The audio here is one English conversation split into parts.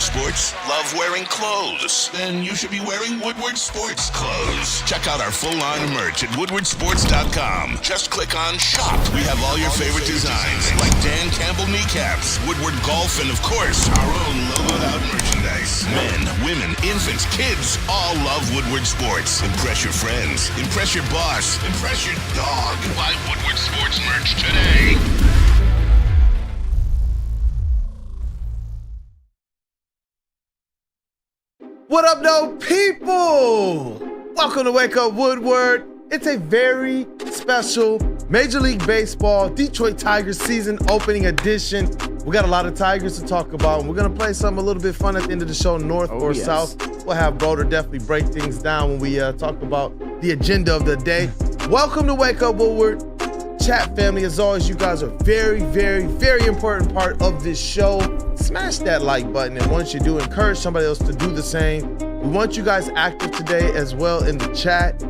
sports? Love wearing clothes? Then you should be wearing Woodward sports clothes. Check out our full-line merch at woodwardsports.com. Just click on shop. We have all your favorite designs, like Dan Campbell kneecaps, Woodward golf, and of course, our own logoed out merchandise. Men, women, infants, kids all love Woodward sports. Impress your friends. Impress your boss. Impress your dog. Buy Woodward sports merch today. What up, though, people? Welcome to Wake Up Woodward. It's a very special Major League Baseball Detroit Tigers season opening edition. We got a lot of Tigers to talk about, and we're going to play something a little bit fun at the end of the show, north or south. We'll have Broder definitely break things down when we talk about the agenda of the day. Welcome to Wake Up Woodward. Chat family, as always, you guys are very, very, very important part of this show. Smash that like button, and once you do, encourage somebody else to do the same. We want you guys active today as well in the chat.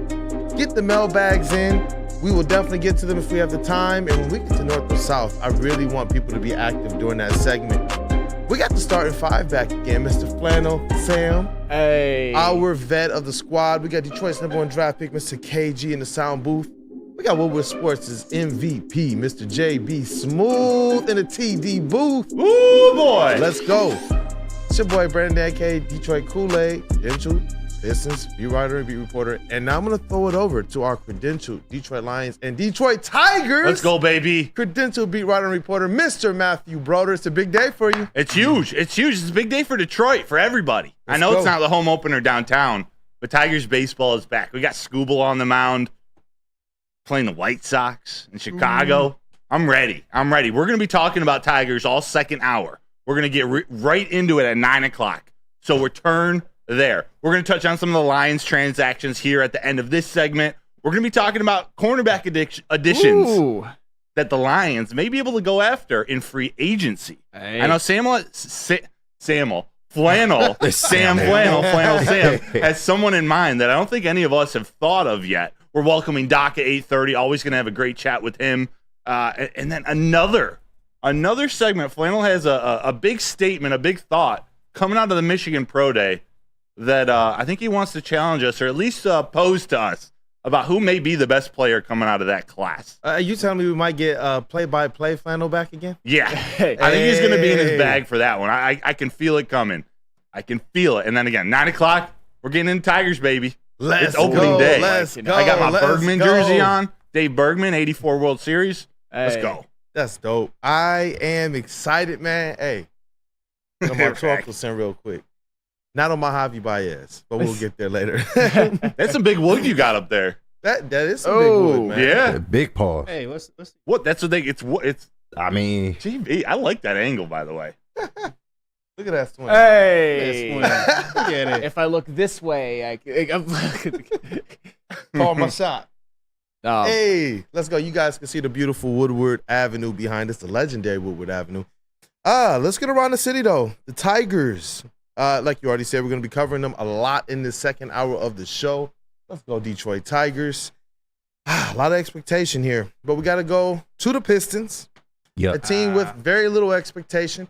Get the mailbags in. We will definitely get to them if we have the time. And when we get to North or South, I really want people to be active during that segment. We got the starting five back again. Mr. Flannel, Sam. Hey. Our vet of the squad. We got Detroit's #1 draft pick, Mr. KG, in the sound booth. We got Woodward Sports' MVP, Mr. JB Smooth, in the TD booth. Ooh, boy. Let's go. It's your boy, Brandon, a.k.a. Detroit Kool-Aid, credential, Pistons, beat writer and beat reporter. And now I'm going to throw it over to our credential Detroit Lions and Detroit Tigers. Let's go, baby. Credential beat writer and reporter, Mr. Matthew Broder. It's a big day for you. It's huge. It's huge. It's a big day for Detroit, for everybody. I know it's not the home opener downtown, but Tigers baseball is back. We got Scooble on the mound, playing the White Sox in Chicago. I'm ready. We're going to be talking about Tigers all second hour. We're going to get right into it at 9 o'clock. So return there. We're going to touch on some of the Lions transactions here at the end of this segment. We're going to be talking about cornerback additions that the Lions may be able to go after in free agency. Hey. I know Flannel Sam has someone in mind that I don't think any of us have thought of yet. We're welcoming Doc at 8:30. Always going to have a great chat with him. And then another segment. Flannel has a big statement, a big thought coming out of the Michigan Pro Day that I think he wants to challenge us, or at least pose to us, about who may be the best player coming out of that class. You telling me we might get play-by-play Flannel back again? Yeah. I think he's going to be in his bag for that one. I can feel it coming. I can feel it. And then again, 9 o'clock, we're getting into Tigers, baby. It's opening day. Let's go. I got my Bergman jersey on. Dave Bergman, 84 World Series. Let's go. That's dope. I am excited, man. Hey, I'm on 12% real quick. Not on my Javi Baez, but we'll get there later. That's some big wood you got up there. That is some big wood, man. Yeah. Big paw. Hey, let's what? That's what it's. I mean, TV. I like that angle, by the way. Look at that swing. Hey. Look at it. If I look this way, I can Call my shot. Oh. Hey, let's go. You guys can see the beautiful Woodward Avenue behind us, the legendary Woodward Avenue. Let's get around the city, though. The Tigers, like you already said, we're going to be covering them a lot in the second hour of the show. Let's go, Detroit Tigers. A lot of expectation here, but we got to go to the Pistons, a team with very little expectation.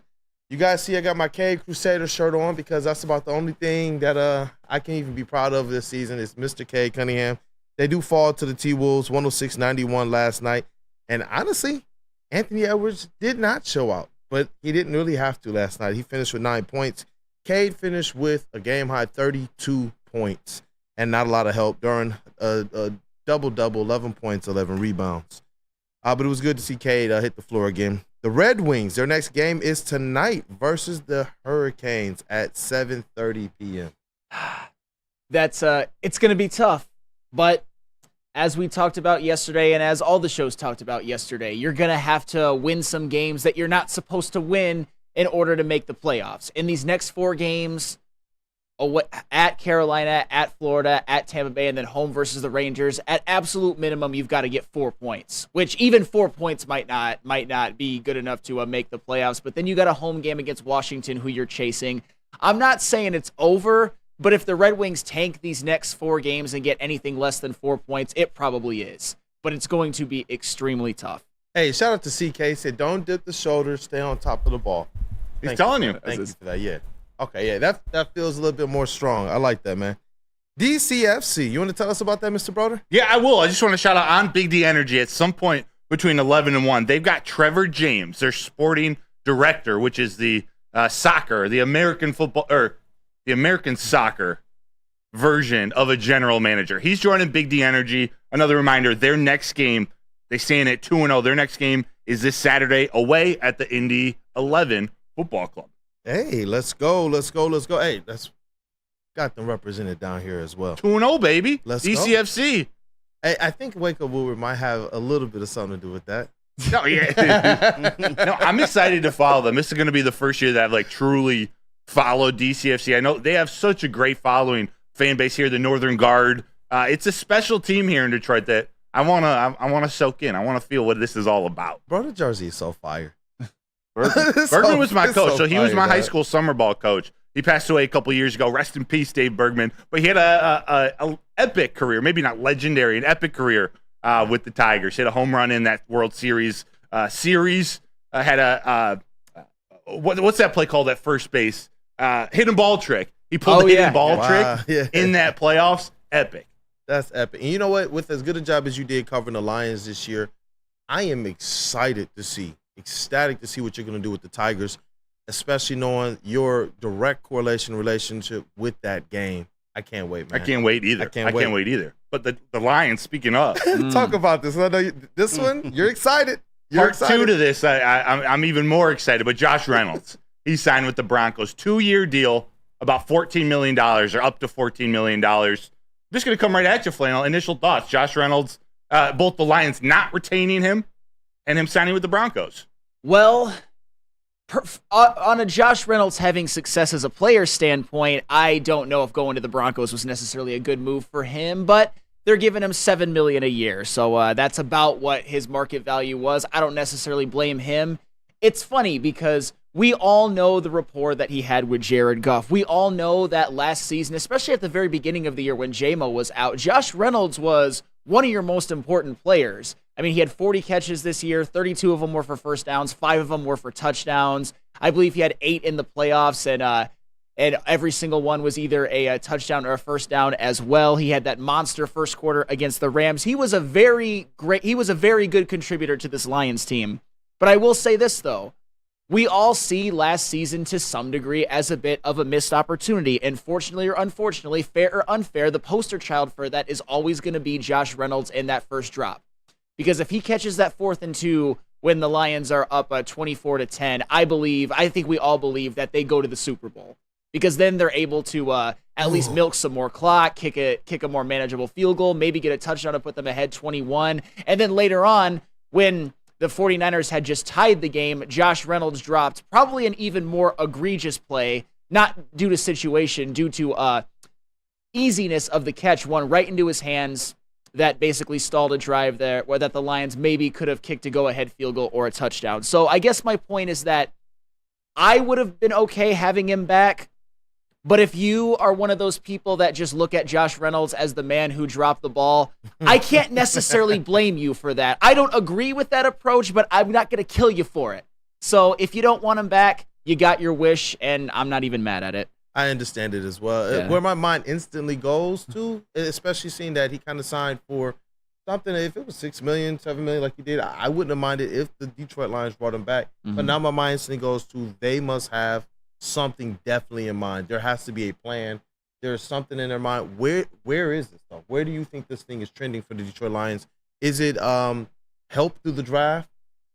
You guys see I got my Cade Crusader shirt on because that's about the only thing that I can even be proud of this season is Mr. Cade Cunningham. They do fall to the T-Wolves 106-91 last night. And honestly, Anthony Edwards did not show out, but he didn't really have to last night. He finished with 9 points. Cade finished with a game-high 32 points and not a lot of help during a double-double, 11 points, 11 rebounds. But it was good to see Cade hit the floor again. The Red Wings, their next game is tonight versus the Hurricanes at 7:30 p.m. That's it's going to be tough, but as we talked about yesterday and as all the shows talked about yesterday, you're going to have to win some games that you're not supposed to win in order to make the playoffs. In these next 4 games, at Carolina, at Florida, at Tampa Bay, and then home versus the Rangers, at absolute minimum, you've got to get 4 points, which even 4 points might not be good enough to make the playoffs. But then you got a home game against Washington, who you're chasing. I'm not saying it's over, but if the Red Wings tank these next 4 games and get anything less than 4 points, it probably is. But it's going to be extremely tough. Hey, shout out to CK. Said, don't dip the shoulders, stay on top of the ball. He's telling you. Thank you for that, yeah. Okay, yeah, that feels a little bit more strong. I like that, man. DCFC, you want to tell us about that, Mr. Broder? Yeah, I will. I just want to shout out on Big D Energy at some point between 11 and 1. They've got Trevor James, their sporting director, which is the soccer, the American football, or the American soccer version of a general manager. He's joining Big D Energy. Another reminder, their next game, they stand at 2-0. Their next game is this Saturday away at the Indy 11 Football Club. Hey, let's go. Hey, that's got them represented down here as well. 2-0, baby. Let's go. DCFC. Hey, I think Wake Up Woodward might have a little bit of something to do with that. No, yeah. No, I'm excited to follow them. This is going to be the first year that I've like truly followed DCFC. I know they have such a great following fan base here, the Northern Guard. It's a special team here in Detroit that I wanna soak in. I want to feel what this is all about. Bro, the jersey is so fire. Bergman was my coach, so he was my high man. school summer ball coach. He passed away a couple years ago. Rest in peace, Dave Bergman. But he had a epic career, maybe not legendary, an epic career with the Tigers. He had a home run in that World Series. Had a what's that play called at first base? Hidden ball trick. He pulled the hidden ball trick in that playoffs. Epic. That's epic. And you know what? With as good a job as you did covering the Lions this year, I am ecstatic to see what you're going to do with the Tigers, especially knowing your direct relationship with that game. I can't wait, man. I can't wait either. I can't wait either. But the Lions, speaking of. Talk about this. I know this one, you're excited. Part two to this, I'm even more excited. But Josh Reynolds, he signed with the Broncos. 2-year deal, about $14 million or up to $14 million. I'm just going to come right at you, Flannel. Initial thoughts. Josh Reynolds, both the Lions not retaining him and him signing with the Broncos. Well, on a Josh Reynolds having success as a player standpoint, I don't know if going to the Broncos was necessarily a good move for him, but they're giving him $7 million a year, so that's about what his market value was. I don't necessarily blame him. It's funny because we all know the rapport that he had with Jared Goff. We all know that last season, especially at the very beginning of the year when J-Mo was out, Josh Reynolds was one of your most important players. I mean, he had 40 catches this year. 32 of them were for first downs. 5 of them were for touchdowns. I believe he had 8 in the playoffs, and every single one was either a touchdown or a first down as well. He had that monster first quarter against the Rams. He was a very good contributor to this Lions team. But I will say this, though. We all see last season to some degree as a bit of a missed opportunity. And fortunately or unfortunately, fair or unfair, the poster child for that is always going to be Josh Reynolds in that first drop. Because if he catches that 4th and 2 when the Lions are up 24-10, I think we all believe that they go to the Super Bowl. Because then they're able to at least milk some more clock, kick a more manageable field goal, maybe get a touchdown to put them ahead 21. And then later on, when the 49ers had just tied the game, Josh Reynolds dropped probably an even more egregious play, not due to situation, due to easiness of the catch, one right into his hands that basically stalled a drive there, where that the Lions maybe could have kicked a go-ahead field goal or a touchdown. So I guess my point is that I would have been okay having him back, but if you are one of those people that just look at Josh Reynolds as the man who dropped the ball, I can't necessarily blame you for that. I don't agree with that approach, but I'm not going to kill you for it. So if you don't want him back, you got your wish, and I'm not even mad at it. I understand it as well. Yeah. Where my mind instantly goes to, especially seeing that he kind of signed for something, if it was $6 million, $7 million like he did, I wouldn't have minded if the Detroit Lions brought him back. Mm-hmm. But now my mind instantly goes to they must have something definitely in mind. There has to be a plan. There's something in their mind. Where is this though? Where do you think this thing is trending for the Detroit Lions? Is it help through the draft?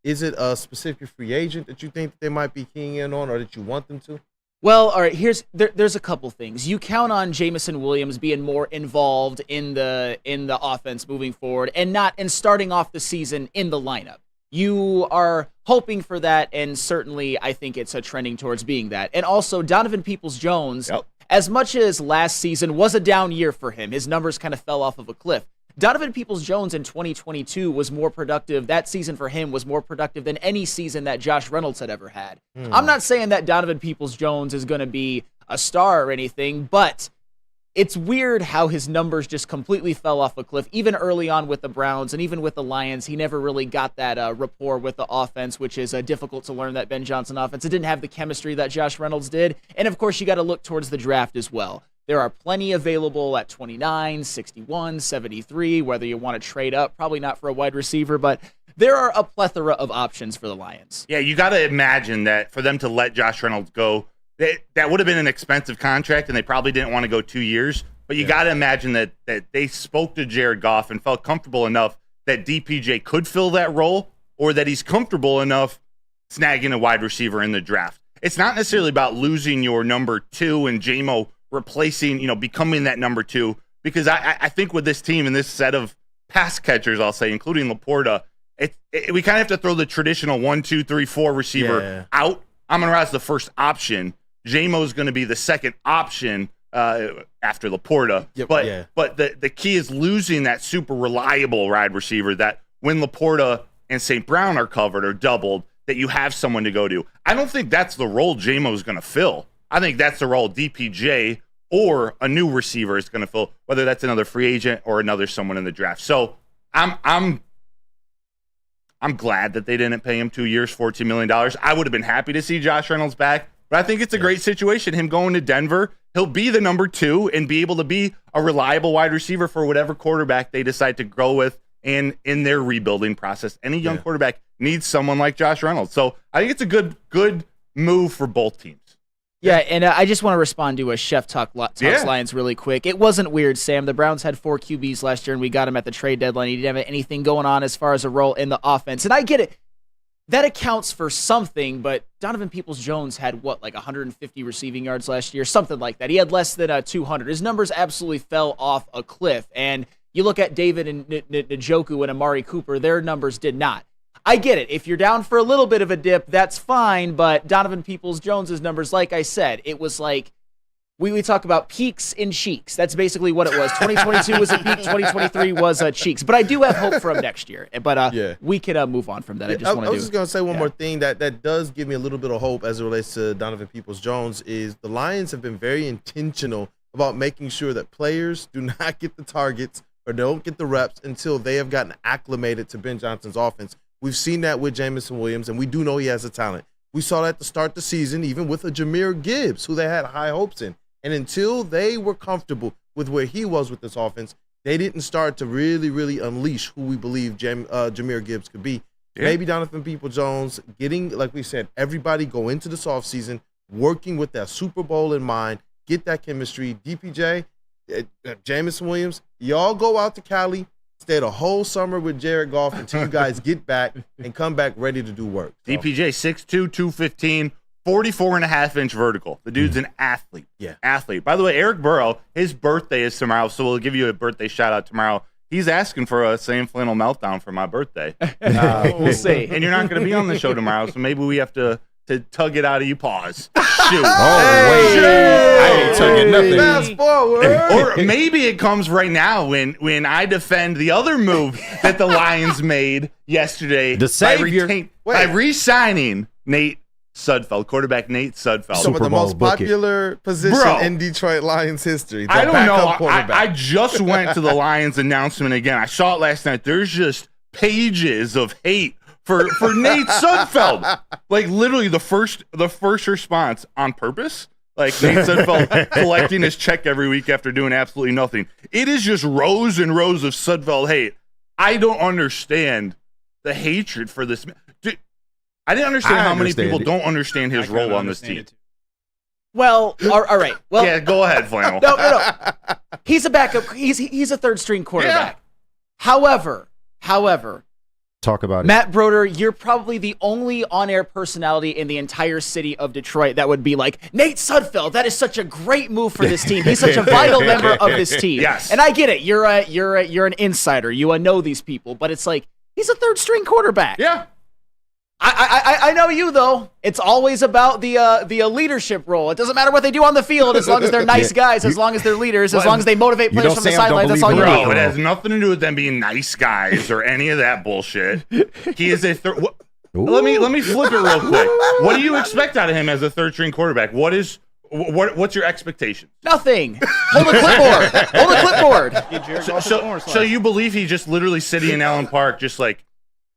Is it a specific free agent that you think that they might be keying in on or that you want them to? Well, all right, there's a couple things. You count on Jameson Williams being more involved in the offense moving forward and starting off the season in the lineup. You are hoping for that, and certainly I think it's trending towards being that. And also Donovan Peoples-Jones, as much as last season was a down year for him, his numbers kind of fell off of a cliff. Donovan Peoples-Jones in 2022 was more productive. That season for him was more productive than any season that Josh Reynolds had ever had. I'm not saying that Donovan Peoples-Jones is going to be a star or anything, but it's weird how his numbers just completely fell off a cliff. Even early on with the Browns and even with the Lions, he never really got that rapport with the offense, which is difficult to learn, that Ben Johnson offense. It didn't have the chemistry that Josh Reynolds did. And, of course, you got to look towards the draft as well. There are plenty available at 29, 61, 73, whether you want to trade up. Probably not for a wide receiver, but there are a plethora of options for the Lions. Yeah, you got to imagine that for them to let Josh Reynolds go, that would have been an expensive contract, and they probably didn't want to go 2 years. But you got to imagine that they spoke to Jared Goff and felt comfortable enough that DPJ could fill that role, or that he's comfortable enough snagging a wide receiver in the draft. It's not necessarily about losing your number 2 and JMO replacing, becoming that number 2, because I think with this team and this set of pass catchers, I'll say, including Laporta, we kind of have to throw the traditional 1, 2, 3, 4 receiver out. Amon-Ra's the first option. JMO is going to be the second option after Laporta. But the key is losing that super reliable wide receiver that when Laporta and St. Brown are covered or doubled, that you have someone to go to. I don't think that's the role JMO is going to fill. I think that's the role DPJ or a new receiver is going to fill, whether that's another free agent or another someone in the draft. So I'm glad that they didn't pay him 2 years, $14 million. I would have been happy to see Josh Reynolds back. But I think it's a great situation. Him going to Denver, he'll be the number 2 and be able to be a reliable wide receiver for whatever quarterback they decide to go with and in their rebuilding process. Any young quarterback needs someone like Josh Reynolds. So I think it's a good move for both teams. Yeah, and I just want to respond to a Chef Talks Lions really quick. It wasn't weird, Sam. The Browns had 4 QBs last year, and we got him at the trade deadline. He didn't have anything going on as far as a role in the offense. And I get it. That accounts for something, but Donovan Peoples-Jones had, 150 receiving yards last year? Something like that. He had less than 200. His numbers absolutely fell off a cliff. And you look at David and Njoku and Amari Cooper, their numbers did not. I get it. If you're down for a little bit of a dip, that's fine, but Donovan Peoples-Jones' numbers, like I said, it was like, we talk about peaks and cheeks. That's basically what it was. 2022 was a peak, 2023 was a cheeks. But I do have hope for him next year. But we can move on from that. I was just going to say one more thing that does give me a little bit of hope as it relates to Donovan Peoples-Jones is the Lions have been very intentional about making sure that players do not get the targets or don't get the reps until they have gotten acclimated to Ben Johnson's offense. We've seen that with Jameson Williams, and we do know he has a talent. We saw that to start the season, even with a Jahmyr Gibbs, who they had high hopes in. And until they were comfortable with where he was with this offense, they didn't start to really, really unleash who we believe Jahmyr Gibbs could be. Yeah. Maybe Donovan Peoples-Jones getting, like we said, everybody go into this offseason working with that Super Bowl in mind, get that chemistry. DPJ, Jameson Williams, y'all go out to Cali, stay the whole summer with Jared Goff until you guys get back and come back ready to do work. So. DPJ, 6'2", 215, 44.5-inch vertical. The dude's an athlete. Yeah. Athlete. By the way, Eric Burrow, his birthday is tomorrow, so we'll give you a birthday shout-out tomorrow. He's asking for a same flannel meltdown for my birthday. We'll see. And you're not going to be on the show tomorrow, so maybe we have to tug it out of you. Pause. Shoot. I ain't tugging nothing. Fast forward. Or maybe it comes right now when I defend the other move that the Lions made yesterday by re-signing Nate Sudfeld, quarterback Nate Sudfeld. Some of the most popular position in Detroit Lions history. I don't know. I just went to the Lions announcement again. I saw it last night. There's just pages of hate for Nate Sudfeld. Like literally the first response on purpose. Like Nate Sudfeld collecting his check every week after doing absolutely nothing. It is just rows and rows of Sudfeld hate. I don't understand the hatred for this. Dude, I didn't understand how many people don't understand his role on this team. Well, all right. Well, yeah, go ahead, Flannel. No. He's a backup. He's a third string quarterback. Yeah. However, talk about Matt Broder, you're probably the only on-air personality in the entire city of Detroit that would be like, Nate Sudfeld, that is such a great move for this team. He's such a vital member of this team. Yes. And I get it. You're an insider. You know these people, but it's like he's a third string quarterback. Yeah. I know you though. It's always about the leadership role. It doesn't matter what they do on the field as long as they're nice guys, as long as they're leaders, as long as they motivate players from the sidelines. That's all you need. It has nothing to do with them being nice guys or any of that bullshit. He is a third. Let me flip it real quick. What do you expect out of him as a third string quarterback? What is What's your expectation? Nothing. Hold the clipboard. Hold the clipboard. So you believe he's just literally sitting in Allen Park, just like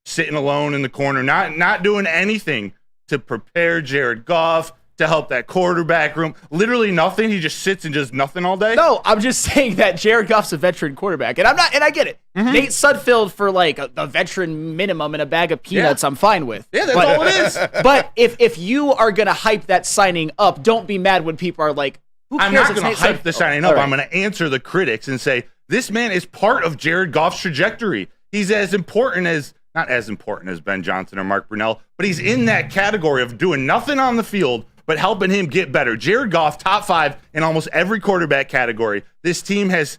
sitting alone in the corner, not doing anything to prepare Jared Goff, to help that quarterback room? Literally nothing. He just sits and does nothing all day? No, I'm just saying that Jared Goff's a veteran quarterback. And I get it. Mm-hmm. Nate Sudfeld for like a veteran minimum and a bag of peanuts, I'm fine with. Yeah, that's all it is. But if you are going to hype that signing up, don't be mad when people are like, who cares? I'm not going to hype the signing up. Right. I'm going to answer the critics and say, this man is part of Jared Goff's trajectory. He's not as important as Ben Johnson or Mark Brunell, but he's in that category of doing nothing on the field but helping him get better. Jared Goff, top 5 in almost every quarterback category. This team has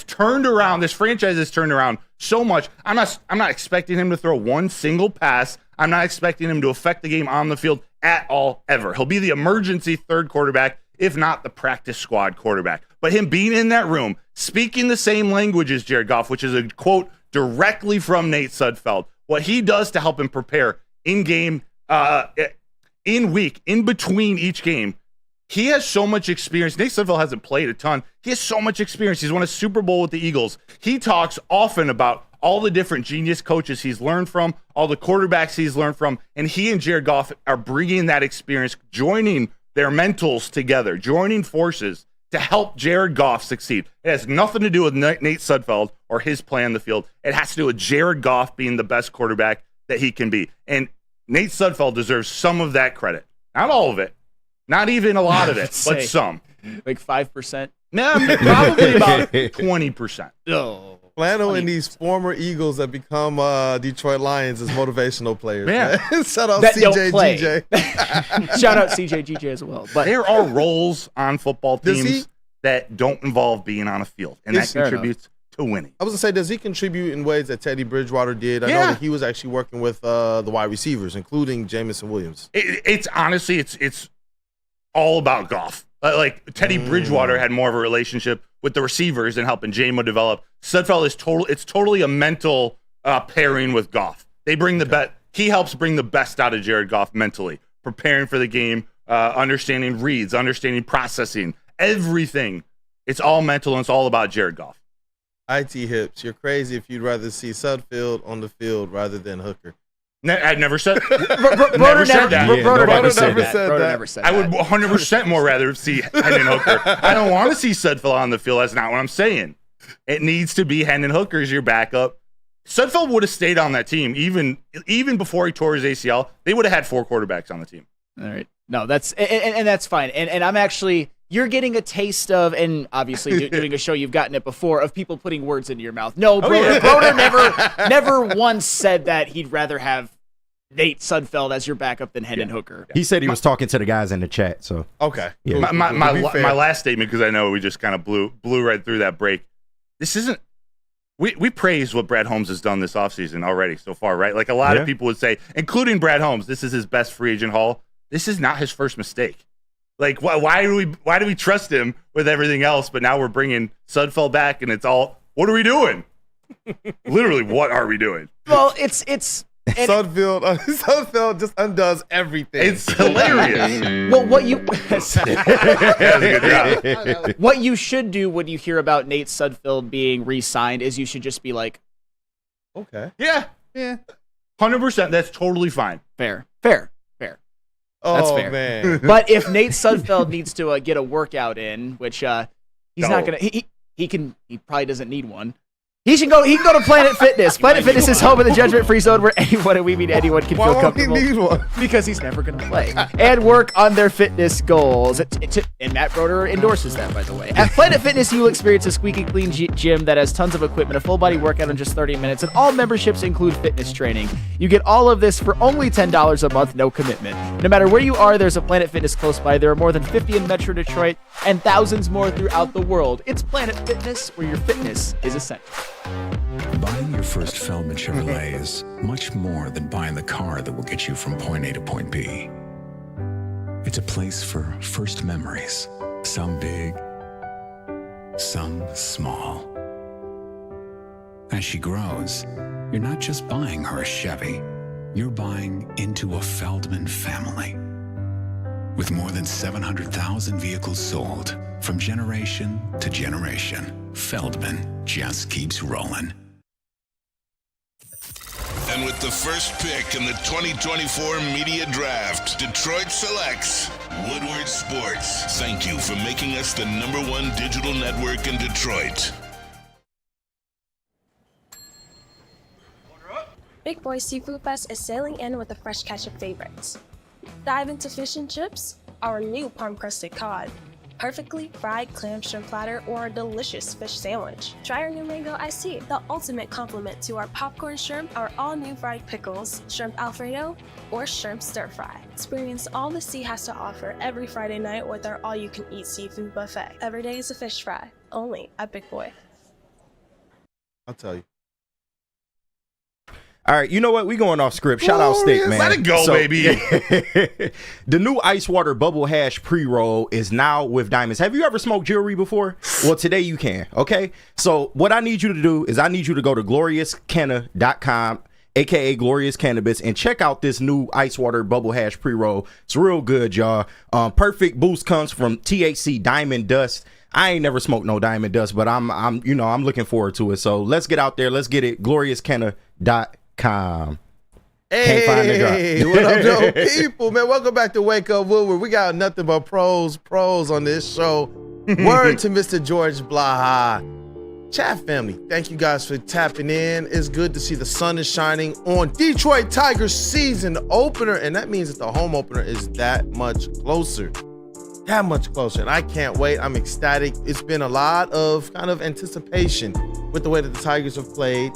turned around. This franchise has turned around so much. I'm not expecting him to throw one single pass. I'm not expecting him to affect the game on the field at all, ever. He'll be the emergency third quarterback, if not the practice squad quarterback. But him being in that room, speaking the same language as Jared Goff, which is a quote directly from Nate Sudfeld, what he does to help him prepare in-game, in week, in between each game, he has so much experience. Nate Sudfeld hasn't played a ton. He has so much experience. He's won a Super Bowl with the Eagles. He talks often about all the different genius coaches he's learned from, all the quarterbacks he's learned from, and he and Jared Goff are bringing that experience, joining their mentals together, joining forces to help Jared Goff succeed. It has nothing to do with Nate Sudfeld or his play on the field. It has to do with Jared Goff being the best quarterback that he can be. And Nate Sudfeld deserves some of that credit. Not all of it. Not even a lot of it, but some. Like 5%? No, probably about 20%. Oh. Flannel and these former Eagles that become Detroit Lions as motivational players. Yeah. Shout out that CJ, GJ. Shout out CJ, GJ as well. But there are roles on football teams that don't involve being on a field, and that contributes to winning. I was going to say, does he contribute in ways that Teddy Bridgewater did? I know that he was actually working with the wide receivers, including Jamison Williams. It's honestly, it's all about Goff. Like Teddy Bridgewater had more of a relationship with the receivers and helping J-Mo develop. Sudfeld is totally a mental pairing with Goff. They bring the best. He helps bring the best out of Jared Goff mentally, preparing for the game, understanding reads, understanding processing, everything. It's all mental and it's all about Jared Goff. IT Hips, you're crazy if you'd rather see Sudfeld on the field rather than Hooker. I never said Broder said that. Broder never said that. I would 100% more rather see Hendon Hooker. I don't want to see Sudfeld on the field. That's not what I'm saying. It needs to be Hendon Hooker as your backup. Sudfeld would have stayed on that team even before he tore his ACL. They would have had 4 quarterbacks on the team. All right. No, that's and that's fine. And I'm actually, you're getting a taste of, and obviously doing a show, you've gotten it before, of people putting words into your mouth. No, Broder never once said that he'd rather have Nate Sudfeld as your backup than Hendon Hooker. He said he was talking to the guys in the chat. So okay, yeah. My last statement, because I know we just kind of blew right through that break. This isn't. We praise what Brad Holmes has done this offseason already so far, right? Like a lot of people would say, including Brad Holmes, this is his best free agent haul. This is not his first mistake. Like why do we trust him with everything else? But now we're bringing Sudfeld back, and it's all, what are we doing? Literally, what are we doing? Well, it's. Sudfeld just undoes everything. It's hilarious. Well, what you should do when you hear about Nate Sudfeld being re-signed is you should just be like, okay, yeah, 100%. That's totally fine. Fair. Oh, that's fair. Man. But if Nate Sudfeld needs to get a workout in, which he's not gonna, he probably doesn't need one. He can go to Planet Fitness. Planet Fitness is home of the judgment-free zone where anyone, and we mean anyone, can feel comfortable. Why won't he need one? Because he's never going to play. And work on their fitness goals. And Matt Broder endorses that, by the way. At Planet Fitness, you will experience a squeaky clean gym that has tons of equipment, a full-body workout in just 30 minutes, and all memberships include fitness training. You get all of this for only $10 a month, no commitment. No matter where you are, there's a Planet Fitness close by. There are more than 50 in Metro Detroit and thousands more throughout the world. It's Planet Fitness, where your fitness is essential. Buying your first Feldman Chevrolet is much more than buying the car that will get you from point A to point B. It's a place for first memories, some big, some small. As she grows, you're not just buying her a Chevy, you're buying into a Feldman family. With more than 700,000 vehicles sold, from generation to generation, Feldman just keeps rolling. And with the first pick in the 2024 Media Draft, Detroit selects Woodward Sports. Thank you for making us the #1 digital network in Detroit. Big Boy Seafood Fest is sailing in with a fresh catch of favorites. Dive into fish and chips, our new palm-crusted cod, perfectly fried clam shrimp platter, or a delicious fish sandwich. Try our new mango iced tea, the ultimate complement to our popcorn shrimp, our all-new fried pickles, shrimp alfredo, or shrimp stir-fry. Experience all the sea has to offer every Friday night with our all-you-can-eat seafood buffet. Every day is a fish fry, only at Big Boy. I'll tell you. All right, you know what? We going off script. Shout out Steak, man. Let it go, baby. The new ice water bubble hash pre-roll is now with Diamonds. Have you ever smoked jewelry before? Well, today you can, okay? So what I need you to do is I need you to go to gloriouscanna.com, aka Glorious Cannabis, and check out this new ice water bubble hash pre-roll. It's real good, y'all. Perfect boost comes from THC Diamond Dust. I ain't never smoked no Diamond Dust, but I'm looking forward to it. So let's get out there. Let's get it. gloriouscanna.com. Hey, what up, though, people, man? Welcome back to Wake Up Woodward. We got nothing but pros on this show. Word to Mr. George Blaha. Chat family, thank you guys for tapping in. It's good to see the sun is shining on Detroit Tigers season opener, and that means that the home opener is that much closer. That much closer, and I can't wait. I'm ecstatic. It's been a lot of kind of anticipation with the way that the Tigers have played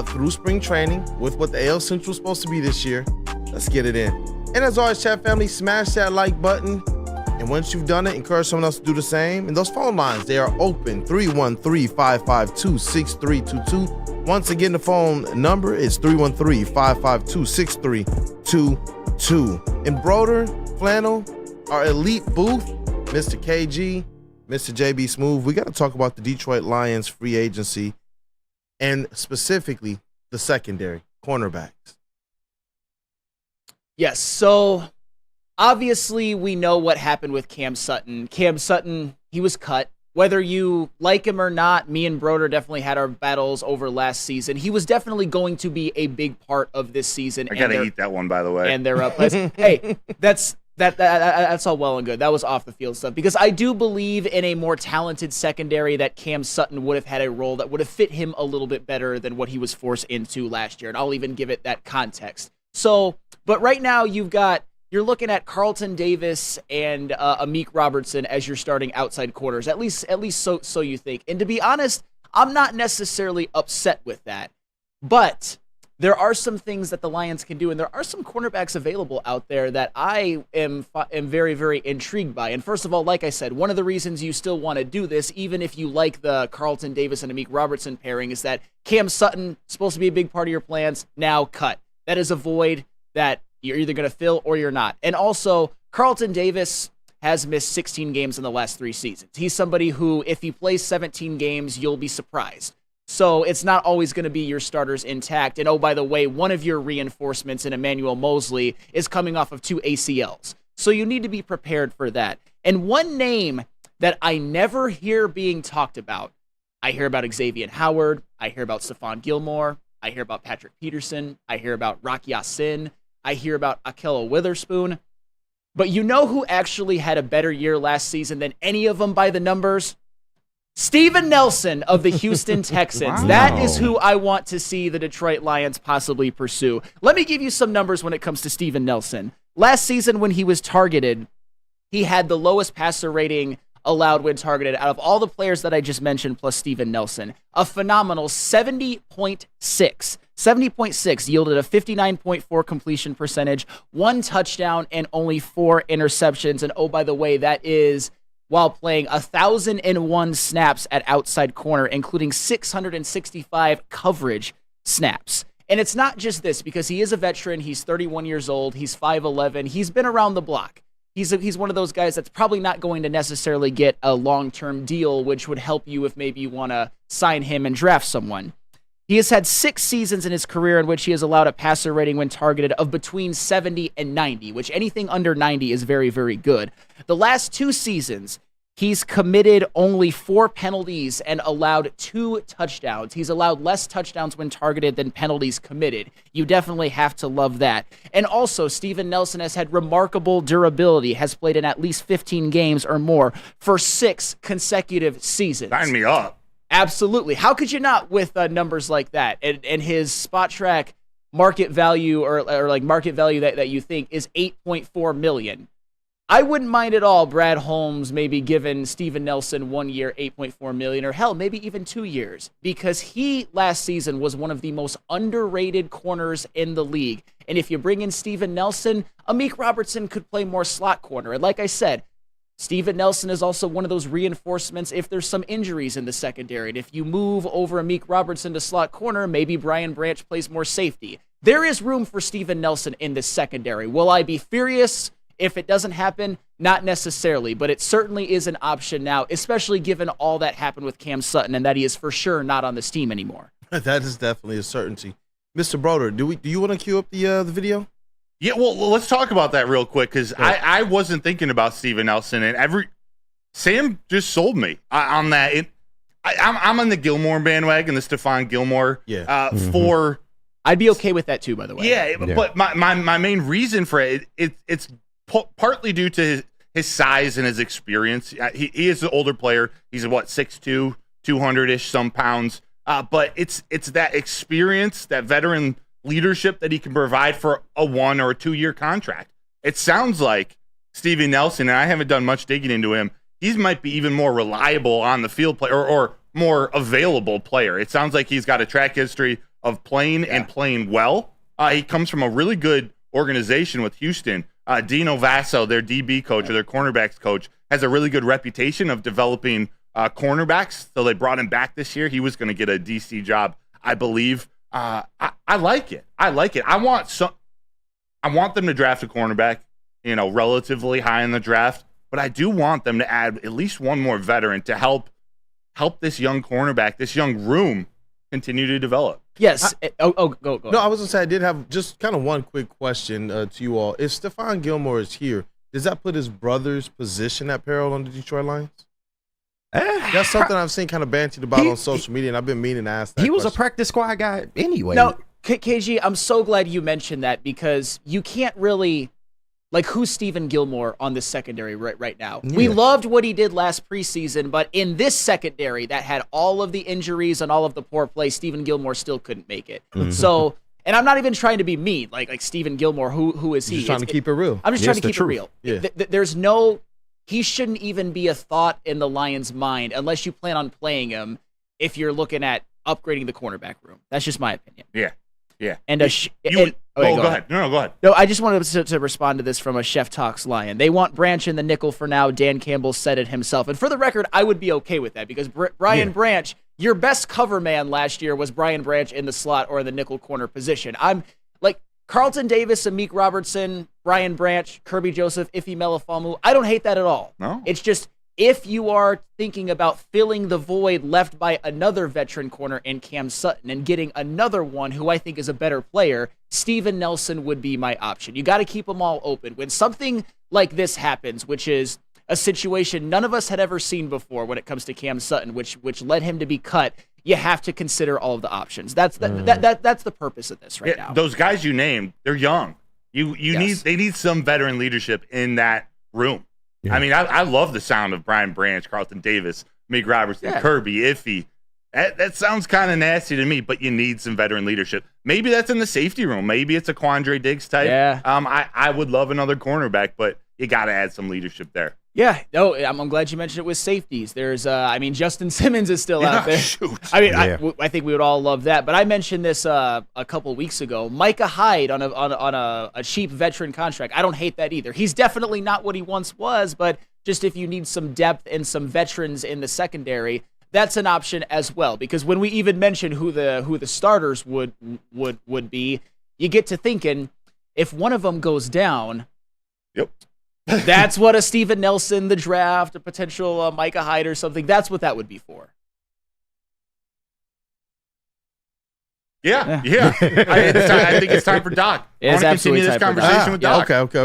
through spring training with what the AL Central is supposed to be this year. Let's get it in. And as always, chat family, smash that like button. And once you've done it, encourage someone else to do the same. And those phone lines, they are open, 313-552-6322. Once again, the phone number is 313-552-6322. And Broder, Flannel, our elite booth, Mr. KG, Mr. JB Smooth, we got to talk about the Detroit Lions free agency and specifically the secondary, cornerbacks. Yes, so obviously we know what happened with Cam Sutton. Cam Sutton, he was cut. Whether you like him or not, me and Broder definitely had our battles over last season. He was definitely going to be a big part of this season. I gotta eat that one, by the way. And they're up. Hey, that's all well and good. That was off the field stuff, because I do believe in a more talented secondary that Cam Sutton would have had a role that would have fit him a little bit better than what he was forced into last year. And I'll even give it that context. So, but right now you're looking at Carlton Davis and Amik Robertson as your starting outside corners, at least so you think. And to be honest, I'm not necessarily upset with that, but there are some things that the Lions can do, and there are some cornerbacks available out there that I am very, very intrigued by. And first of all, like I said, one of the reasons you still want to do this, even if you like the Carlton Davis and Amik Robertson pairing, is that Cam Sutton supposed to be a big part of your plans, now cut. That is a void that you're either going to fill or you're not. And also, Carlton Davis has missed 16 games in the last 3 seasons. He's somebody who, if he plays 17 games, you'll be surprised. So it's not always going to be your starters intact. And oh, by the way, one of your reinforcements in Emmanuel Mosley is coming off of 2 ACLs. So you need to be prepared for that. And one name that I never hear being talked about, I hear about Xavier Howard, I hear about Stephon Gilmore, I hear about Patrick Peterson, I hear about Rock Ya-Sin, I hear about Ahkello Witherspoon. But you know who actually had a better year last season than any of them by the numbers? Steven Nelson of the Houston Texans. Wow. That is who I want to see the Detroit Lions possibly pursue. Let me give you some numbers when it comes to Steven Nelson. Last season when he was targeted, he had the lowest passer rating allowed when targeted out of all the players that I just mentioned plus Steven Nelson. A phenomenal 70.6. 70.6 yielded a 59.4 completion percentage, 1 touchdown, and only 4 interceptions. And oh, by the way, that is while playing 1,001 snaps at outside corner, including 665 coverage snaps. And it's not just this, because he is a veteran. He's 31 years old. He's 5'11". He's been around the block. He's one of those guys that's probably not going to necessarily get a long-term deal, which would help you if maybe you want to sign him and draft someone. He has had 6 seasons in his career in which he has allowed a passer rating when targeted of between 70 and 90, which anything under 90 is very, very good. The last 2 seasons, he's committed only 4 penalties and allowed 2 touchdowns. He's allowed less touchdowns when targeted than penalties committed. You definitely have to love that. And also, Steven Nelson has had remarkable durability, has played in at least 15 games or more for 6 consecutive seasons. Sign me up. Absolutely. How could you not with numbers like that? And his spot track market value or like market value that you think is $8.4 million. I wouldn't mind at all Brad Holmes maybe giving Steven Nelson 1 year, $8.4 million, or hell, maybe even 2 years, because he last season was one of the most underrated corners in the league. And if you bring in Steven Nelson, Amik Robertson could play more slot corner. And like I said, Steven Nelson is also one of those reinforcements if there's some injuries in the secondary. And if you move over Amik Robertson to slot corner, maybe Brian Branch plays more safety. There is room for Steven Nelson in this secondary. Will I be furious if it doesn't happen? Not necessarily, but it certainly is an option now, especially given all that happened with Cam Sutton and that he is for sure not on this team anymore. That is definitely a certainty. Mr. Broder, do you want to cue up the video? Yeah, well, let's talk about that real quick, because I wasn't thinking about Steven Nelson, and Sam just sold me on that. I'm on the Gilmore bandwagon, the Stephon Gilmore. Yeah. I'd be okay with that too, by the way. Yeah, but my main reason for it's partly due to his size and his experience. He is an older player. He's 6'2", 200-ish some pounds. But it's that experience, that veteran leadership that he can provide for a 1 or a 2 year contract. It sounds like Steven Nelson, and I haven't done much digging into him, he might be even more reliable on the field player or more available player. It sounds like he's got a track history of playing and playing well. He comes from a really good organization with Houston. Dino Vasso, their DB coach or their cornerbacks coach, has a really good reputation of developing cornerbacks. So they brought him back this year. He was going to get a DC job, I believe. I like it. I want them to draft a cornerback, relatively high in the draft, but I do want them to add at least one more veteran to help this young cornerback, this young room, continue to develop. Yes. Go. No, I was going to say I did have just kind of one quick question to you all. If Stephon Gilmore is here, does that put his brother's position at peril on the Detroit Lions? That's something I've seen kind of bantied about on social media, and I've been meaning to ask that. He was question. a practice squad guy anyway. No, KG, I'm so glad you mentioned that, because you can't really, who's Steven Gilmore on this secondary right now? Yeah. We loved what he did last preseason, but in this secondary that had all of the injuries and all of the poor play, Steven Gilmore still couldn't make it. Mm-hmm. So, and I'm not even trying to be mean, like Steven Gilmore, who is he? Just trying to keep it real. I'm just trying to keep it real. Yeah. He shouldn't even be a thought in the Lions' mind unless you plan on playing him if you're looking at upgrading the cornerback room. That's just my opinion. Yeah. And go ahead. No, go ahead. No, I just wanted to respond to this from a Chef Talks Lion. They want Branch in the nickel for now. Dan Campbell said it himself. And for the record, I would be okay with that, because Brian Branch, your best cover man last year was Brian Branch in the slot or in the nickel corner position. I'm like Carlton Davis, Amik Robertson, Brian Branch, Kirby Joseph, Ife Melifomu. I don't hate that at all. No. It's just, if you are thinking about filling the void left by another veteran corner in Cam Sutton and getting another one who I think is a better player, Steven Nelson would be my option. You got to keep them all open. When something like this happens, which is a situation none of us had ever seen before when it comes to Cam Sutton, which led him to be cut, you have to consider all of the options. That's the purpose of this right now. Those guys you named, they're young. They need some veteran leadership in that room. Yeah. I mean, I love the sound of Brian Branch, Carlton Davis, Amik Robertson, Kirby, Ife. That sounds kind of nasty to me, but you need some veteran leadership. Maybe that's in the safety room. Maybe it's a Quandre Diggs type. Yeah. I would love another cornerback, but you got to add some leadership there. Yeah, no, I'm glad you mentioned it with safeties. There's, Justin Simmons is still out there. Shoot. I think we would all love that. But I mentioned this a couple weeks ago. Micah Hyde on a cheap veteran contract. I don't hate that either. He's definitely not what he once was, but just if you need some depth and some veterans in the secondary, that's an option as well. Because when we even mention who the starters would be, you get to thinking, if one of them goes down, yep. That's what a Steven Nelson, the draft, a potential Micah Hyde or something, that's what that would be for. Yeah. I think it's time for Doc. It I is want to continue absolutely this time for Doc. conversation with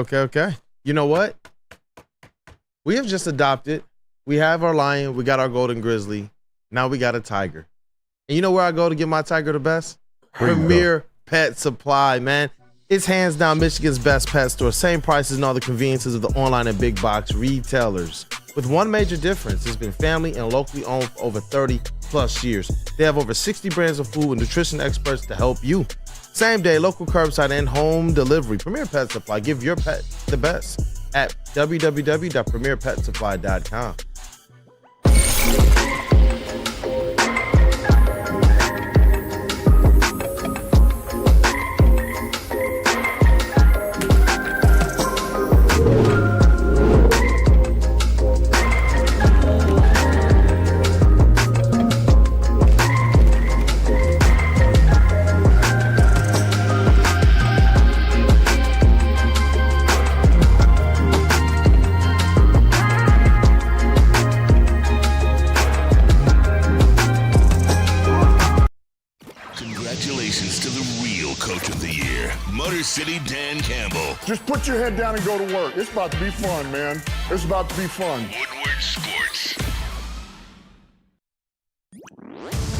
Doc. Okay. You know what? We have just adopted. We have our lion. We got our golden grizzly. Now we got a tiger. And you know where I go to get my tiger the best? Premier Pet Supply, man. It's hands down Michigan's best pet store. Same prices and all the conveniences of the online and big box retailers. With one major difference, it's been family and locally owned for over 30 plus years. They have over 60 brands of food and nutrition experts to help you. Same day, local curbside and home delivery. Premier Pet Supply. Give your pet the best at www.premierpetsupply.com. Congratulations to the real coach of the year, Motor City Dan Campbell. Just put your head down and go to work. It's about to be fun, man. It's about to be fun. Woodward Sports.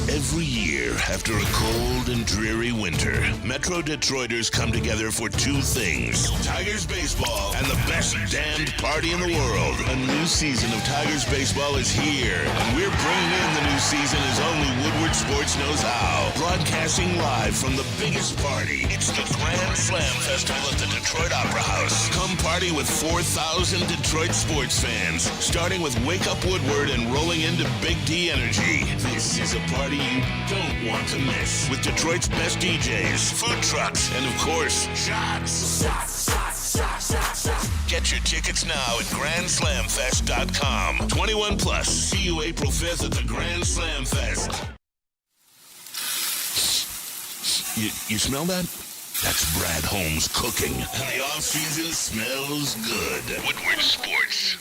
Every year, after a cold and dreary winter, Metro Detroiters come together for two things: Tigers baseball and the best damned party in the world. A new season of Tigers baseball is here, and we're bringing in the new season as only Woodward Sports knows how. Broadcasting live from the biggest party. It's the Grand Slam Festival at the Detroit Opera House. Come party with 4,000 Detroit sports fans, starting with Wake Up Woodward and rolling into Big D Energy. This is a party you don't want to miss, with Detroit's best DJs, food trucks, and of course, shots. Get your tickets now at GrandSlamFest.com. 21 plus. See you April 5th at the Grand Slam Fest. You smell that? That's Brad Holmes cooking, and the off-season smells good. Woodward Sports.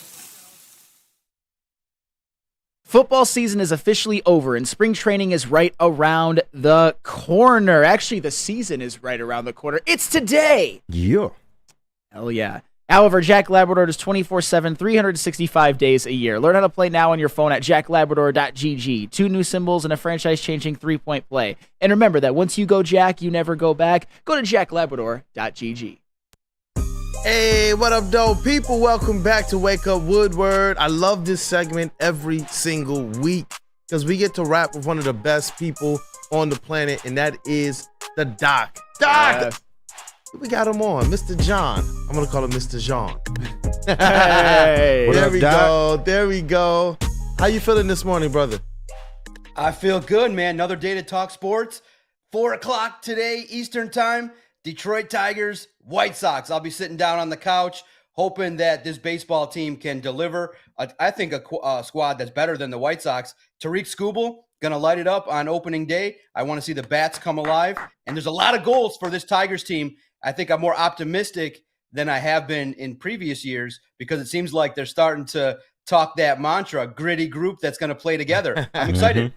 Football season is officially over and spring training is right around the corner. Actually, the season is right around the corner. It's today. Yeah. Hell yeah. However, Jack Labrador is 24/7, 365 days a year. Learn how to play now on your phone at jacklabrador.gg. 2 new symbols and a franchise-changing 3-point play. And remember that once you go Jack, you never go back. Go to jacklabrador.gg. Hey, what up, dope people? Welcome back to Wake Up Woodward. I love this segment every single week because we get to rap with one of the best people on the planet, and that is the Doc. Doc! We got him on, Mr. John. I'm going to call him Mr. Jean. Hey. What There up, we Doc? go. There we go. How you feeling this morning, brother? I feel good, man. Another day to talk sports. 4 o'clock today, Eastern time. Detroit Tigers, White Sox. I'll be sitting down on the couch hoping that this baseball team can deliver. I think a squad that's better than the White Sox. Tariq Skubal, going to light it up on opening day. I want to see the bats come alive. And there's a lot of goals for this Tigers team. I think I'm more optimistic than I have been in previous years because it seems like they're starting to talk that mantra, gritty group that's going to play together. I'm excited.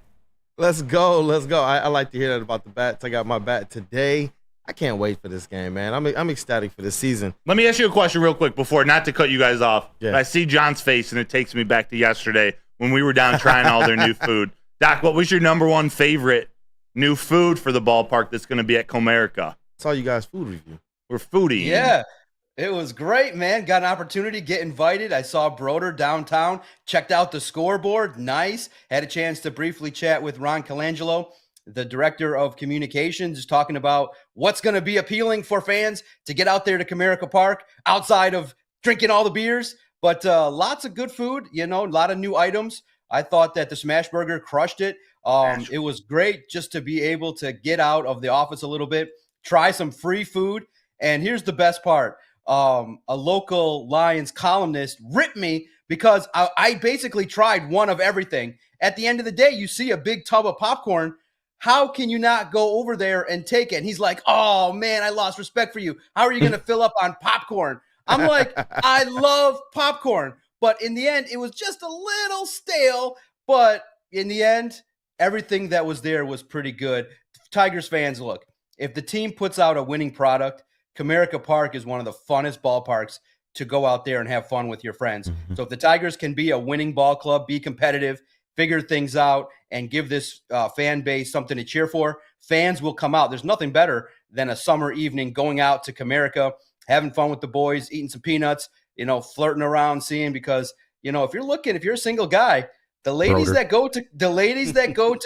Let's go. Let's go. I like to hear that about the bats. I got my bat today. I can't wait for this game, man. I'm ecstatic for this season. Let me ask you a question real quick before, not to cut you guys off. Yeah. I see John's face, and it takes me back to yesterday when we were down trying all their new food. Doc, what was your number one favorite new food for the ballpark that's going to be at Comerica? Saw you guys food review. We're foodie. Yeah, it was great, man. Got an opportunity to get invited. I saw Broder downtown, checked out the scoreboard. Nice. Had a chance to briefly chat with Ron Colangelo, the director of communications, is talking about what's going to be appealing for fans to get out there to Comerica Park outside of drinking all the beers. But lots of good food, a lot of new items. I thought that the Smash Burger crushed it. It was great just to be able to get out of the office a little bit, try some free food. And here's the best part. A local Lions columnist ripped me because I basically tried one of everything. At the end of the day, you see a big tub of popcorn. How can you not go over there and take it? And he's like, oh, man, I lost respect for you. How are you going to fill up on popcorn? I'm like, I love popcorn. But in the end, it was just a little stale. But in the end, everything that was there was pretty good. Tigers fans, look, if the team puts out a winning product, Comerica Park is one of the funnest ballparks to go out there and have fun with your friends. Mm-hmm. So if the Tigers can be a winning ball club, be competitive, figure things out, and give this fan base something to cheer for, fans will come out. There's nothing better than a summer evening going out to Comerica, having fun with the boys, eating some peanuts, flirting around, seeing, because, if you're a single guy, the ladies that go to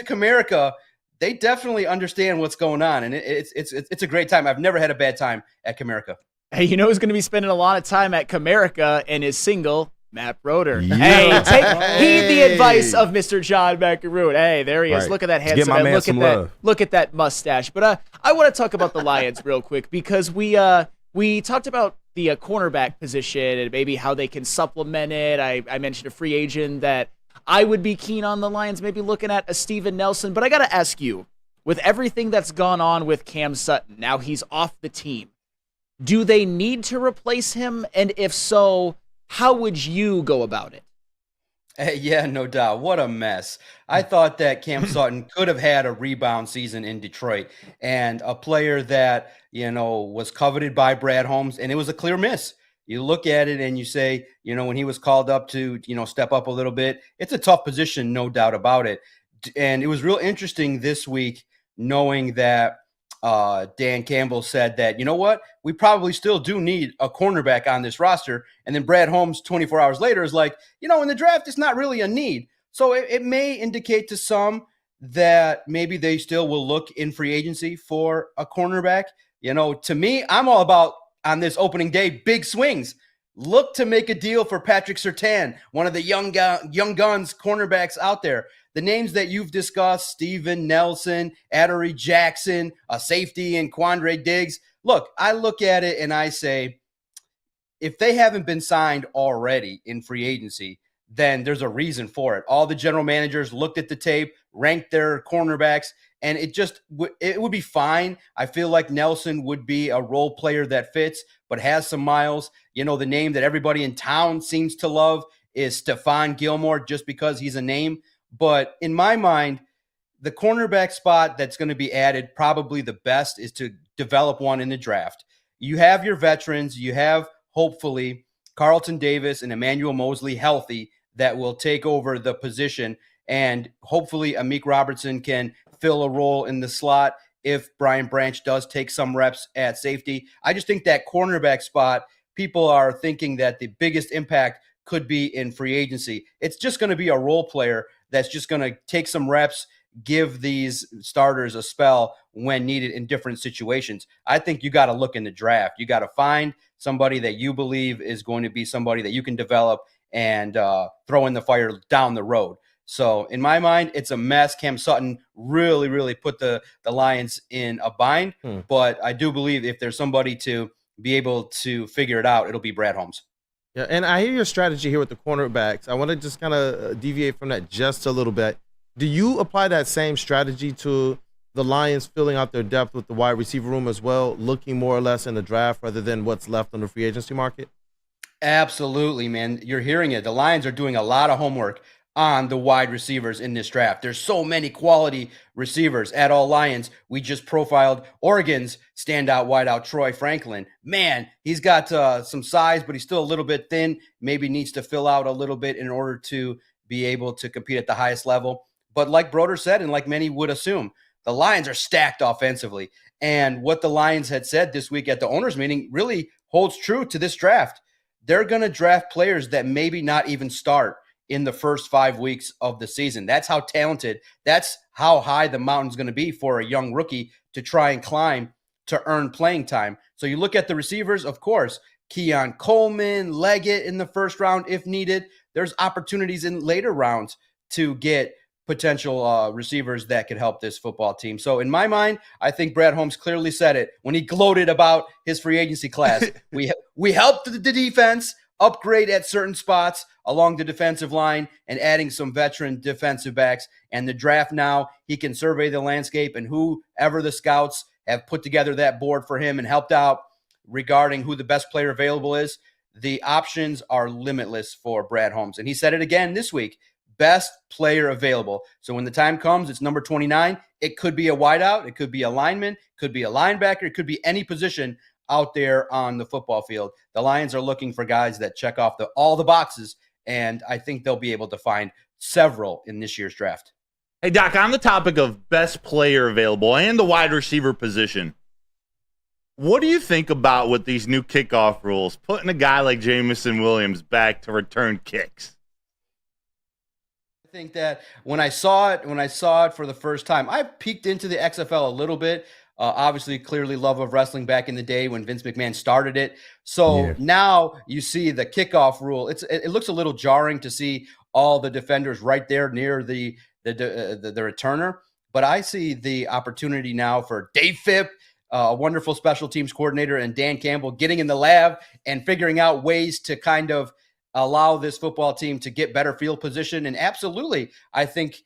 Comerica, they definitely understand what's going on, and it's a great time. I've never had a bad time at Comerica. Hey, who's going to be spending a lot of time at Comerica and is single? Matt Broder. Yeah. Hey, heed the advice of Mr. John Maakaron. Hey, there he is. Right. Look at that Give handsome my man. man some love. Look at that mustache. But I want to talk about the Lions real quick, because we talked about the cornerback position and maybe how they can supplement it. I mentioned a free agent that I would be keen on the Lions maybe looking at, a Steven Nelson. But I got to ask you, with everything that's gone on with Cam Sutton, now he's off the team, do they need to replace him? And if so, how would you go about it? Yeah, no doubt. What a mess. I thought that Cam Sutton could have had a rebound season in Detroit, and a player that, was coveted by Brad Holmes, and it was a clear miss. You look at it and you say, when he was called up to, step up a little bit, it's a tough position, no doubt about it. And it was real interesting this week knowing that Dan Campbell said that, we probably still do need a cornerback on this roster. And then Brad Holmes 24 hours later is like, in the draft, it's not really a need. So it may indicate to some that maybe they still will look in free agency for a cornerback. To me, I'm all about, on this opening day, big swings. Look to make a deal for Patrick Surtain, one of the young guns cornerbacks out there. The names that you've discussed, Steven Nelson, Adoree Jackson, a safety, and Quandre Diggs. Look, I look at it and I say, if they haven't been signed already in free agency, then there's a reason for it. All the general managers looked at the tape, ranked their cornerbacks, and it would be fine. I feel like Nelson would be a role player that fits, but has some miles. The name that everybody in town seems to love is Stephon Gilmore, just because he's a name. But in my mind, the cornerback spot that's going to be added, probably the best, is to develop one in the draft. You have your veterans. You have, hopefully, Carlton Davis and Emmanuel Mosley healthy that will take over the position. And hopefully Amik Robertson can fill a role in the slot if Brian Branch does take some reps at safety. I just think that cornerback spot, people are thinking that the biggest impact could be in free agency. It's just going to be a role player that's just going to take some reps, give these starters a spell when needed in different situations. I think you got to look in the draft. You got to find somebody that you believe is going to be somebody that you can develop and throw in the fire down the road. So in my mind, it's a mess. Cam Sutton really, really put the Lions in a bind. But I do believe if there's somebody to be able to figure it out, it'll be Brad Holmes. Yeah, and I hear your strategy here with the cornerbacks. I want to just kind of deviate from that just a little bit. Do you apply that same strategy to the Lions filling out their depth with the wide receiver room as well, looking more or less in the draft rather than what's left on the free agency market? Absolutely, man. You're hearing it. The Lions are doing a lot of homework on the wide receivers in this draft. There's so many quality receivers at all Lions. We just profiled Oregon's standout wideout, Troy Franklin. Man, he's got some size, but he's still a little bit thin. Maybe needs to fill out a little bit in order to be able to compete at the highest level. But like Broder said, and like many would assume, the Lions are stacked offensively. And what the Lions had said this week at the owners' meeting really holds true to this draft. They're going to draft players that maybe not even start in the first 5 weeks of the season. That's how talented, that's how high the mountain's going to be for a young rookie to try and climb to earn playing time. So you look at the receivers, of course, Keon Coleman, Leggett in the first round if needed. There's opportunities in later rounds to get potential receivers that could help this football team. So in my mind, I think Brad Holmes clearly said it when he gloated about his free agency class. We helped the defense upgrade at certain spots along the defensive line and adding some veteran defensive backs. And the draft now, he can survey the landscape, and whoever the scouts have put together that board for him and helped out regarding who the best player available is, the options are limitless for Brad Holmes. And he said it again this week. best player available. So when the time comes, it's number 29. It could be a wideout. It could be a lineman. It could be a linebacker. It could be any position out there on the football field. The Lions are looking for guys that check off all the boxes, and I think they'll be able to find several in this year's draft. Hey, Doc, on the topic of best player available and the wide receiver position, what do you think about with these new kickoff rules, putting a guy like Jamison Williams back to return kicks? I think that when I saw it for the first time, I peeked into the XFL a little bit. Obviously, clearly love of wrestling back in the day when Vince McMahon started it. So now you see the kickoff rule. It looks a little jarring to see all the defenders right there near the returner. But I see the opportunity now for Dave Phipp, a wonderful special teams coordinator, and Dan Campbell getting in the lab and figuring out ways to kind of allow this football team to get better field position. And absolutely, I think,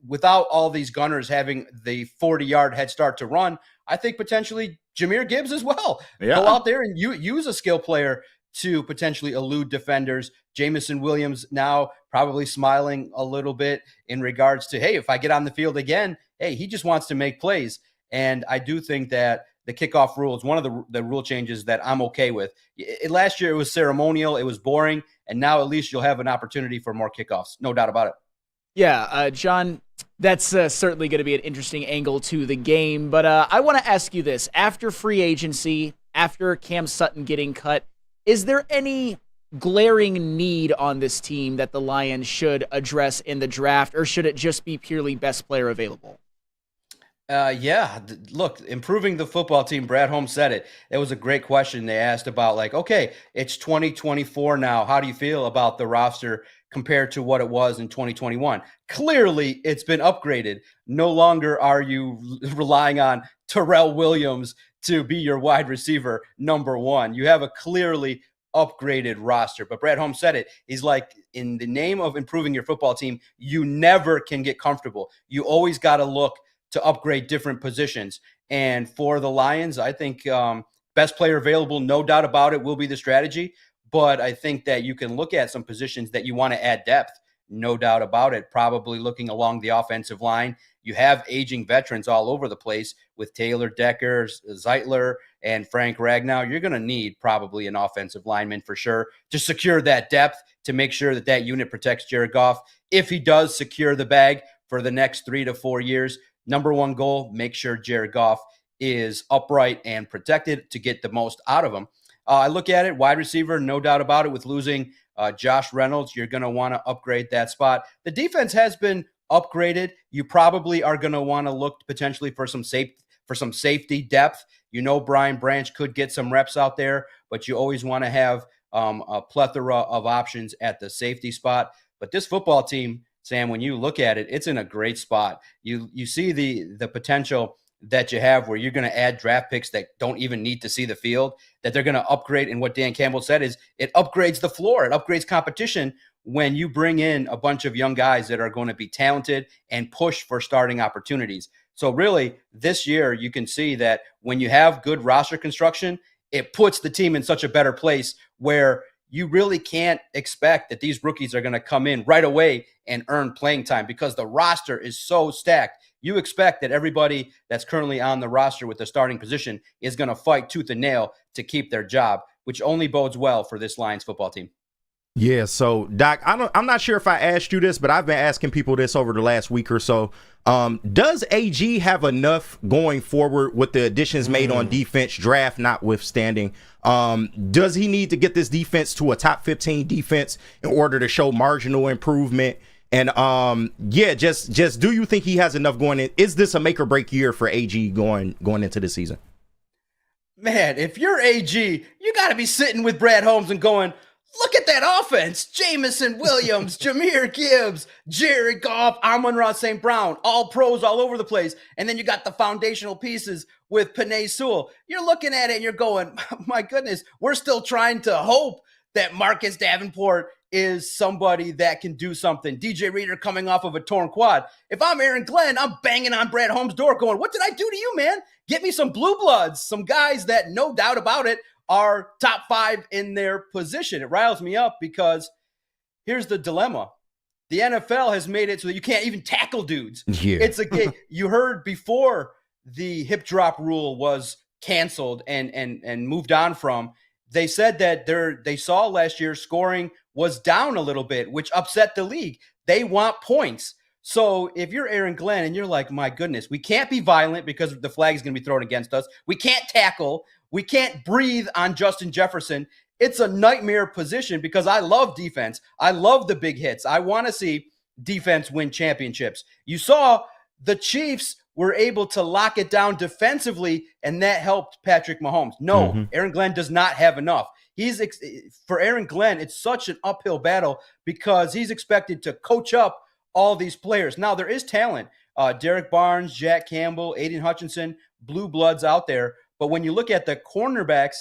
without all these gunners having the 40-yard head start to run, I think potentially Jahmyr Gibbs as well. Yeah. Go out there and use a skill player to potentially elude defenders. Jamison Williams now probably smiling a little bit in regards to, hey, if I get on the field again, hey, he just wants to make plays. And I do think that the kickoff rule is one of the rule changes that I'm okay with. Last year it was ceremonial, it was boring, and now at least you'll have an opportunity for more kickoffs. No doubt about it. Yeah, John, that's certainly going to be an interesting angle to the game. But I want to ask you this. After free agency, after Cam Sutton getting cut, is there any glaring need on this team that the Lions should address in the draft, or should it just be purely best player available? Look, improving the football team, Brad Holmes said it. It was a great question they asked about, okay, it's 2024 now. How do you feel about the roster compared to what it was in 2021? Clearly, it's been upgraded. No longer are you relying on Terrell Williams to be your wide receiver number one. You have a clearly upgraded roster. But Brad Holmes said it. He's like, in the name of improving your football team, you never can get comfortable. You always got to look to upgrade different positions. And for the Lions, I think best player available, no doubt about it, will be the strategy. But I think that you can look at some positions that you want to add depth, no doubt about it. Probably looking along the offensive line. You have aging veterans all over the place with Taylor Decker, Zeitler, and Frank Ragnow. You're going to need probably an offensive lineman for sure to secure that depth, to make sure that that unit protects Jared Goff. If he does secure the bag for the next 3 to 4 years, number one goal, make sure Jared Goff is upright and protected to get the most out of him. I look at it, wide receiver, no doubt about it. With losing Josh Reynolds, you're going to want to upgrade that spot. The defense has been upgraded. You probably are going to want to look potentially for some safety depth. Brian Branch could get some reps out there, but you always want to have a plethora of options at the safety spot. But this football team, Sam, when you look at it, it's in a great spot. You see the potential that you have where you're going to add draft picks that don't even need to see the field, that they're going to upgrade. And what Dan Campbell said is it upgrades the floor. It upgrades competition when you bring in a bunch of young guys that are going to be talented and push for starting opportunities. So really, this year, you can see that when you have good roster construction, it puts the team in such a better place where you really can't expect that these rookies are going to come in right away and earn playing time because the roster is so stacked. You expect that everybody that's currently on the roster with the starting position is going to fight tooth and nail to keep their job, which only bodes well for this Lions football team. Yeah, so Doc, I'm not sure if I asked you this, but I've been asking people this over the last week or so. Does AG have enough going forward with the additions made on defense, draft notwithstanding? Does he need to get this defense to a top 15 defense in order to show marginal improvement? And just do you think he has enough going in? Is this a make or break year for AG going into the season? Man, if you're AG, you got to be sitting with Brad Holmes and going, look at that offense. Jamison Williams, Jahmyr Gibbs, Jared Goff, Amon-Ra St. Brown, all pros all over the place. And then you got the foundational pieces with Penei Sewell. You're looking at it and you're going, my goodness, we're still trying to hope that Marcus Davenport is somebody that can do something. DJ Reader coming off of a torn quad. If I'm Aaron Glenn, I'm banging on Brad Holmes' door going, what did I do to you, man? Get me some blue bloods, some guys that, no doubt about it, are top 5 in their position. It riles me up because here's the dilemma. The NFL has made it so that you can't even tackle dudes. Yeah. It's a game. You heard before the hip drop rule was canceled and moved on from. They said that they saw last year scoring was down a little bit, which upset the league. They want points. So if you're Aaron Glenn and you're like, my goodness, we can't be violent because the flag is going to be thrown against us. We can't tackle. We can't breathe on Justin Jefferson. It's a nightmare position because I love defense. I love the big hits. I want to see defense win championships. You saw the Chiefs were able to lock it down defensively, and that helped Patrick Mahomes. No, Aaron Glenn does not have enough. For Aaron Glenn, it's such an uphill battle because he's expected to coach up all these players. Now, there is talent. Derek Barnes, Jack Campbell, Aiden Hutchinson, blue bloods out there. But when you look at the cornerbacks,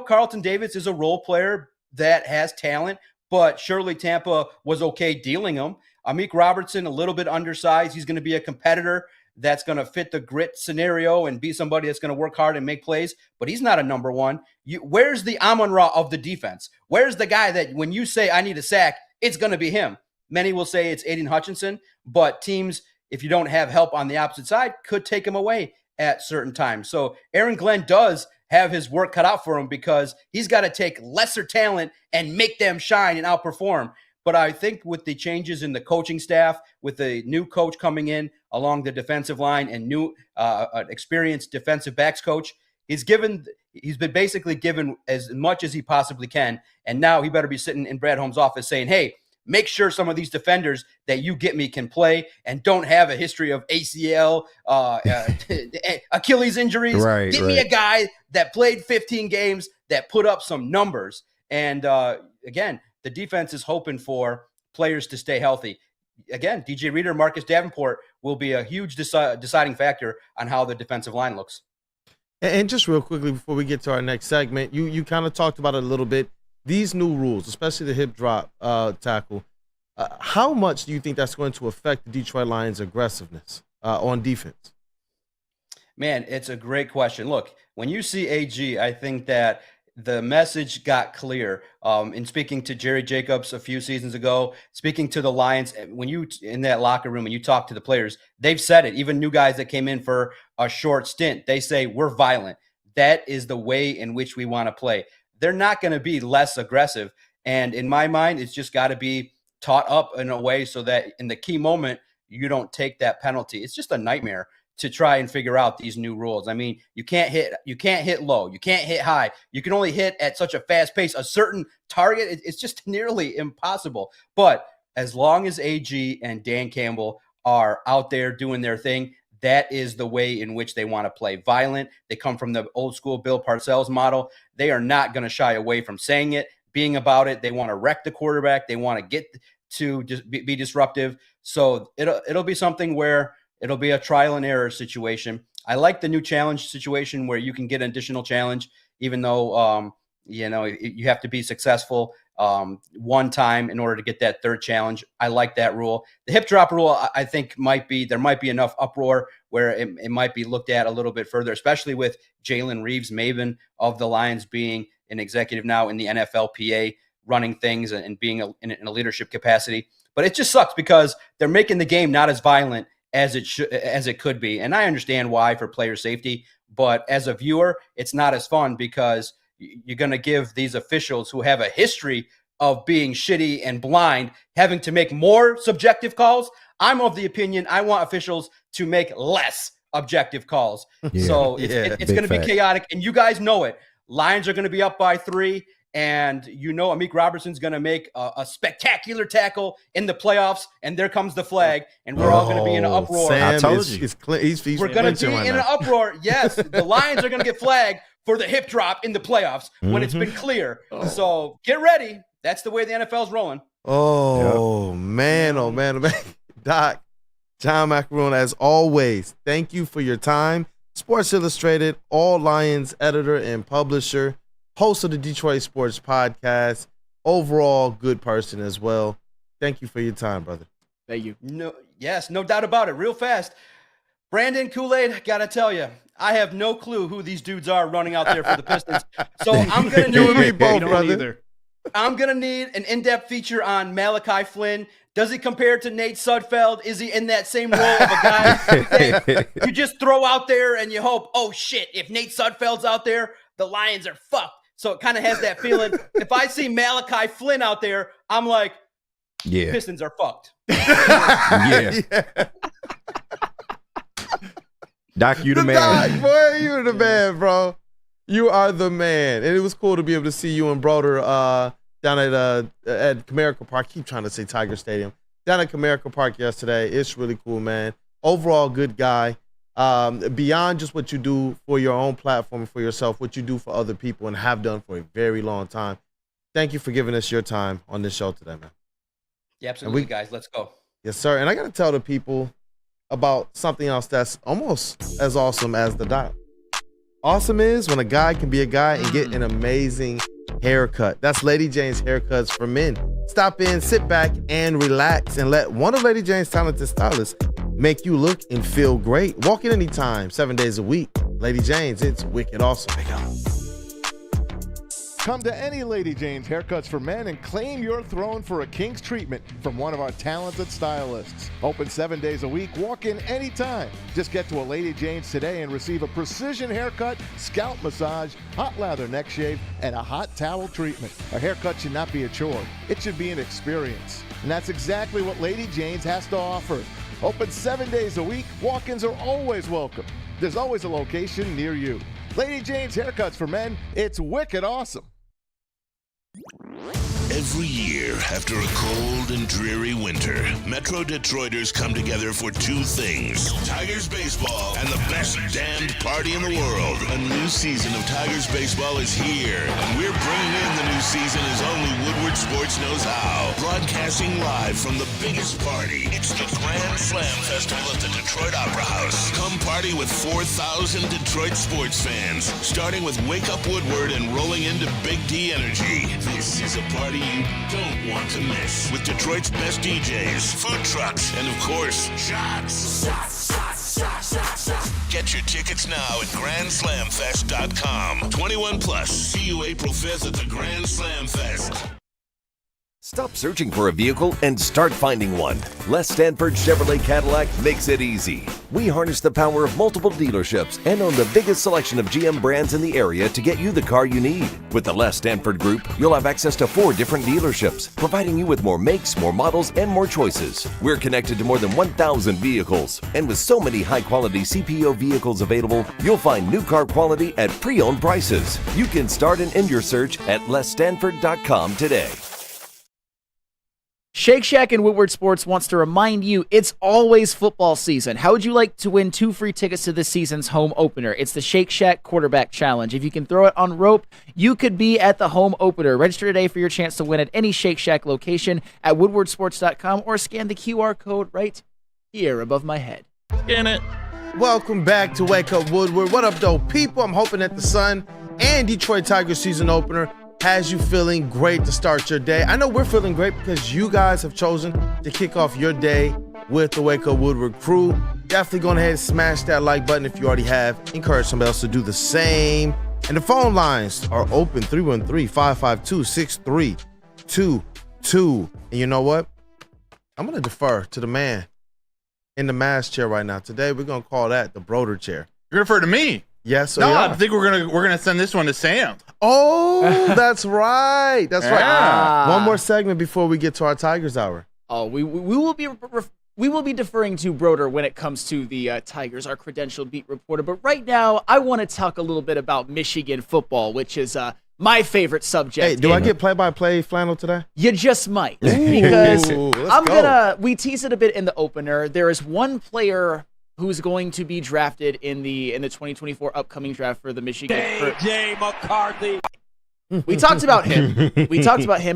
Carlton Davis is a role player that has talent, but surely Tampa was okay dealing him. Amik Robertson, a little bit undersized. He's going to be a competitor that's going to fit the grit scenario and be somebody that's going to work hard and make plays, but he's not a number one. Where's the Amon-Ra of the defense? Where's the guy that when you say I need a sack, it's going to be him? Many will say it's Aiden Hutchinson, but teams, if you don't have help on the opposite side, could take him away at certain times. So Aaron Glenn does have his work cut out for him because he's got to take lesser talent and make them shine and outperform. But I think with the changes in the coaching staff, with the new coach coming in along the defensive line and new experienced defensive backs coach, he's been basically given as much as he possibly can. And now he better be sitting in Brad Holmes' office saying, hey, make sure some of these defenders that you get me can play and don't have a history of ACL, Achilles injuries. Get me a guy that played 15 games, that put up some numbers. And again, the defense is hoping for players to stay healthy. Again, DJ Reader, Marcus Davenport will be a huge deciding factor on how the defensive line looks. And just real quickly before we get to our next segment, you kind of talked about it a little bit. These new rules, especially the hip drop tackle, how much do you think that's going to affect the Detroit Lions' aggressiveness on defense? Man, it's a great question. Look, when you see AG, I think that the message got clear. In speaking to Jerry Jacobs a few seasons ago, speaking to the Lions, when you in that locker room and you talk to the players, they've said it. Even new guys that came in for a short stint, they say we're violent. That is the way in which we want to play. They're not going to be less aggressive. And in my mind, it's just got to be taught up in a way so that in the key moment, you don't take that penalty. It's just a nightmare to try and figure out these new rules. I mean, you can't hit low, you can't hit high. You can only hit at such a fast pace, a certain target. It's just nearly impossible. But as long as AG and Dan Campbell are out there doing their thing, that is the way in which they want to play. Violent. They come from the old school Bill Parcells model. They are not going to shy away from saying it, being about it. They want to wreck the quarterback. They want to get to just be disruptive. So it'll be something where it'll be a trial and error situation. I like the new challenge situation where you can get an additional challenge, even though, you have to be successful one time in order to get that third challenge. I like that rule. The hip drop rule, I think there might be enough uproar where it might be looked at a little bit further, especially with Jalen Reeves, Maven of the Lions, being an executive now in the NFLPA, running things and being in a leadership capacity. But it just sucks because they're making the game not as violent as it could be. And I understand why, for player safety, but as a viewer, it's not as fun because you're going to give these officials who have a history of being shitty and blind having to make more subjective calls. I'm of the opinion I want officials to make less objective calls. Yeah. So it's going to be chaotic, and you guys know it. Lions are going to be up by 3. And Amik Robertson's going to make a spectacular tackle in the playoffs, and there comes the flag, and we're all going to be in an uproar. Sam, I told you. He's we're going to be in an uproar. Yes, the Lions are going to get flagged for the hip drop in the playoffs when it's been clear. So get ready. That's the way the NFL's rolling. Oh, man. Doc, John Maakaron, as always, thank you for your time. Sports Illustrated, All Lions editor and publisher, host of the Detroit Sports Podcast, overall good person as well. Thank you for your time, brother. Thank you. No doubt about it. Real fast. Brandon Kool-Aid, got to tell you, I have no clue who these dudes are running out there for the Pistons. So I'm going to need both, brother. I'm going to need an in-depth feature on Malachi Flynn, Does he compare to Nate Sudfeld? Is he in that same role of a guy that you just throw out there and you hope, oh shit, if Nate Sudfeld's out there, the Lions are fucked. So it kind of has that feeling. If I see Malachi Flynn out there, I'm like, Yeah. Pistons are fucked. Yeah. Doc, you the man. Doc, boy, you're the man, bro. You are the man. And it was cool to be able to see you and Broder down at Comerica Park. I keep trying to say Tiger Stadium. Down at Comerica Park yesterday. It's really cool, man. Overall, good guy. Beyond just what you do for your own platform and for yourself, what you do for other people and have done for a very long time. Thank you for giving us your time on this show today, man. Yeah, absolutely, guys. Let's go. Yes, sir. And I got to tell the people about something else that's almost as awesome as the Doc. Awesome is when a guy can be a guy and get an amazing haircut. That's Lady Jane's Haircuts for Men. Stop in, sit back, and relax, and let one of Lady Jane's talented stylists make you look and feel great. Walk in anytime, 7 days a week. Lady Jane's, it's wicked awesome. Come to any Lady Jane's Haircuts for Men and claim your throne for a king's treatment from one of our talented stylists. Open 7 days a week. Walk in anytime. Just get to a Lady Jane's today and receive a precision haircut, scalp massage, hot lather neck shave, and a hot towel treatment. A haircut should not be a chore. It should be an experience. And that's exactly what Lady Jane's has to offer. Open 7 days a week. Walk-ins are always welcome. There's always a location near you. Lady Jane's Haircuts for Men, it's wicked awesome. Every year, after a cold and dreary winter, Metro Detroiters come together for two things: Tigers baseball and the best damned party in the world. A new season of Tigers baseball is here, and we're bringing in the new season as only Woodward Sports knows how. Broadcasting live from the biggest party. It's the Grand Slam Festival at the Detroit Opera House. Come party with 4,000 Detroit sports fans, starting with Wake Up Woodward and rolling into Big D Energy. This is a party you don't want to miss, with Detroit's best DJs, food trucks, and of course, shots. Get your tickets now at GrandSlamFest.com. 21 plus. See you April 5th at the Grand Slam Fest. Stop searching for a vehicle and start finding one. Les Stanford Chevrolet Cadillac makes it easy. We harness the power of multiple dealerships and own the biggest selection of GM brands in the area to get you the car you need. With the Les Stanford Group, you'll have access to 4 different dealerships, providing you with more makes, more models, and more choices. We're connected to more than 1,000 vehicles, and with so many high-quality CPO vehicles available, you'll find new car quality at pre-owned prices. You can start and end your search at lesstanford.com today. Shake Shack and Woodward Sports wants to remind you it's always football season. How would you like to win 2 free tickets to this season's home opener? It's the Shake Shack Quarterback Challenge. If you can throw it on rope, you could be at the home opener. Register today for your chance to win at any Shake Shack location at woodwardsports.com or scan the QR code right here above my head. In it. Welcome back to Wake Up Woodward. What up, though, people? I'm hoping that the Sun and Detroit Tigers season opener has you feeling great to start your day. I know we're feeling great because you guys have chosen to kick off your day with the Wake Up Woodward crew. Definitely go ahead and smash that like button if you already have. Encourage somebody else to do the same. And the phone lines are open, 313-552-6322. And you know what? I'm going to defer to the man in the mask chair right now. Today, we're going to call that the Broder chair. You're referring to me? Yes, no, yeah. I think we're gonna send this one to Sam. Oh, that's right. That's Yeah. right. One more segment before we get to our Tigers Hour. Oh, we will be deferring to Broder when it comes to the Tigers, our credentialed beat reporter. But right now, I want to talk a little bit about Michigan football, which is my favorite subject. Hey, do I get play-by-play flannel today? You just might, because Ooh, we tease it a bit in the opener. There is one player who's going to be drafted in the 2024 upcoming draft for the Michigan. J.J. McCarthy. We talked about him.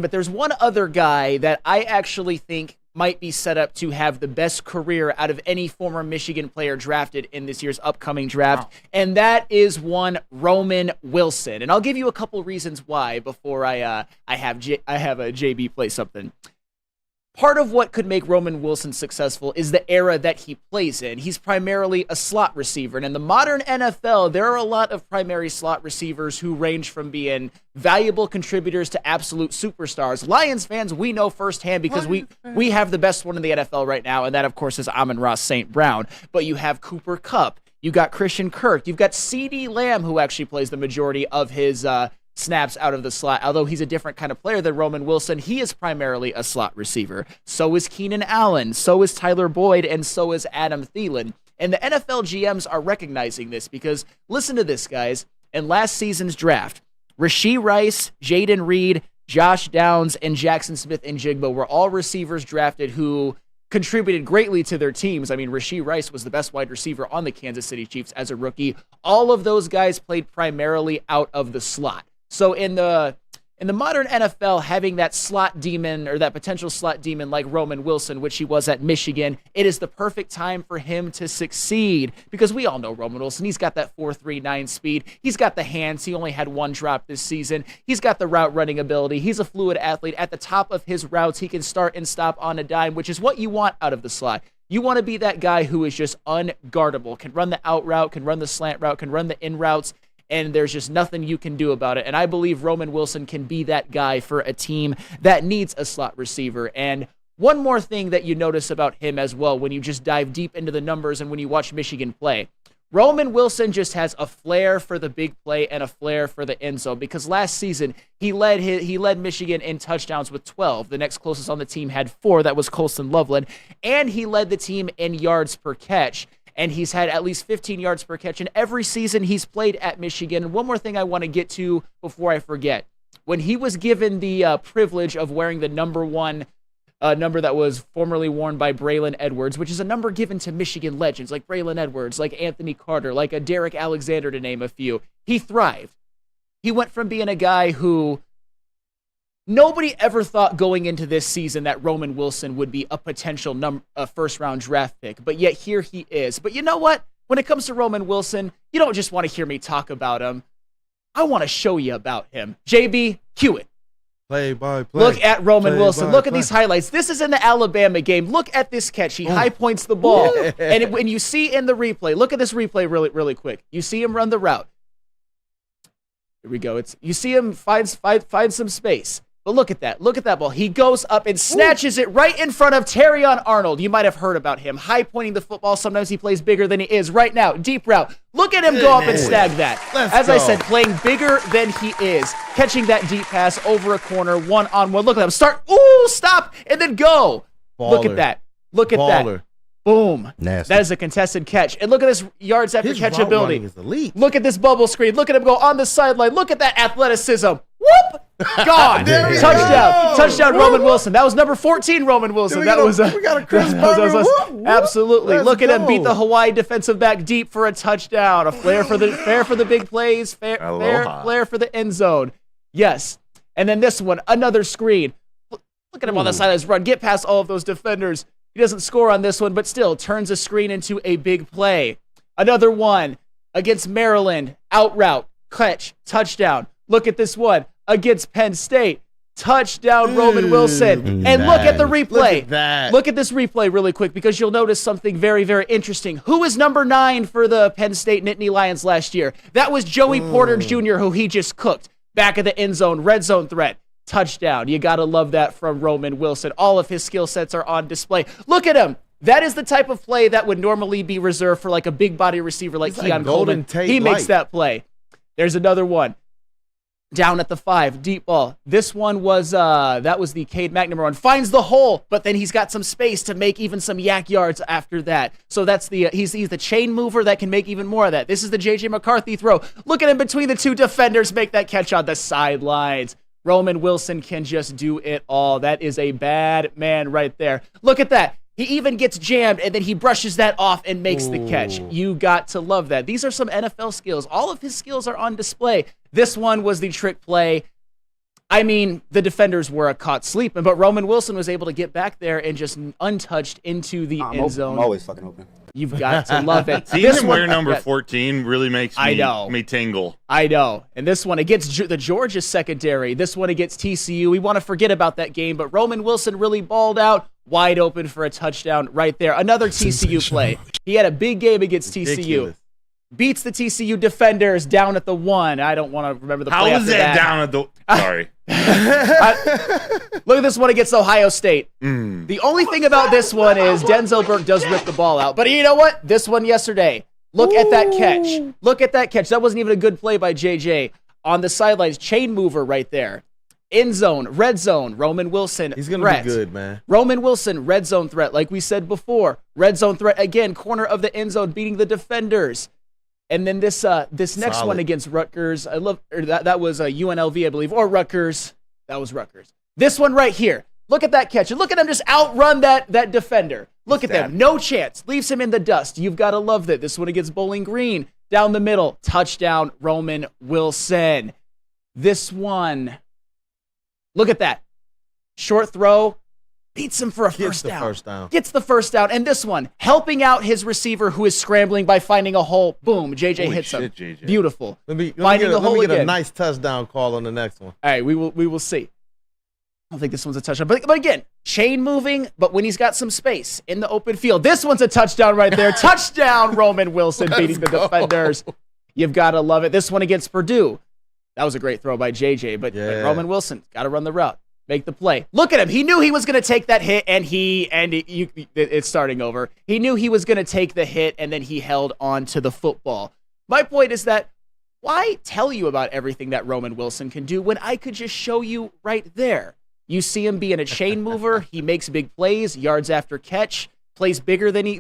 But there's one other guy that I actually think might be set up to have the best career out of any former Michigan player drafted in this year's upcoming draft, and that is one Roman Wilson. And I'll give you a couple reasons why before I have a JB play something. part of what could make Roman Wilson successful is the era that he plays in. He's primarily a slot receiver. And in the modern NFL, there are a lot of primary slot receivers who range from being valuable contributors to absolute superstars. Lions fans, we know firsthand because we have the best one in the NFL right now, and that, of course, is Amon-Ra St. Brown. But you have Cooper Kupp. You got Christian Kirk. You've got CeeDee Lamb, who actually plays the majority of his snaps out of the slot. Although he's a different kind of player than Roman Wilson, he is primarily a slot receiver. So is Keenan Allen, so is Tyler Boyd, and so is Adam Thielen. And the NFL GMs are recognizing this because, listen to this, guys. In last season's draft, Rashee Rice, Jaden Reed, Josh Downs, and Jackson Smith-Njigba were all receivers drafted who contributed greatly to their teams. I mean, Rashee Rice was the best wide receiver on the Kansas City Chiefs as a rookie. All of those guys played primarily out of the slot. So in the modern NFL, having that slot demon or that potential slot demon like Roman Wilson, which he was at Michigan, it is the perfect time for him to succeed because we all know Roman Wilson. He's got that 4.39 speed. He's got the hands. He only had one drop this season. He's got the route running ability. He's a fluid athlete. At the top of his routes, he can start and stop on a dime, which is what you want out of the slot. You want to be that guy who is just unguardable, can run the out route, can run the slant route, can run the in routes, and there's just nothing you can do about it. And I believe Roman Wilson can be that guy for a team that needs a slot receiver. And one more thing that you notice about him as well when you just dive deep into the numbers and when you watch Michigan play, Roman Wilson just has a flair for the big play and a flair for the end zone because last season he led Michigan in touchdowns with 12. The next closest on the team had 4. That was Colston Loveland. And he led the team in yards per catch. And he's had at least 15 yards per catch in every season he's played at Michigan. One more thing I want to get to before I forget. When he was given the privilege of wearing the number 1 number that was formerly worn by Braylon Edwards, which is a number given to Michigan legends like Braylon Edwards, like Anthony Carter, like a Derek Alexander, to name a few, he thrived. He went from being a guy who nobody ever thought going into this season that Roman Wilson would be a potential first-round draft pick, but yet here he is. But you know what? When it comes to Roman Wilson, you don't just want to hear me talk about him. I want to show you about him. JB, cue it. Play by play. Look at Roman Wilson. Look at these highlights. This is in the Alabama game. Look at this catch. He high points the ball. And when you see in the replay, look at this replay really quick. You see him run the route. Here we go. You see him find some space. But look at that. Look at that ball. He goes up and snatches it right in front of Terrion Arnold. You might have heard about him. High pointing the football. Sometimes he plays bigger than he is. Right now, deep route. Look at him go up and snag that. As I said, playing bigger than he is. Catching that deep pass over a corner, one-on-one. Look at him. Start. Ooh, stop. And then go. Baller. Look at that. Look at that. Boom. Nasty. That is a contested catch. And look at this yards after catch ability. Is elite. Look at this bubble screen. Look at him go on the sideline. Look at that athleticism. Whoop! Gone. Touchdown. Touchdown, Roman Wilson. That was number 14, Roman Wilson. We got a Chris Burger. Absolutely. Look at him beat the Hawaii defensive back deep for a touchdown. A flair for the big plays. Flair for the end zone. Yes. And then this one, another screen. Look at him on the side of his run. Get past all of those defenders. He doesn't score on this one, but still turns a screen into a big play. Another one against Maryland. Out route. Catch. Touchdown. Look at this one against Penn State. Touchdown, Roman Wilson. And look at the replay. Look at this replay really quick because you'll notice something very, very interesting. Who was number 9 for the Penn State Nittany Lions last year? That was Joey Porter Jr., who he just cooked. Back of the end zone, red zone threat. Touchdown. You got to love that from Roman Wilson. All of his skill sets are on display. Look at him. That is the type of play that would normally be reserved for like a big body receiver like Keon Coleman. He makes that play. There's another one. Down at the 5, deep ball. This one was, that was the Cade McNamara one. Finds the hole, but then he's got some space to make even some yak yards after that. So that's he's the chain mover that can make even more of that. This is the J.J. McCarthy throw. Look at him between the 2 defenders, make that catch on the sidelines. Roman Wilson can just do it all. That is a bad man right there. Look at that. He even gets jammed, and then he brushes that off and makes the catch. You got to love that. These are some NFL skills. All of his skills are on display. This one was the trick play. I mean, the defenders were caught sleeping, but Roman Wilson was able to get back there and just untouched into the end zone. I'm always fucking open. You've got to love it. Seeing him wear number 14 really makes me tingle. I know. And this one against the Georgia secondary, this one against TCU, we want to forget about that game, but Roman Wilson really balled out, wide open for a touchdown right there. Another TCU play. He had a big game against TCU. Beats the TCU defenders down at the 1. I don't want to remember the play How after was that down at the... Sorry. Look at this one against Ohio State. The only thing about this one is Denzel Burke does rip the ball out. But you know what? This one yesterday. Look at that catch. Look at that catch. That wasn't even a good play by JJ. On the sidelines, chain mover right there. End zone, red zone, Roman Wilson. He's going to be good, man. Roman Wilson, red zone threat, like we said before. Red zone threat again, corner of the end zone, beating the defenders. And then this next one against Rutgers, that was UNLV, I believe, or Rutgers. That was Rutgers. This one right here. Look at that catch. And look at him just outrun that defender. Look at them. No chance. Leaves him in the dust. You've got to love that. This one against Bowling Green. Down the middle. Touchdown, Roman Wilson. This one. Look at that. Short throw. Beats him for a first down. Gets the first down. And this one, helping out his receiver who is scrambling by finding a hole. Boom. JJ hits him. JJ. Beautiful. Let me get a nice touchdown call on the next one. All right, we will see. I don't think this one's a touchdown. But again, chain moving, but when he's got some space in the open field. This one's a touchdown right there. Touchdown, Roman Wilson beating the defenders. You've got to love it. This one against Purdue. That was a great throw by JJ, but Roman Wilson got to run the route. Make the play. Look at him. He knew he was going to take that hit, and it's starting over. He knew he was going to take the hit, and then he held on to the football. My point is that why tell you about everything that Roman Wilson can do when I could just show you right there? You see him being a chain mover. He makes big plays, yards after catch, plays bigger than his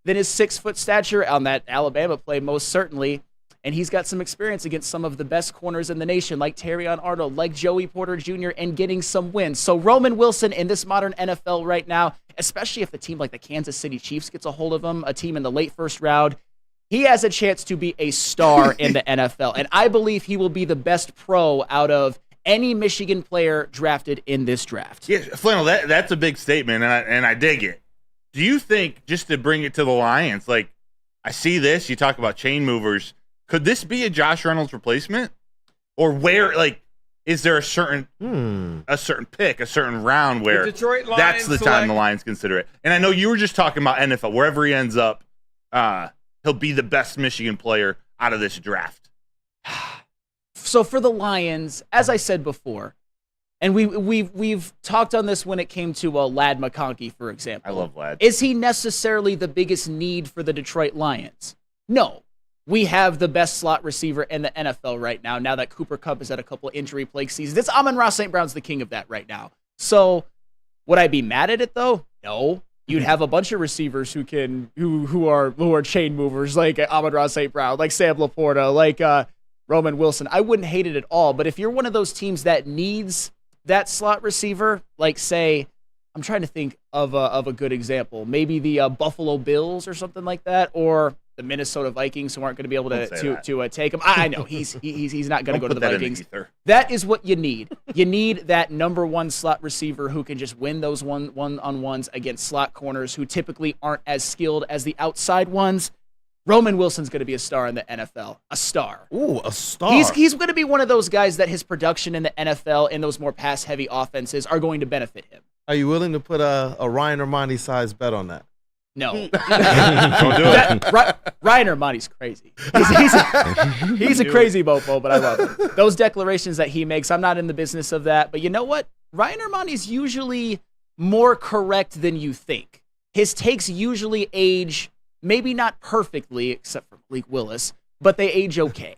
6-foot stature on that Alabama play, most certainly. And he's got some experience against some of the best corners in the nation, like Terrion Arnold, like Joey Porter Jr., and getting some wins. So Roman Wilson in this modern NFL right now, especially if a team like the Kansas City Chiefs gets a hold of him, a team in the late first round, he has a chance to be a star in the NFL. And I believe he will be the best pro out of any Michigan player drafted in this draft. Yeah, Flannel, that's a big statement, and I dig it. Do you think, just to bring it to the Lions, like, I see this, you talk about chain movers, could this be a Josh Reynolds replacement? Or where, like, is there a certain pick, a certain round where that's the time the Lions consider it? And I know you were just talking about NFL. Wherever he ends up, he'll be the best Michigan player out of this draft. So for the Lions, as I said before, and we've talked on this when it came to Ladd McConkey, for example. I love Ladd. Is he necessarily the biggest need for the Detroit Lions? No. We have the best slot receiver in the NFL right now that Cooper Kupp has had a couple injury-plagued seasons. It's Amon-Ra St. Brown's the king of that right now. So would I be mad at it, though? No. You'd have a bunch of receivers who are chain movers, like Amon-Ra St. Brown, like Sam Laporta, like Roman Wilson. I wouldn't hate it at all. But if you're one of those teams that needs that slot receiver, like, say, I'm trying to think of a good example, maybe the Buffalo Bills or something like that, or the Minnesota Vikings, who aren't going to be able to take him. I know he's not going to go to the Vikings. That is what you need. You need that number one slot receiver who can just win those one-on-ones against slot corners who typically aren't as skilled as the outside ones. Roman Wilson's going to be a star in the NFL. A star. Ooh, a star. He's going to be one of those guys that his production in the NFL in those more pass-heavy offenses are going to benefit him. Are you willing to put a Ryan Armani size bet on that? No. Don't do it. Ryan Armani's crazy. He's a crazy mofo, but I love him. Those declarations that he makes, I'm not in the business of that. But you know what? Ryan Armani's usually more correct than you think. His takes usually age, maybe not perfectly, except for Malik Willis, but they age okay.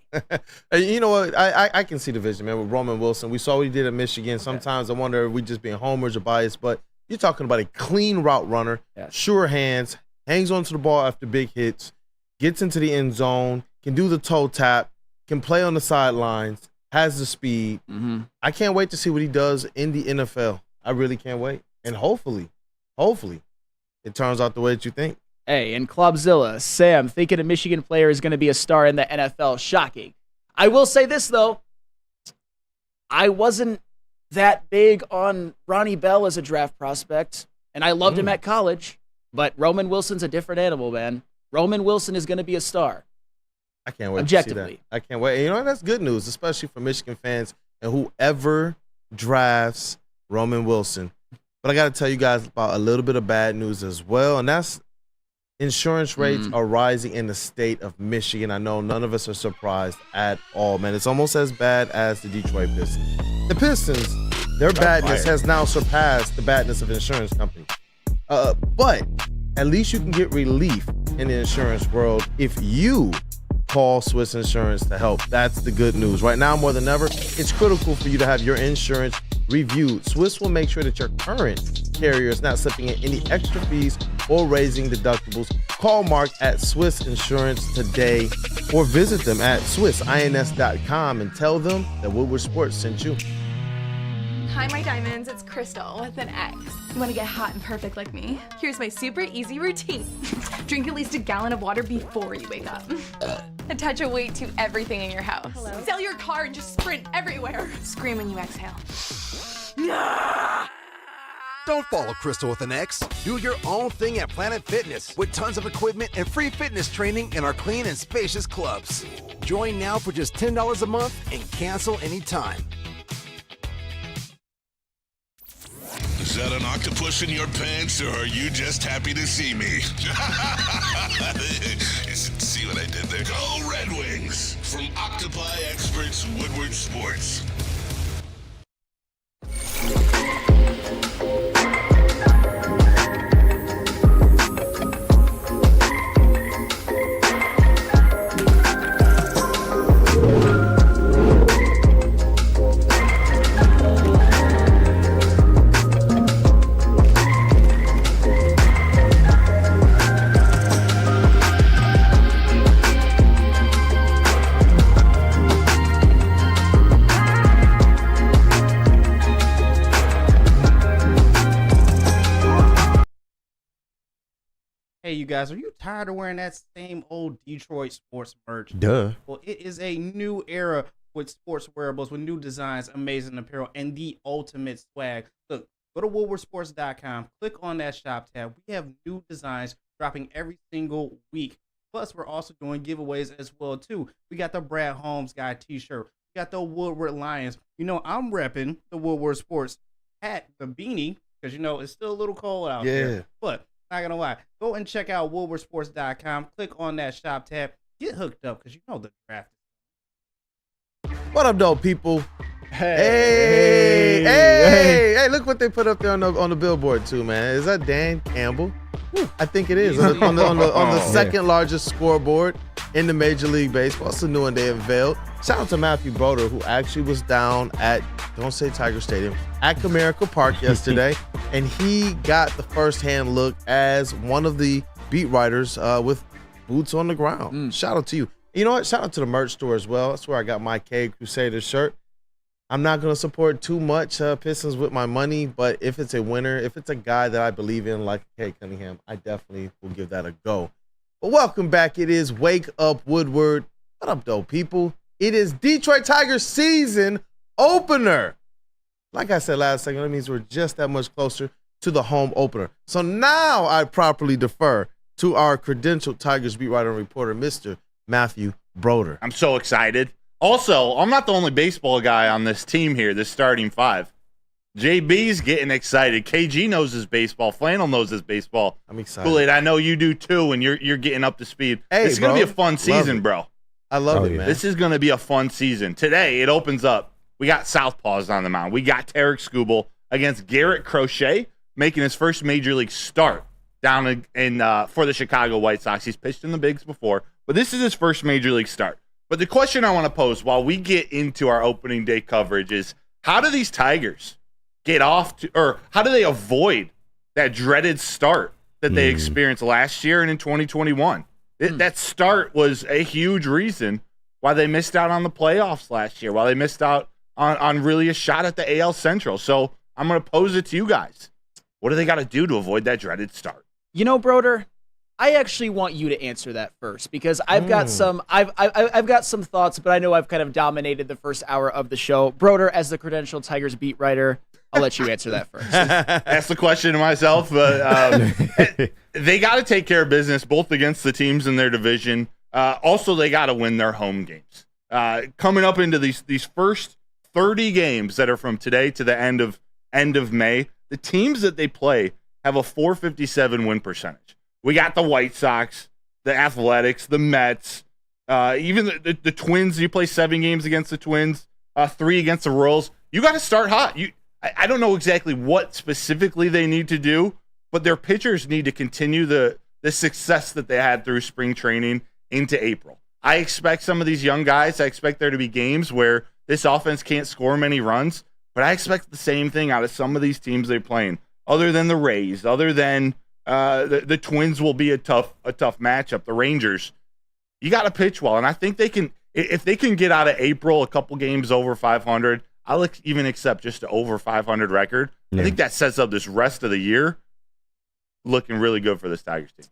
You know what? I can see the vision, man, with Roman Wilson. We saw what he did at Michigan. Sometimes I wonder if we just being homers or biased, but you're talking about a clean route runner, sure hands, hangs onto the ball after big hits, gets into the end zone, can do the toe tap, can play on the sidelines, has the speed. Mm-hmm. I can't wait to see what he does in the NFL. I really can't wait. And hopefully, it turns out the way that you think. Hey, and Clubzilla, Sam, thinking a Michigan player is going to be a star in the NFL. Shocking. I will say this, though. I wasn't that big on Ronnie Bell as a draft prospect, and I loved him at college. But Roman Wilson's a different animal, man. Roman Wilson is going to be a star. I can't wait Objectively. to see that. I can't wait. And you know, that's good news, especially for Michigan fans and whoever drafts Roman Wilson. But I got to tell you guys about a little bit of bad news as well, and that's insurance rates are rising in the state of Michigan. I know none of us are surprised at all, man. It's almost as bad as the Detroit Pistons. The Pistons, their badness has now surpassed the badness of insurance companies. But at least you can get relief in the insurance world if you call Swiss Insurance to help. That's the good news. Right now, more than ever, it's critical for you to have your insurance reviewed. Swiss will make sure that your current carrier is not slipping in any extra fees or raising deductibles. Call Mark at Swiss Insurance today or visit them at swissins.com and tell them that Woodward Sports sent you. Hi, my diamonds. It's Crystal with an X. You want to get hot and perfect like me? Here's my super easy routine. Drink at least a gallon of water before you wake up. Attach a weight to everything in your house. Hello? Sell your car and just sprint everywhere. Scream when you exhale. Don't follow Crystal with an X. Do your own thing at Planet Fitness with tons of equipment and free fitness training in our clean and spacious clubs. Join now for just $10 a month and cancel anytime. Is that an octopus in your pants, or are you just happy to see me? See what I did there? Go Red Wings! From Octopi Experts Woodward Sports. Hey, you guys, are you tired of wearing that same old Detroit sports merch? Duh. Well, it is a new era with sports wearables, with new designs, amazing apparel, and the ultimate swag. Look, go to woodwardsports.com, click on that shop tab. We have new designs dropping every single week. Plus, we're also doing giveaways as well, too. We got the Brad Holmes guy t-shirt. We got the Woodward Lions. You know, I'm repping the Woodward Sports hat, the beanie, because, you know, it's still a little cold out there. But not gonna lie, go and check out woodwardsports.com. Click on that shop tab. Get hooked up because you know the draft. What up, though, people? Hey, look what they put up there on the billboard too, man. Is that Dan Campbell? I think it is. on the second largest scoreboard in the Major League Baseball. It's a new one they unveiled. Shout out to Matthew Broder, who actually was down at, don't say Tiger Stadium, at Comerica Park yesterday, and he got the first-hand look as one of the beat writers with boots on the ground. Shout out to you. You know what? Shout out to the merch store as well. That's where I got my Cave Crusader shirt. I'm not going to support too much Pistons with my money, but if it's a winner, if it's a guy that I believe in like Kay Cunningham, I definitely will give that a go. But welcome back. It is Wake Up Woodward. What up, though, people? It is Detroit Tigers season opener. Like I said last segment, that means we're just that much closer to the home opener. So now I properly defer to our credentialed Tigers beat writer and reporter, Mr. Matthew Broder. I'm so excited. Also, I'm not the only baseball guy on this team here, this starting five. JB's getting excited. KG knows his baseball. Flannel knows his baseball. I'm excited. Kool-Aid, I know you do too, and you're getting up to speed. Hey, this is going to be a fun season, bro. I love it, man. This is going to be a fun season. Today, it opens up. We got South-paws on the mound. We got Tarek Skubal against Garrett Crochet, making his first major league start down in for the Chicago White Sox. He's pitched in the bigs before, but this is his first major league start. But the question I want to pose while we get into our opening day coverage is, how do these Tigers get off to, or how do they avoid that dreaded start that they experienced last year and in 2021? That start was a huge reason why they missed out on the playoffs last year, why they missed out on really a shot at the AL Central. So I'm going to pose it to you guys. What do they got to do to avoid that dreaded start? You know, Broder, I actually want you to answer that first because I've got some I've got some thoughts, but I know I've kind of dominated the first hour of the show. Broder, as the credentialed Tigers beat writer, I'll let you answer that first. Ask the question to myself, but they got to take care of business both against the teams in their division. Also, they got to win their home games. Coming up into these first 30 games that are from today to the end of May, the teams that they play have a .457 win percentage. We got the White Sox, the Athletics, the Mets, even the Twins. You play 7 games against the Twins, 3 against the Royals. You got to start hot. I don't know exactly what specifically they need to do, but their pitchers need to continue the success that they had through spring training into April. I expect some of these young guys, I expect there to be games where this offense can't score many runs, but I expect the same thing out of some of these teams they're playing. Other than the Rays, other than the Twins will be a tough matchup. The Rangers, you got to pitch well, and I think they can. If they can get out of April a couple games over 500, I'll even accept just an over 500 record. Yeah. I think that sets up this rest of the year looking really good for this Tigers team.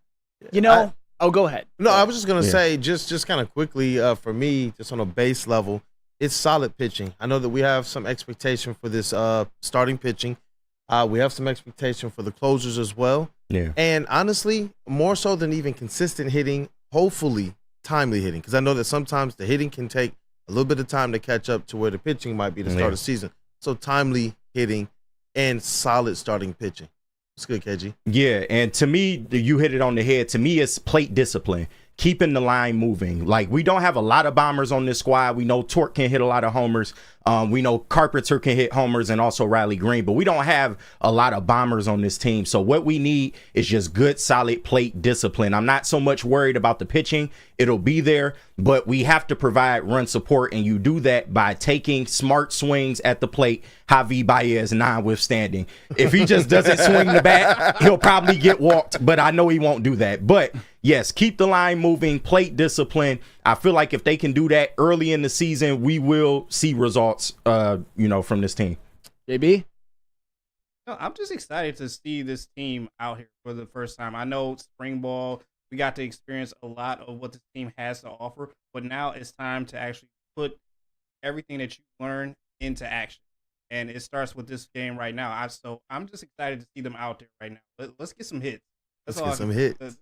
You know, go ahead. No, I was just gonna say, just kind of quickly, for me, just on a base level, it's solid pitching. I know that we have some expectation for this starting pitching. We have some expectation for the closers as well. Yeah. And honestly, more so than even consistent hitting, hopefully timely hitting, because I know that sometimes the hitting can take a little bit of time to catch up to where the pitching might be to start the season. So timely hitting and solid starting pitching. It's good, KG. Yeah, and to me, you hit it on the head. To me, it's plate discipline, keeping the line moving. Like, we don't have a lot of bombers on this squad. We know Torque can hit a lot of homers. We know Carpenter can hit homers, and also Riley Green, but we don't have a lot of bombers on this team. So what we need is just good, solid plate discipline. I'm not so much worried about the pitching. It'll be there, but we have to provide run support, and you do that by taking smart swings at the plate, Javi Baez notwithstanding. If he just doesn't swing the bat, he'll probably get walked, but I know he won't do that. But yes, keep the line moving, plate discipline. I feel like if they can do that early in the season, we will see results, from this team. JB? No, I'm just excited to see this team out here for the first time. I know spring ball, we got to experience a lot of what this team has to offer, but now it's time to actually put everything that you learn into action. And it starts with this game right now. I'm just excited to see them out there right now. Let's get some hits. Let's get some hits.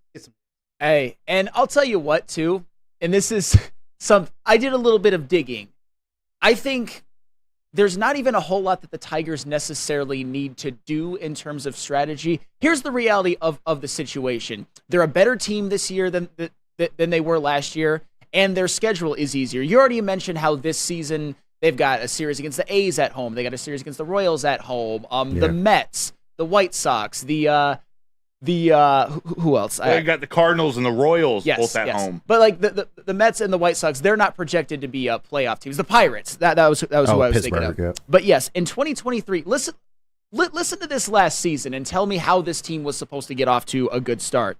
Hey, and I'll tell you what, too, and this is I did a little bit of digging. I think there's not even a whole lot that the Tigers necessarily need to do in terms of strategy. Here's the reality of the situation. They're a better team this year than they were last year, and their schedule is easier. You already mentioned how this season they've got a series against the A's at home. They got a series against the Royals at home. The Mets, the White Sox, who else? They got the Cardinals and the Royals both at home. But like the Mets and the White Sox, they're not projected to be playoff teams. The Pirates, that was who I was thinking of. Yeah. But yes, in 2023, listen to this last season and tell me how this team was supposed to get off to a good start.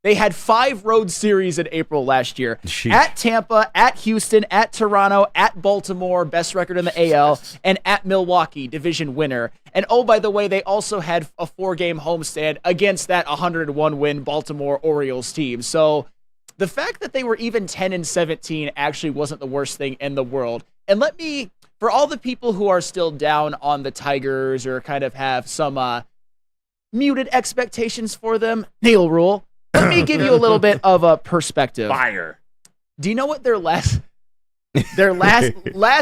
They had 5 road series in April last year. Sheesh. At Tampa, at Houston, at Toronto, at Baltimore, best record in the AL, and at Milwaukee, division winner. And oh, by the way, they also had a 4-game homestand against that 101-win Baltimore Orioles team. So the fact that they were even 10-17 actually wasn't the worst thing in the world. And for all the people who are still down on the Tigers or kind of have some muted expectations for them, Neil Rule, let me give you a little bit of a perspective. Fire. Do you know what their last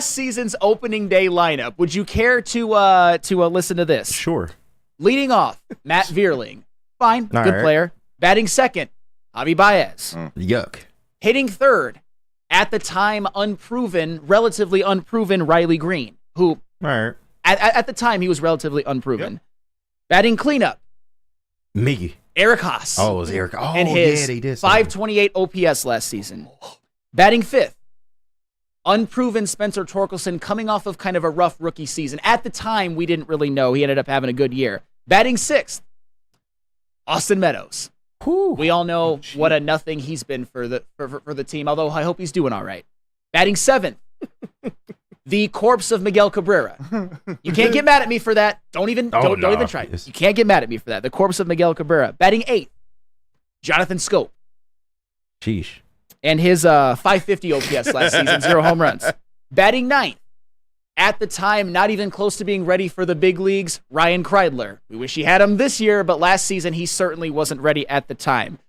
season's opening day lineup? Would you care to listen to this? Sure. Leading off, Matt Vierling. Fine, all good right. player. Batting second, Javi Baez. Yuck. Hitting third, at the time relatively unproven Riley Green, who all right. at the time he was relatively unproven. Yep. Batting cleanup, Miggy. Eric Haas. Oh, it was Eric. Oh, and his they did 528 OPS last season. Batting fifth, unproven Spencer Torkelson, coming off of kind of a rough rookie season. At the time, we didn't really know. He ended up having a good year. Batting sixth, Austin Meadows. Whew. We all know what a nothing he's been for the team, although I hope he's doing all right. Batting seventh, the corpse of Miguel Cabrera. You can't get mad at me for that. Don't even try. You can't get mad at me for that. The corpse of Miguel Cabrera. Batting eighth, Jonathan Scope. Sheesh. And his 550 OPS last season, 0 home runs. Batting ninth, At the time, not even close to being ready for the big leagues, Ryan Kreidler. We wish he had him this year, but last season he certainly wasn't ready at the time.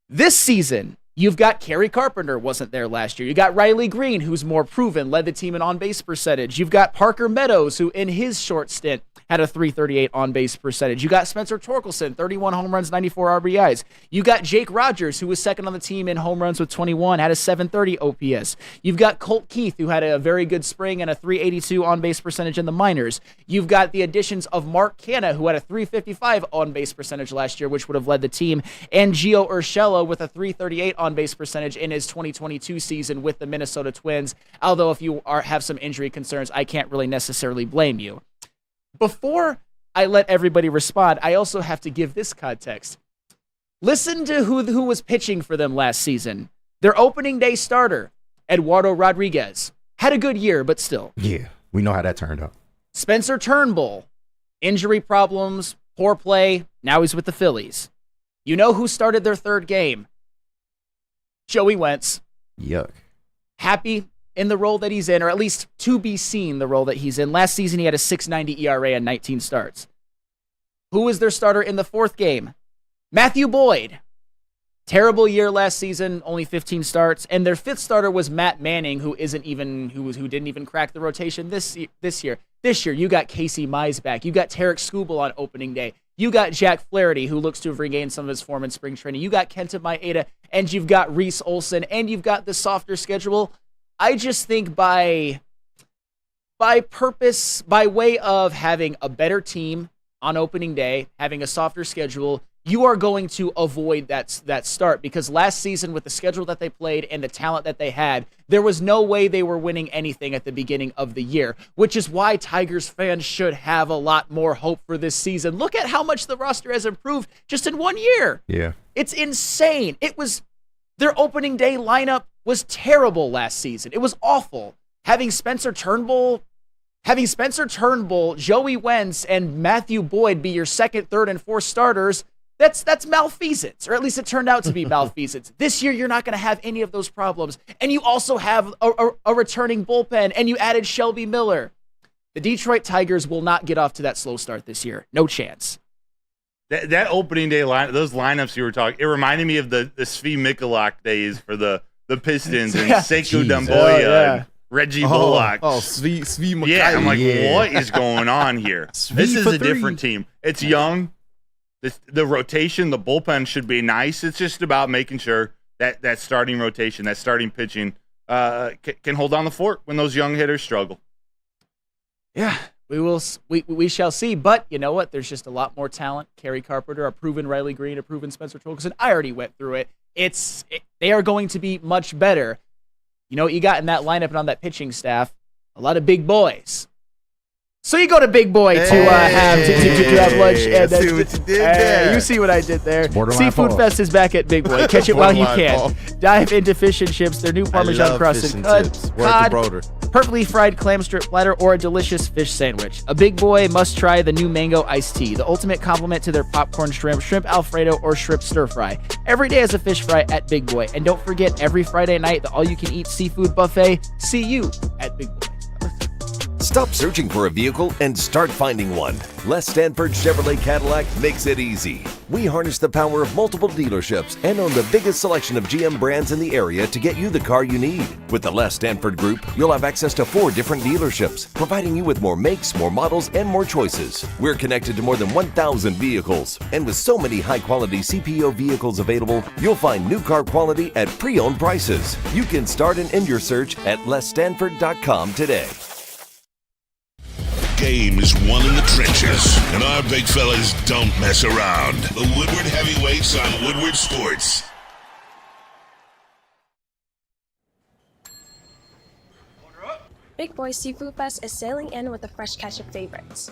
This season, you've got Kerry Carpenter, wasn't there last year. You got Riley Green, who's more proven, led the team in on-base percentage. You've got Parker Meadows, who in his short stint had a .338 on-base percentage. You got Spencer Torkelson, 31 home runs, 94 RBIs. You got Jake Rogers, who was second on the team in home runs with 21, had a .730 OPS. You've got Colt Keith, who had a very good spring and a .382 on-base percentage in the minors. You've got the additions of Mark Canha, who had a .355 on-base percentage last year, which would have led the team, and Gio Urshela with a .338 on-base percentage in his 2022 season with the Minnesota Twins. Although if you have some injury concerns, I can't really necessarily blame you. Before I let everybody respond, I also have to give this context. Listen to who was pitching for them last season. Their opening day starter, Eduardo Rodriguez, had a good year, but still. Yeah, we know how that turned out. Spencer Turnbull, injury problems, poor play. Now he's with the Phillies. You know who started their third game? Joey Wentz. Yuck. Happy in the role that he's in, or at least to be seen the role that he's in. Last season, he had a .690 ERA and 19 starts. Who was their starter in the fourth game? Matthew Boyd. Terrible year last season, only 15 starts. And their fifth starter was Matt Manning, who didn't even crack the rotation this year. This year, you got Casey Mize back. You got Tarek Skubal on opening day. You got Jack Flaherty, who looks to have regained some of his form in spring training. You got Kenta Maeda, and you've got Reese Olson, and you've got the softer schedule. I just think by purpose, by way of having a better team on opening day, having a softer schedule, you are going to avoid that start, because last season with the schedule that they played and the talent that they had, there was no way they were winning anything at the beginning of the year, which is why Tigers fans should have a lot more hope for this season. Look at how much the roster has improved just in 1 year. Yeah. It's insane. Their opening day lineup was terrible last season. It was awful. Having Spencer Turnbull, Joey Wentz, and Matthew Boyd be your second, third, and fourth starters, that's malfeasance, or at least it turned out to be malfeasance. This year, you're not going to have any of those problems. And you also have a returning bullpen, and you added Shelby Miller. The Detroit Tigers will not get off to that slow start this year. No chance. That opening day those lineups you were talking, it reminded me of the Svi Michalak days for the Pistons and Sekou Doumbouya and Reggie Bullock. Svi Michalak. Yeah, I'm like, what is going on here? This is a different team. It's young. The rotation, the bullpen should be nice. It's just about making sure that starting rotation, that starting pitching can hold on the fort when those young hitters struggle. Yeah. We shall see, but you know what? There's just a lot more talent. Kerry Carpenter, a proven Riley Green, a proven Spencer Torkelson. I already went through it. They are going to be much better. You know what you got in that lineup and on that pitching staff? A lot of big boys. So you go to Big Boy to have lunch. And see what you did there. You see what I did there. Borderline Seafood Paul. Fest is back at Big Boy. Catch it while you can. Paul. Dive into fish and chips, their new Parmesan crusted cod, perfectly fried clam strip platter, or a delicious fish sandwich. A Big Boy must try the new mango iced tea, the ultimate complement to their popcorn shrimp, shrimp Alfredo, or shrimp stir fry. Every day is a fish fry at Big Boy. And don't forget, every Friday night, the all-you-can-eat seafood buffet. See you at Big Boy. Stop searching for a vehicle and start finding one. Les Stanford Chevrolet Cadillac makes it easy. We harness the power of multiple dealerships and own the biggest selection of GM brands in the area to get you the car you need. With the Les Stanford Group, you'll have access to 4 different dealerships, providing you with more makes, more models, and more choices. We're connected to more than 1,000 vehicles. And with so many high-quality CPO vehicles available, you'll find new car quality at pre-owned prices. You can start and end your search at lesstanford.com today. Game is won in the trenches, and our big fellas don't mess around. The Woodward Heavyweights on Woodward Sports. Big Boy Seafood Fest is sailing in with a fresh catch of favorites.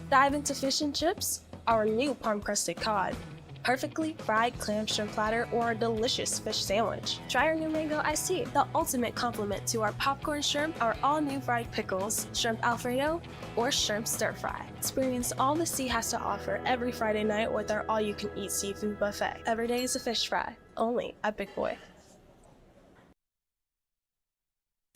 Dive into fish and chips, our new palm-crusted cod, perfectly fried clam shrimp platter, or a delicious fish sandwich. Try our new mango iced tea, the ultimate complement to our popcorn shrimp, our all-new fried pickles, shrimp Alfredo, or shrimp stir fry. Experience all the sea has to offer every Friday night with our all-you-can-eat seafood buffet. Every day is a fish fry, only at Big Boy.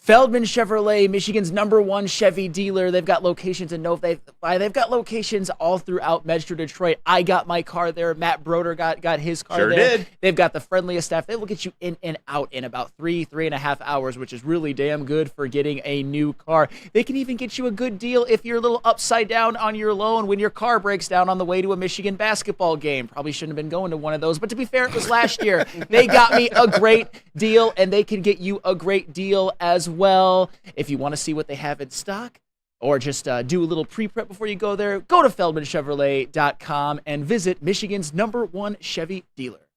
Feldman Chevrolet, Michigan's #1 Chevy dealer. They've got locations in Novi. They've got locations all throughout Metro Detroit. I got my car there. Matt Broder got his car there. Sure did. They've got the friendliest staff. They will get you in and out in about 3.5 hours, which is really damn good for getting a new car. They can even get you a good deal if you're a little upside down on your loan when your car breaks down on the way to a Michigan basketball game. Probably shouldn't have been going to one of those, but to be fair, it was last year. They got me a great deal, and they can get you a great deal as well. If you want to see what they have in stock or just do a little pre-prep before you go there, go to feldmanchevrolet.com and visit Michigan's #1 Chevy dealer.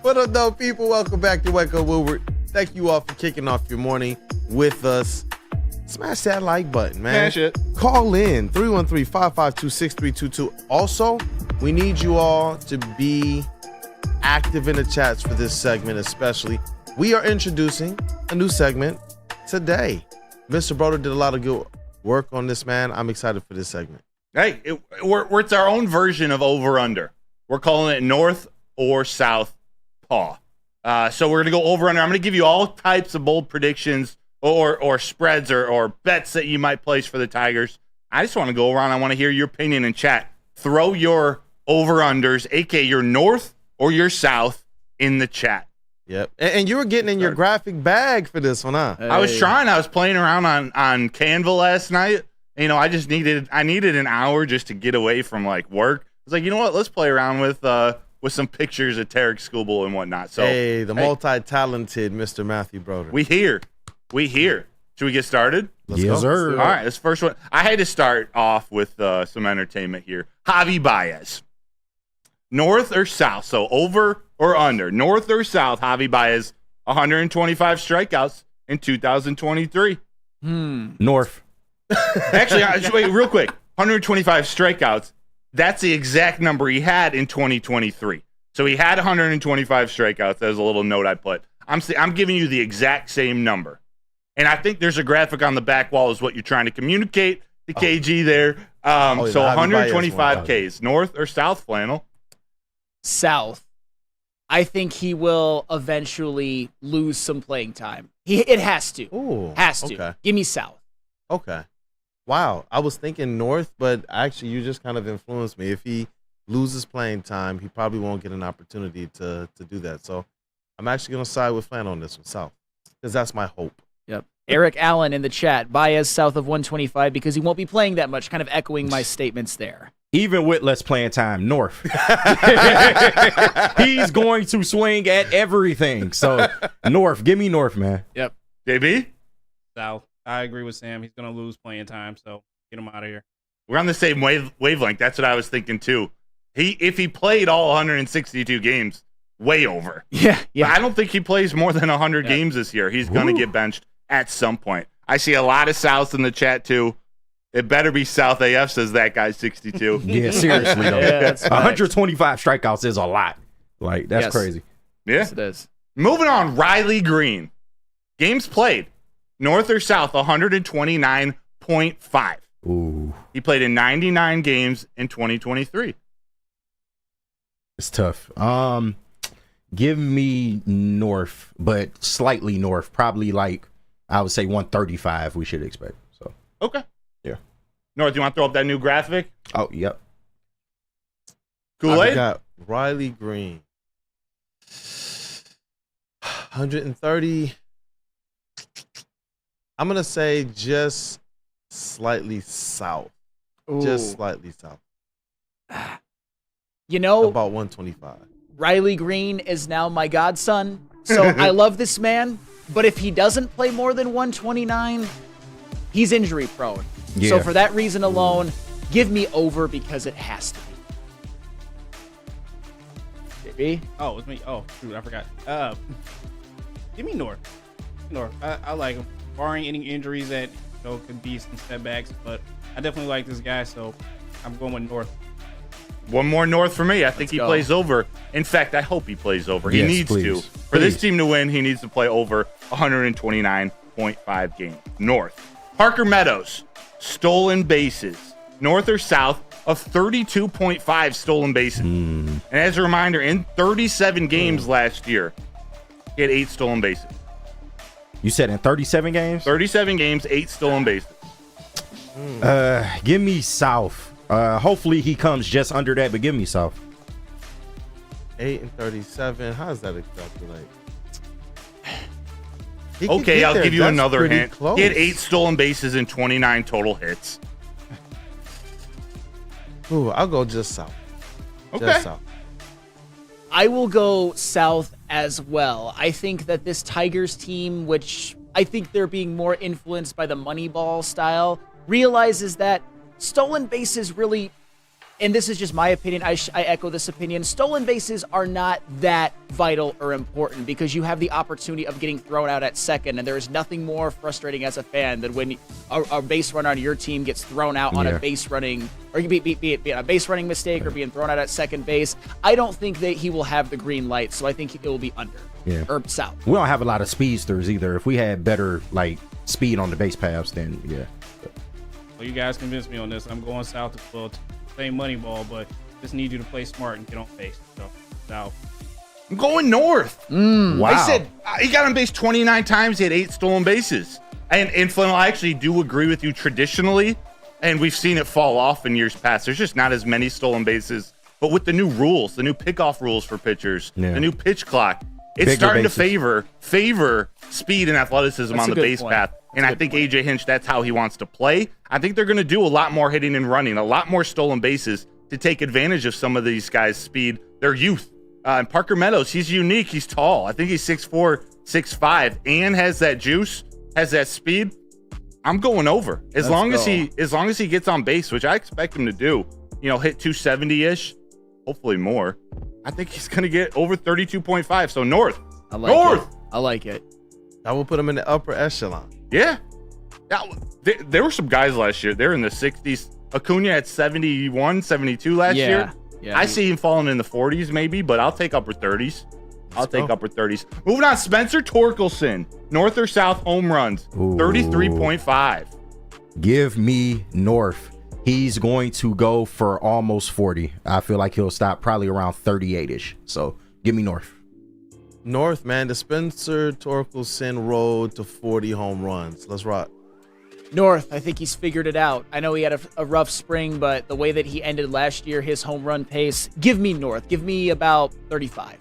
What up, though, people? Welcome back to Wake Up Woodward. Thank you all for kicking off your morning with us. Smash that like button, man. Smash it. Call in 313-552-6322. Also, we need you all to be active in the chats for this segment, especially. We are introducing a new segment today. Mr. Broder did a lot of good work on this, man. I'm excited for this segment. Hey, it's our own version of over-under. We're calling it North or South-paw. So we're going to go over-under. I'm going to give you all types of bold predictions or spreads or bets that you might place for the Tigers. I just want to go around. I want to hear your opinion in chat. Throw your over-unders, a.k.a. your North or your South, in the chat. Yep. And you were getting in your graphic bag for this one, huh? I was trying. I was playing around on Canva last night. You know, I needed an hour just to get away from like work. I was like, you know what? Let's play around with some pictures of Tarek Skubal and whatnot. So the multi-talented Mr. Matthew Broder. We here. Should we get started? Let's go. sir. All right, this first one. I had to start off with some entertainment here. Javi Baez. North or South? So over or under? North or South? Javi Baez, 125 strikeouts in 2023. North. Actually, wait, real quick. 125 strikeouts. That's the exact number he had in 2023. So he had 125 strikeouts. There's a little note I put. I'm giving you the exact same number. And I think there's a graphic on the back wall is what you're trying to communicate to KG there. So 125 Ks. North or South, Flannel? South. I think he will eventually lose some playing time. It has to. Ooh, has to. Okay. Give me South. Okay. Wow. I was thinking North, but actually you just kind of influenced me. If he loses playing time, he probably won't get an opportunity to do that. So I'm actually going to side with Flannel on this one, South, because that's my hope. Yep. Eric Allen in the chat. Baez south of 125 because he won't be playing that much, kind of echoing my statements there. Even with less playing time, North. He's going to swing at everything. So, North. Give me North, man. Yep. JB? South. I agree with Sam. He's going to lose playing time, so get him out of here. We're on the same wavelength. That's what I was thinking, too. If he played all 162 games, way over. Yeah. But I don't think he plays more than 100 games this year. He's going to get benched at some point. I see a lot of Souths in the chat, too. It better be South AF, says that guy 62. Yeah, seriously, though. Yeah, 125 strikeouts is a lot. Like, that's crazy. Yeah. Yes, it is. Moving on, Riley Green. Games played. North or South, 129.5. Ooh. He played in 99 games in 2023. It's tough. Give me North, but slightly North. Probably like, I would say 135 we should expect. So Okay. Yeah. North, you want to throw up that new graphic? Oh, yep. Kool-Aid? I got Riley Green. 130. I'm going to say just slightly south. Ooh. Just slightly south. You know, about 125. Riley Green is now my godson, so I love this man, but if he doesn't play more than 129, he's injury prone. Yeah. So for that reason alone, give me over because it has to be. JB? Oh, it's me. Oh, shoot, I forgot. Give me North. North. I like him. Barring any injuries that could be some setbacks, but I definitely like this guy, so I'm going with North. One more North for me. I think Let's he go. plays over. In fact, I hope he plays over. He Yes, needs please. to. For this team to win, he needs to play over 129.5 games. North. Parker Meadows, stolen bases. North or South of 32.5 stolen bases. And as a reminder, in 37 games last year, he had 8 stolen bases. You said in 37 games? 37 games, 8 stolen bases. Give me South. Hopefully he comes just under that, but give me South. 8 and 37. How does that calculate? Okay, I'll give you That's another pretty hint. close. He had 8 stolen bases and 29 total hits. Ooh, I'll go just South. Okay. Just South. I will go South as well. I think that this Tigers team, which I think they're being more influenced by the Moneyball style, realizes that stolen bases really, and this is just my opinion, I echo this opinion, stolen bases are not that vital or important because you have the opportunity of getting thrown out at second, and there is nothing more frustrating as a fan than when a base runner on your team gets thrown out on a base running, or be it a base running mistake or being thrown out at second base. I don't think that he will have the green light, so I think it will be under or South. We don't have a lot of speedsters either. If we had better speed on the base paths, then yeah. Well, you guys convinced me on this. I'm going South as well. Same money ball, but just need you to play smart and get on base. So South. I'm going North. Wow. I said he got on base 29 times. He had 8 stolen bases. And Flannel, I actually do agree with you traditionally, and we've seen it fall off in years past. There's just not as many stolen bases. But with the new rules, the new pickoff rules for pitchers, the new pitch clock, it's Bigger starting bases. to favor speed and athleticism That's on a the good base point. path. And I think AJ Hinch, that's how he wants to play. I think they're going to do a lot more hitting and running, a lot more stolen bases to take advantage of some of these guys' speed, their youth. And Parker Meadows, he's unique. He's tall. I think he's 6'4", 6'5", and has that juice, has that speed. I'm going over as long as he gets on base, which I expect him to do. Hit 270-ish, hopefully more. I think he's going to get over 32.5. So North. I like it. I will put him in the upper echelon. Yeah. There were some guys last year. They're in the 60s. Acuna at 71, 72 last year. Yeah, I see him falling in the 40s maybe, but I'll take upper 30s. Upper 30s. Moving on, Spencer Torkelson. North or South home runs. 33.5. Give me North. He's going to go for almost 40. I feel like he'll stop probably around 38-ish. So give me North. North, man, the Spencer Torkelson road to 40 home runs. Let's rock. North, I think he's figured it out. I know he had a rough spring, but the way that he ended last year, his home run pace, give me North. Give me about 35.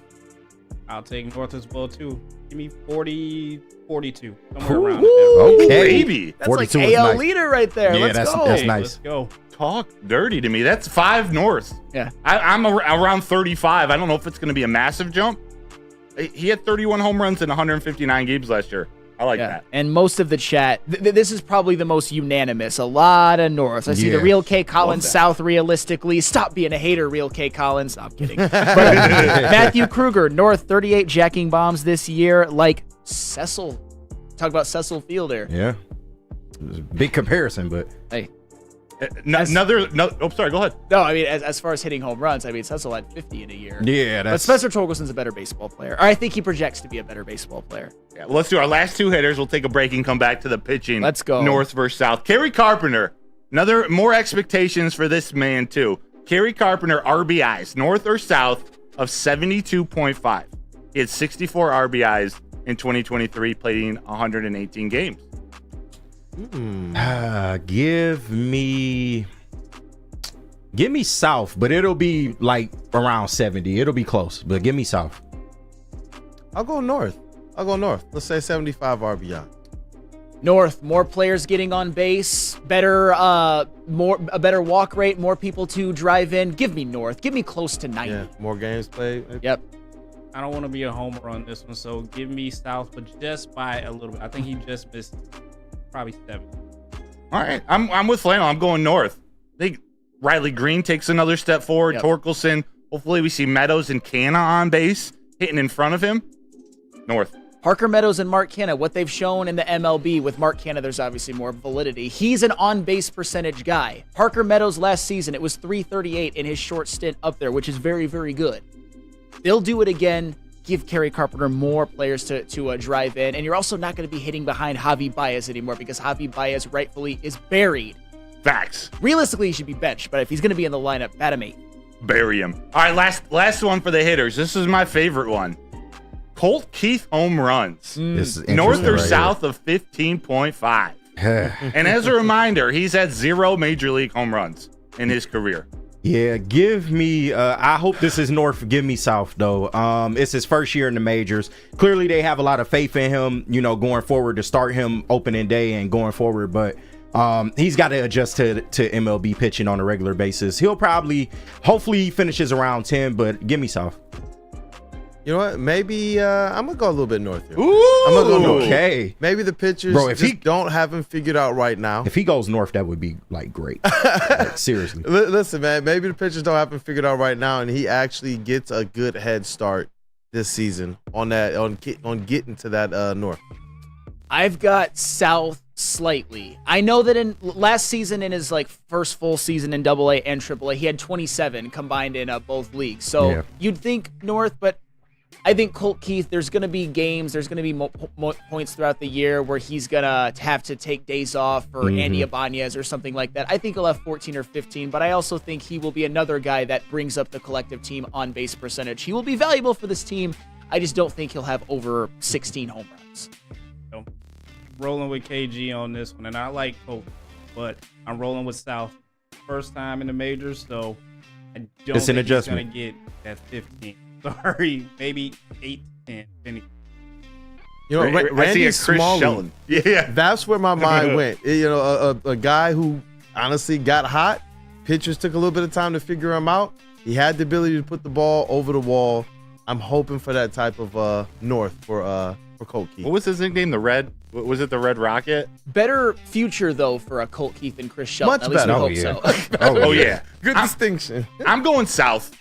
I'll take North as well, too. Give me 40, 42. Somewhere around there. Okay. Baby. That's like AL leader right there. Yeah, Let's go. that's nice. Let's go. Talk dirty to me. That's 5 North. Yeah. I'm around 35. I don't know if it's going to be a massive jump. He had 31 home runs in 159 games last year. I like that. And most of the chat, this is probably the most unanimous. A lot of North. I see the Real K Collins South realistically. Stop being a hater, Real K Collins. No, I'm kidding. But Matthew Kruger, North 38 jacking bombs this year, like Cecil. Talk about Cecil Fielder. Yeah. Big comparison, but hey. Sorry, go ahead. No, I mean, as far as hitting home runs, I mean, Cecil had 50 in a year. Yeah, but Spencer Torkelson's a better baseball player. Or I think he projects to be a better baseball player. Yeah, well, let's do our last 2 hitters. We'll take a break and come back to the pitching. Let's go. North versus South. Kerry Carpenter. More expectations for this man, too. Kerry Carpenter, RBIs, North or South, of 72.5. He had 64 RBIs in 2023, playing 118 games. Give me South, but it'll be like around 70. It'll be close, but give me South. I'll go North. Let's say 75 RBI. North, more players getting on base, a better walk rate, more people to drive in. Give me North. Give me close to 90. Yeah, more games played. Yep. I don't want to be a homer on this one, so give me South, but just by a little bit. I think he just missed probably 7. All right, I'm with Flannel. I'm going North. I think Riley Green takes another step forward. Yep. Torkelson. Hopefully we see Meadows and Canna on base hitting in front of him. North. Parker Meadows and Mark Canna, what they've shown in the MLB with Mark Canna, there's obviously more validity. He's an on-base percentage guy. Parker Meadows last season, it was .338 in his short stint up there, which is very, very good. They'll do it again. Give Kerry Carpenter more players to drive in. And you're also not going to be hitting behind Javi Baez anymore because Javi Baez rightfully is buried. Facts. Realistically, he should be benched, but if he's going to be in the lineup, bat him 8. Bury him. All right, last one for the hitters. This is my favorite one. Colt Keith home runs. This is North interesting or right south of 15.5. And as a reminder, he's had 0 major league home runs in his career. Yeah, give me I hope this is North. Give me South though. It's his first year in the majors. Clearly they have a lot of faith in him, you know, going forward, to start him opening day and going forward, but he's got to adjust to MLB pitching on a regular basis. He'll probably, hopefully he finishes around 10, but give me South. You know what? Maybe I'm gonna go a little bit north here. Ooh, I'm gonna go north. okay. Maybe the pitchers don't have him figured out right now. If he goes north, that would be like great. Like, seriously. Listen, man. Maybe the pitchers don't have him figured out right now, and he actually gets a good head start this season on that on getting to that north. I've got South slightly. I know that in last season, in his like first full season in AA and AAA, he had 27 combined in both leagues. So you'd think North, but I think Colt Keith, there's going to be games, there's going to be points throughout the year where he's going to have to take days off for Andy Ibanez or something like that. I think he'll have 14 or 15, but I also think he will be another guy that brings up the collective team on base percentage. He will be valuable for this team. I just don't think he'll have over 16 home runs. Rolling with KG on this one, and I like Colt, but I'm rolling with South. First time in the majors, so I don't think he's going to get that 15. Sorry, maybe 8 to 10. You know, Randy Smalley. Yeah, that's where my mind went. You know, a guy who honestly got hot. Pitchers took a little bit of time to figure him out. He had the ability to put the ball over the wall. I'm hoping for that type of north for Colt Keith. What was his nickname? The Red? Was it the Red Rocket? Better future though for Colt Keith and Chris Shelton. Much better. At least we hope so. Oh yeah. Good distinction. I'm going South.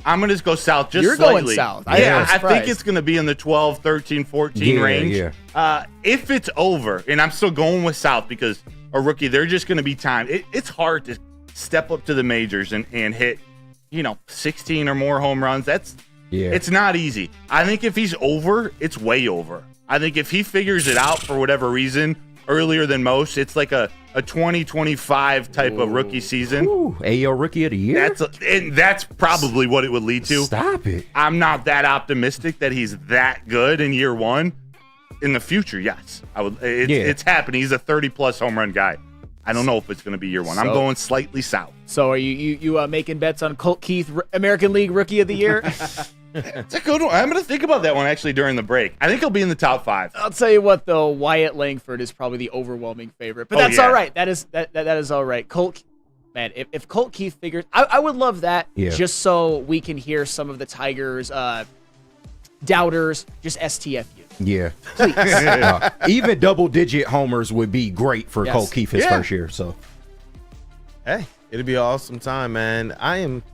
I'm going to just go South just You're slightly. going South. I think it's going to be in the 12, 13, 14 range. Yeah. If it's over, and I'm still going with South because a rookie, they're just going to be timed. It's hard to step up to the majors and hit, 16 or more home runs. It's not easy. I think if he's over, it's way over. I think if he figures it out for whatever reason earlier than most, it's like a 2025 type of rookie season. Ooh, AL Rookie of the Year? That's probably what it would lead to. Stop it. I'm not that optimistic that he's that good in year one. In the future, yes. It's happening. He's a 30-plus home run guy. I don't know if it's going to be year one. I'm going slightly south. So are you making bets on Colt Keith, American League Rookie of the Year? It's a good one. I'm going to think about that one actually during the break. I think he'll be in the top 5. I'll tell you what, though, Wyatt Langford is probably the overwhelming favorite, but that's all right. That is all right. Colt, man, if Colt Keith figures, I would love that. Just so we can hear some of the Tigers doubters just STFU. Yeah. Even double-digit homers would be great for Colt Keith his first year. So, hey, it'll be an awesome time, man. I am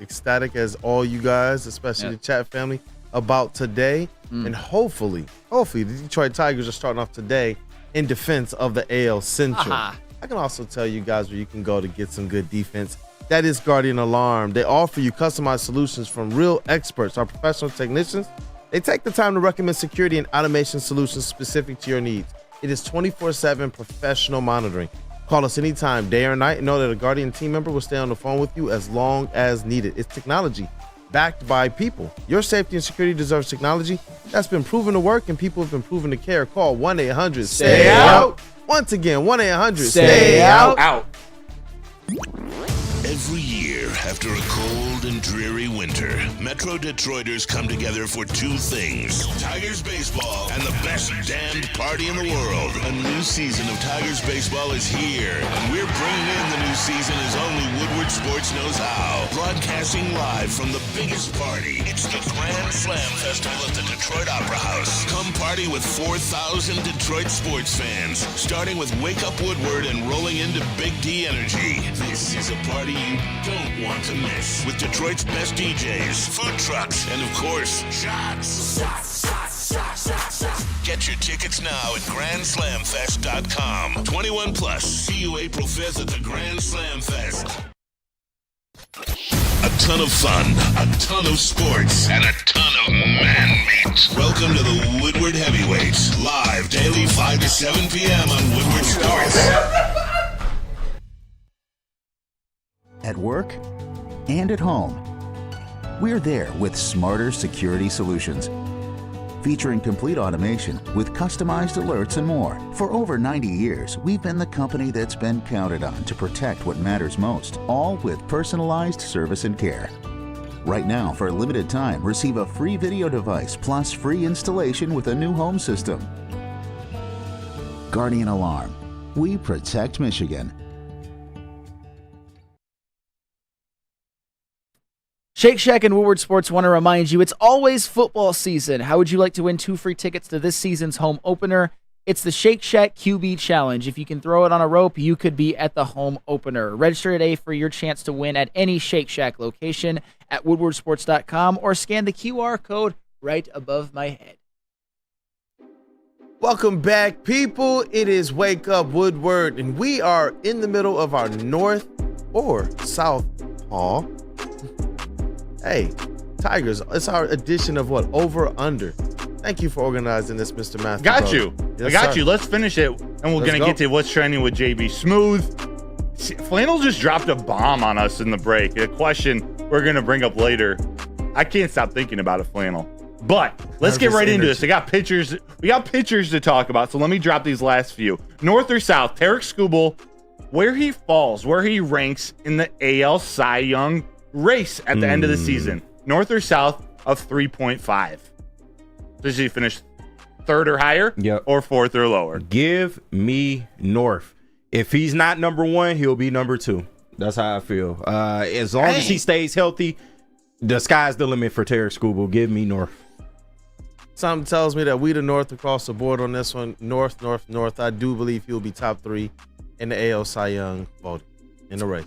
ecstatic as all you guys, especially the chat family, about today. And hopefully the Detroit Tigers are starting off today in defense of the AL Central. I can also tell you guys where you can go to get some good defense. That is Guardian Alarm. They offer you customized solutions from real experts. Our professional technicians, they take the time to recommend security and automation solutions specific to your needs. It is 24/7 professional monitoring. Call us anytime, day or night, and know that a Guardian team member will stay on the phone with you as long as needed. It's technology backed by people. Your safety and security deserves technology that's been proven to work, and people have been proven to care. Call 1-800-STAY-OUT. Once again, 1-800-STAY-OUT. Every year, after a cold and dreary winter, Metro Detroiters come together for 2 things: Tigers baseball and the best damned party in the world. A new season of Tigers baseball is here, and we're bringing in the new season as only Woodward Sports knows how. Broadcasting live from the biggest party. It's the Grand Slam Festival at the Detroit Opera House. Come party with 4,000 Detroit sports fans, starting with Wake Up Woodward and rolling into Big D Energy. This is a party you don't want to miss, with Detroit's best DJs, food trucks, and of course, shots. Get your tickets now at GrandSlamFest.com. 21 plus. See you April 5th at the Grand Slam Fest. A ton of fun, a ton of sports, and a ton of man meat. Welcome to the Woodward Heavyweights, live daily 5 to 7 p.m. on Woodward Sports. At work and at home, we're there with smarter security solutions. featuring complete automation with customized alerts and more. For over 90 years, we've been the company that's been counted on to protect what matters most, all with personalized service and care. Right now, for a limited time, receive a free video device plus free installation with a new home system. Guardian Alarm. We protect Michigan. Shake Shack and Woodward Sports want to remind you it's always football season. How would you like to win 2 free tickets to this season's home opener? It's the Shake Shack QB Challenge. If you can throw it on a rope, you could be at the home opener. Register today for your chance to win at any Shake Shack location at woodwardsports.com or scan the QR code right above my head. Welcome back, people. It is Wake Up Woodward, and we are in the middle of our North or South-paw. Hey, Tigers, it's our edition of what? Over Under. Thank you for organizing this, Mr. Matthew. Got you. Yes, I got sir. you. Let's finish it, and we're going to get to what's trending with JB Smooth. Flannel just dropped a bomb on us in the break. A question we're going to bring up later. I can't stop thinking about it, Flannel. But let's get right into this. We got pictures to talk about, so let me drop these last few. North or South, Tarek Skubal, where he falls, where he ranks in the AL Cy Young race at the end of the season. North or South of 3.5. Does he finish 3rd or higher? Yep. Or 4th or lower? Give me North. If he's not number 1, he'll be number 2. That's how I feel. As long as he stays healthy, the sky's the limit for Tarek Skubal. Give me North. Something tells me that we the North across the board on this one. North. I do believe he'll be top 3 in the AL Cy Young voting in the race.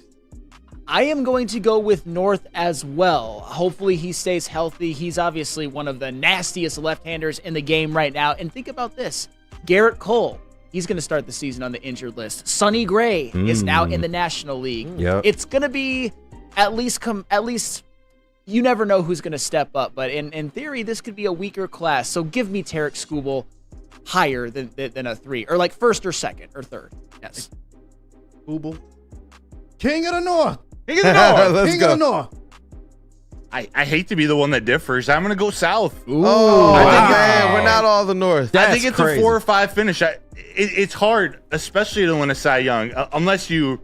I am going to go with North as well. Hopefully he stays healthy. He's obviously one of the nastiest left-handers in the game right now. And think about this. Garrett Cole, he's going to start the season on the injured list. Sonny Gray is now in the National League. Yep. It's going to be at least you never know who's going to step up. But in theory, this could be a weaker class. So give me Tarek Skubal higher than a 3. Or like 1st or 2nd or 3rd. Yes. Skubal. King of the North. King of the North. King of the North. I hate to be the one that differs. I'm going to go South. Ooh, man, we're not all the North. I think it's a 4 or 5 finish. It's hard, especially to win a Cy Young, unless you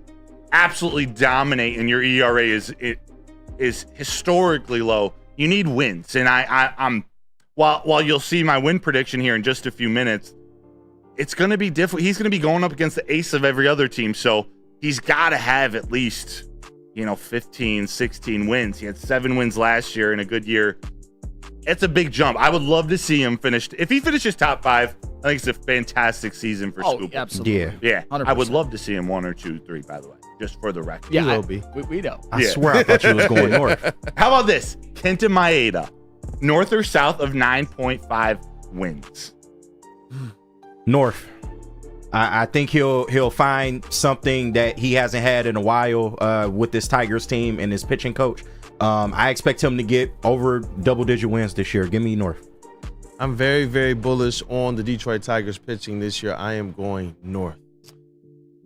absolutely dominate and your ERA is historically low. You need wins, and I'm while you'll see my win prediction here in just a few minutes, it's going to be different. He's going to be going up against the ace of every other team, so he's got to have at least 15, 16 wins. He had 7 wins last year in a good year. It's a big jump. I would love to see him finish. If he finishes top 5, I think it's a fantastic season for Skubal. Absolutely. Yeah. 100%. I would love to see him 1 or 2, 3, by the way, just for the record. Yeah, He will be. We know. I swear I thought you was going North. How about this? Kenta Maeda, North or South of 9.5 wins? North. I think he'll find something that he hasn't had in a while with this Tigers team and his pitching coach. I expect him to get over double-digit wins this year. Give me North. I'm very, very bullish on the Detroit Tigers pitching this year. I am going North.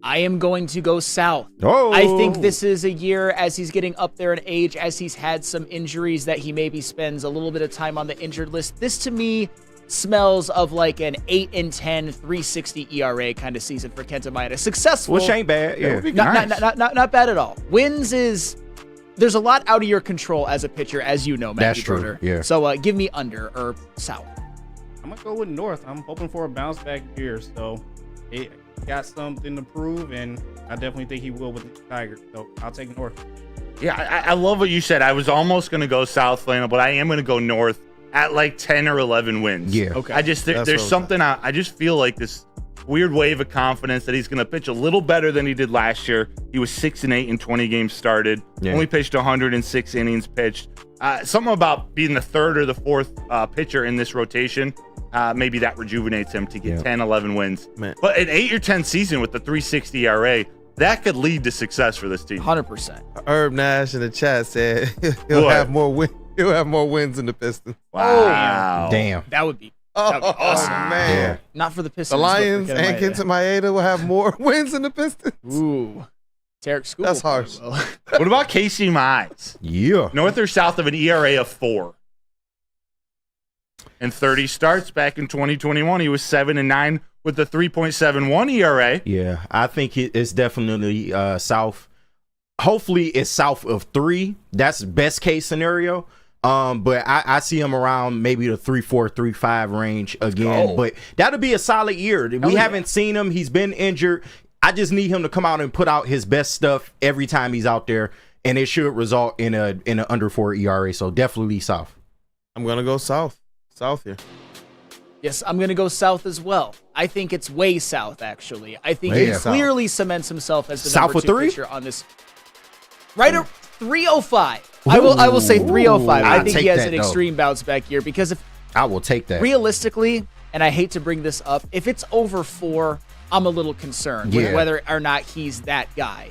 I am going to go South. Oh. I think this is a year, as he's getting up there in age, as he's had some injuries, that he maybe spends a little bit of time on the injured list. This, to me, smells of like an 8-10, 3.60 ERA kind of season for Kenta Maeda. Successful. Which ain't bad. Yeah. Not bad at all. Wins is... There's a lot out of your control as a pitcher, as you know, Matthew That's true, Broder. yeah. So give me under or South. I'm going to go with North. I'm hoping for a bounce back year. So it got something to prove, and I definitely think he will with the Tigers. So I'll take North. Yeah, I love what you said. I was almost going to go South, Flannel, but I am going to go North at like 10 or 11 wins. Yeah. Okay. I just there's something I just feel like this weird wave of confidence that he's going to pitch a little better than he did last year. He was 6-8 in 20 games started. Yeah. Only pitched 106 innings pitched. Something about being the 3rd or the 4th pitcher in this rotation. Maybe that rejuvenates him to get 10, 11 wins. Man. But an 8 or 10 season with the 3.60 ERA, that could lead to success for this team. 100%. Herb Nash in the chat said he'll have more wins than the Pistons. Wow. Damn. That would be Oh, awesome. man. Yeah. Not for the Pistons. The Lions but for and Kenta Maeda will have more wins than the Pistons. Ooh. Tarek Skubal. That's harsh. What about Casey Mize? Yeah. North or South of an ERA of 4? in 30 starts. Back in 2021, he was 7-9 with a 3.71 ERA. Yeah, I think it's definitely south. Hopefully, it's south of 3. That's best case scenario. But I see him around maybe the 3.4, 3.5 range again. But that'll be a solid year. We haven't seen him. He's been injured. I just need him to come out and put out his best stuff every time he's out there, and it should result in an under 4 ERA. So definitely south. I'm gonna go south. South here. Yes, I'm going to go south as well. I think it's way south, actually. I think he clearly cements himself as the number 2 pitcher on this. Right at 305. I will say 305. I think he has an extreme bounce back year because if I will take that. Realistically, and I hate to bring this up, if it's over 4, I'm a little concerned with whether or not he's that guy.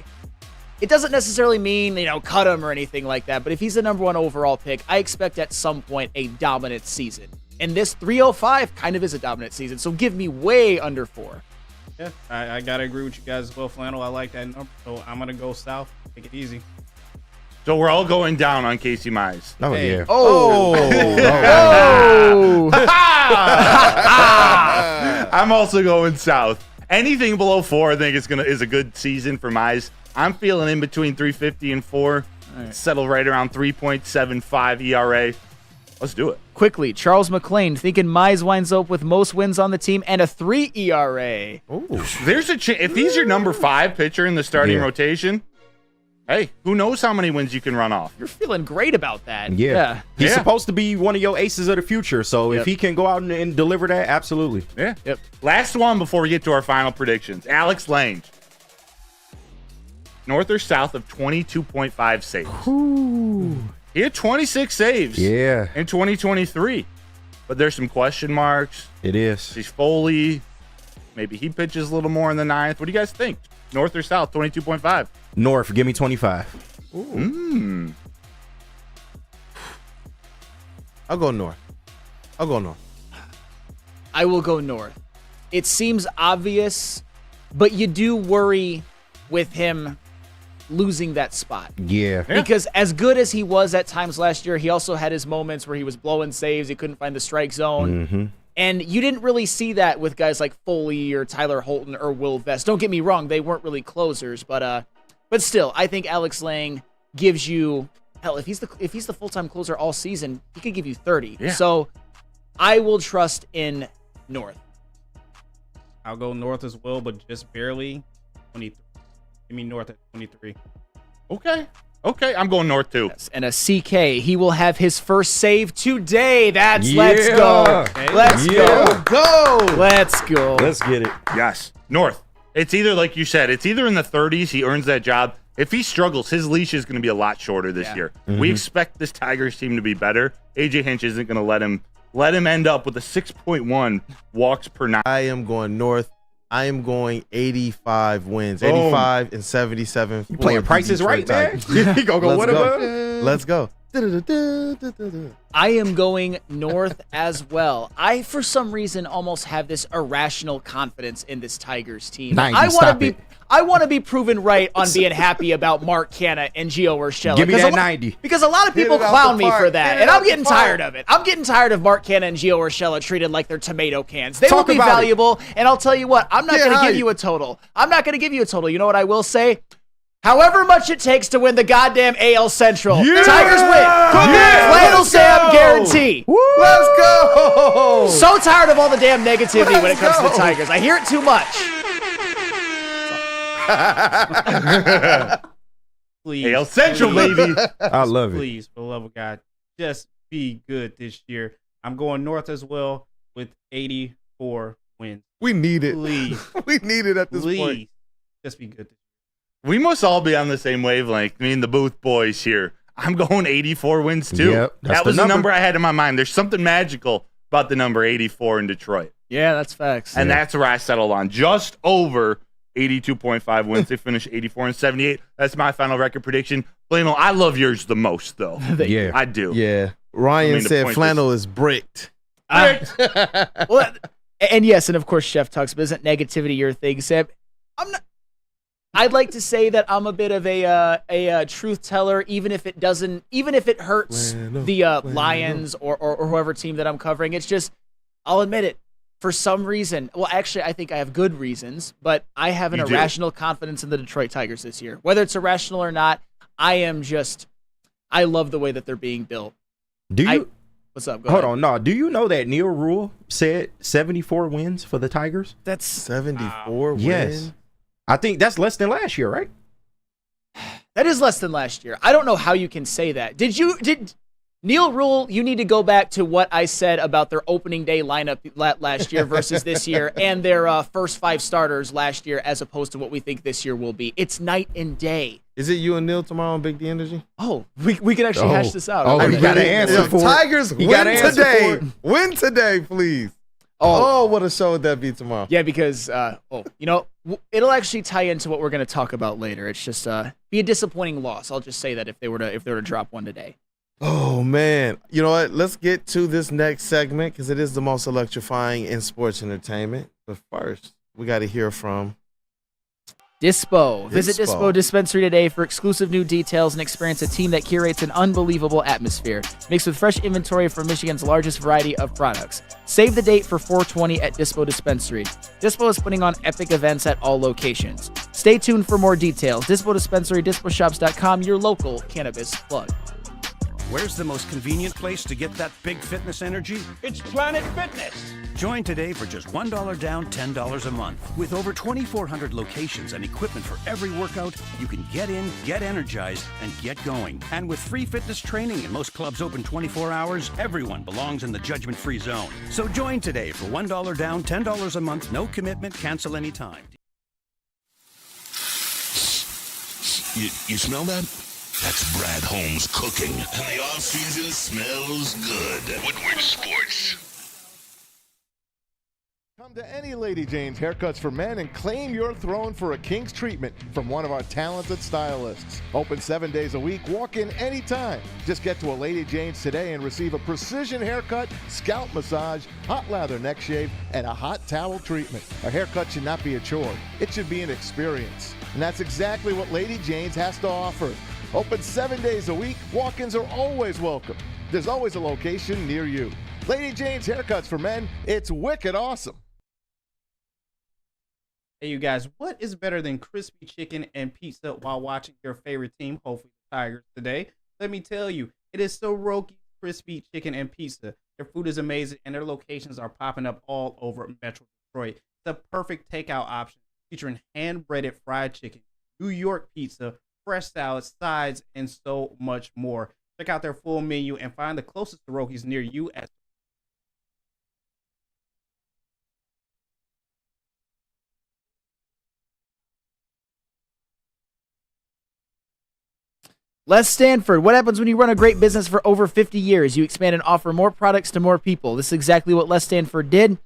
It doesn't necessarily mean, cut him or anything like that, but if he's the number 1 overall pick, I expect at some point a dominant season. And this 305 kind of is a dominant season, so give me way under 4. Yeah, I got to agree with you guys as well, Flannel. I like that number, so I'm going to go south. Take it easy. So we're all going down on Casey Mize. Oh, Hey. yeah. I'm also going south. Anything below 4, I think is a good season for Mize. I'm feeling in between 350 and 4. Settle right around 3.75 ERA. Let's do it. Quickly, Charles McClain thinking Mize winds up with most wins on the team and a 3 ERA. There's a chance. If he's your number 5 pitcher in the starting rotation, hey, who knows how many wins you can run off? You're feeling great about that. Yeah. He's supposed to be one of your aces of the future. So if he can go out and deliver that, absolutely. Yeah. Yep. Last one before we get to our final predictions. Alex Lange. North or south of 22.5 saves. Ooh. He had 26 saves in 2023. But there's some question marks. It is. He's Foley. Maybe he pitches a little more in the 9th. What do you guys think? North or south, 22.5? North, give me 25. I'll go north. I will go north. It seems obvious, but you do worry with him losing that spot. Yeah. Because as good as he was at times last year, he also had his moments where he was blowing saves. He couldn't find the strike zone. Mm-hmm. And you didn't really see that with guys like Foley or Tyler Holton or Will Vest. Don't get me wrong, they weren't really closers, but still, I think Alex Lange gives you hell. If he's the full-time closer all season, he could give you 30. Yeah. So I will trust in North. I'll go north as well, but just barely. 23. Give me north at 23. Okay, I'm going north too. Yes, and a CK, he will have his first save today. Let's go. Okay. Let's go. Let's get it. Yes, north. It's either, like you said, it's either in the 30s, he earns that job. If he struggles, his leash is going to be a lot shorter this year. Mm-hmm. We expect this Tigers team to be better. AJ Hinch isn't going to let him end up with a 6.1 walks per 9. I am going north. I am going 85 wins. 85 and 77. You playing prices right, man? You gonna go whatever? Let's go. I am going north as well. I, for some reason, almost have this irrational confidence in this Tigers team. 90, I want to be proven right on being happy about Mark Canha and Gio Urshela. Give me that 90. Because a lot of people clown me for that, and I'm getting tired of it. I'm getting tired of Mark Canha and Gio Urshela treated like they're tomato cans. They will be valuable, and I'll tell you what, I'm not going to give you a total. You know what I will say? However much it takes to win the goddamn AL Central. Tigers win. Flannel Sam guarantee. Woo! Let's go. So tired of all the damn negativity when it comes to the Tigers. I hear it too much. Please. AL Central, baby. I love it. Please, for the love of God, just be good this year. I'm going north as well with 84 wins. We need it. Please. We need it at this point. Just be good. We must all be on the same wavelength. Me and the Booth boys here. I'm going 84 wins too. Yep, that was the number I had in my mind. There's something magical about the number 84 in Detroit. Yeah, that's facts. And that's where I settled on. Just over 82.5 wins. They finished 84 and 78. That's my final record prediction. Flannel, I love yours the most, though. Yeah. I do. Yeah. Ryan said Flannel is bricked. Well, and yes, and of course, Chef Tux, but isn't negativity your thing, Sam? I'd like to say that I'm a bit of a truth teller, even if it hurts the Lions or whoever team that I'm covering. It's just, I'll admit it. For some reason, well, actually, I think I have good reasons, but I have an irrational confidence in the Detroit Tigers this year. Whether it's irrational or not, I love the way that they're being built. What's up? Hold on. No, do you know that Neil Rule said 74 wins for the Tigers? That's 74 wins? Yes. I think that's less than last year, right? That is less than last year. I don't know how you can say that. Did Neil Rule, you need to go back to what I said about their opening day lineup last year versus this year and their first 5 starters last year as opposed to what we think this year will be. It's night and day. Is it you and Neil tomorrow on Big D Energy? Oh, we can actually hash this out. Oh, you got to answer for it. Tigers, win today. Win today, please. Oh, what a show would that be tomorrow? Yeah, because, it'll actually tie into what we're going to talk about later. It's just be a disappointing loss. I'll just say that if they were to drop one today. Oh, man. You know what? Let's get to this next segment because it is the most electrifying in sports entertainment. But first, we got to hear from Dispo. Visit Dispo Dispensary today for exclusive new details and experience a team that curates an unbelievable atmosphere, mixed with fresh inventory from Michigan's largest variety of products. Save the date for 420 at Dispo Dispensary. Dispo is putting on epic events at all locations. Stay tuned for more details. Dispo Dispensary, disposhops.com, your local cannabis plug. Where's the most convenient place to get that big fitness energy? It's Planet Fitness. Join today for just $1 down, $10 a month. With over 2,400 locations and equipment for every workout, you can get in, get energized, and get going. And with free fitness training and most clubs open 24 hours, everyone belongs in the judgment-free zone. So join today for $1 down, $10 a month, no commitment, cancel anytime. You smell that? That's Brad Holmes cooking, and the off-season smells good. Woodward Sports. Come to any Lady Jane's Haircuts for Men and claim your throne for a king's treatment from one of our talented stylists. Open 7 days a week. Walk in anytime. Just get to a Lady Jane's today and receive a precision haircut, scalp massage, hot lather neck shave, and a hot towel treatment. A haircut should not be a chore. It should be an experience. And that's exactly what Lady Jane's has to offer. Open 7 days a week. Walk-ins are always welcome. There's always a location near you. Lady Jane's Haircuts for Men. It's wicked awesome. Hey, you guys, what is better than crispy chicken and pizza while watching your favorite team, hopefully the Tigers, today? Let me tell you, it is Soroki's Crispy Chicken and Pizza. Their food is amazing, and their locations are popping up all over Metro Detroit. It's a perfect takeout option featuring hand-breaded fried chicken, New York pizza, fresh salads, sides, and so much more. Check out their full menu and find the closest Soroki's near you at Les Stanford, what happens when you run a great business for over 50 years? You expand and offer more products to more people. This is exactly what Les Stanford did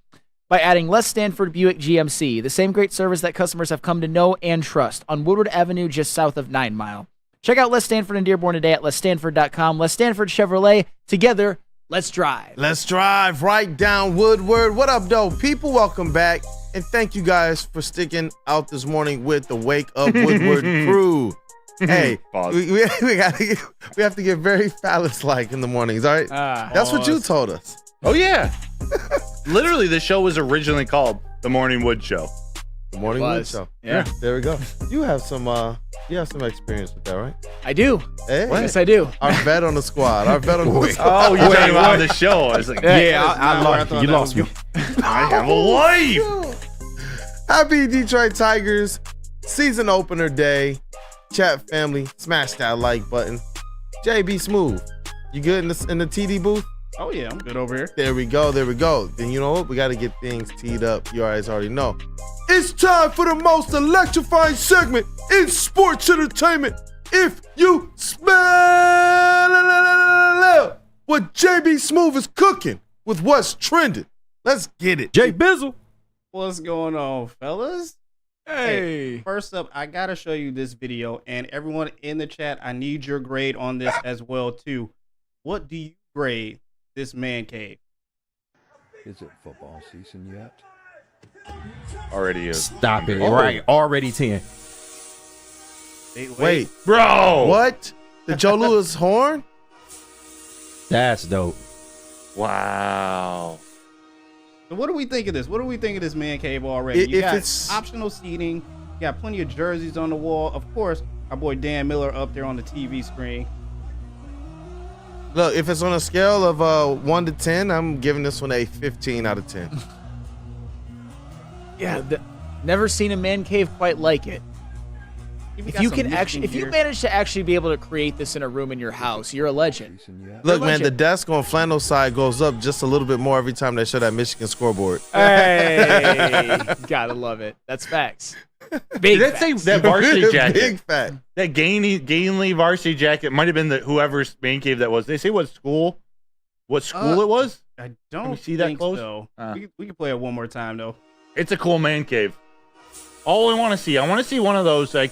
by adding Les Stanford Buick GMC, the same great service that customers have come to know and trust on Woodward Avenue just south of 9 Mile. Check out Les Stanford in Dearborn today at lesstanford.com. Les Stanford Chevrolet, together, let's drive. Let's drive right down Woodward. What up, though? People, welcome back. And thank you guys for sticking out this morning with the Wake Up Woodward crew. Hey, we have to get very phallus-like in the mornings, all right? That's what you told us. Oh, yeah. Literally, the show was originally called The Morning Wood Show. The Morning Wood Show. Yeah. There we go. You have some experience with that, right? I do. Hey. Yes, I do. Our vet on the squad. Oh, you're talking about the show. I was like, I lost you. You lost me. I have a life. Happy Detroit Tigers season opener day. Chat family, smash that like button. JB Smooth, you good in the TD booth? Oh yeah, I'm good over here. There we go. Then you know what? We got to get things teed up. You guys already know. It's time for the most electrifying segment in sports entertainment. If you smell what JB Smooth is cooking with what's trending, let's get it. Jay Bizzle. What's going on, fellas? Hey, first up, I gotta show you this video, and everyone in the chat, I need your grade on this as well too. What do you grade this man cave? Is it football season yet? Already is. Stop it. Right, already 10. Wait, bro. What? The Joe Louis horn? That's dope. Wow. So what do we think of this? What do we think of this man cave already? You If got it's- optional seating. You got plenty of jerseys on the wall. Of course, our boy Dan Miller up there on the TV screen. Look, if it's on a scale of 1 to 10, I'm giving this one a 15 out of 10. Yeah, never seen a man cave quite like it. If you can actually, if you manage to actually be able to create this in a room in your house, you're a legend. Look, man, the desk on flannel side goes up just a little bit more every time they show that Michigan scoreboard. Hey, gotta love it. That's facts. Big Did that say that varsity jacket? Big fact. That Gainley varsity jacket might have been the whoever's man cave that was. They say what school it was? I don't Can you see that think close? so. We can play it one more time though. It's a cool man cave. All I want to see one of those. It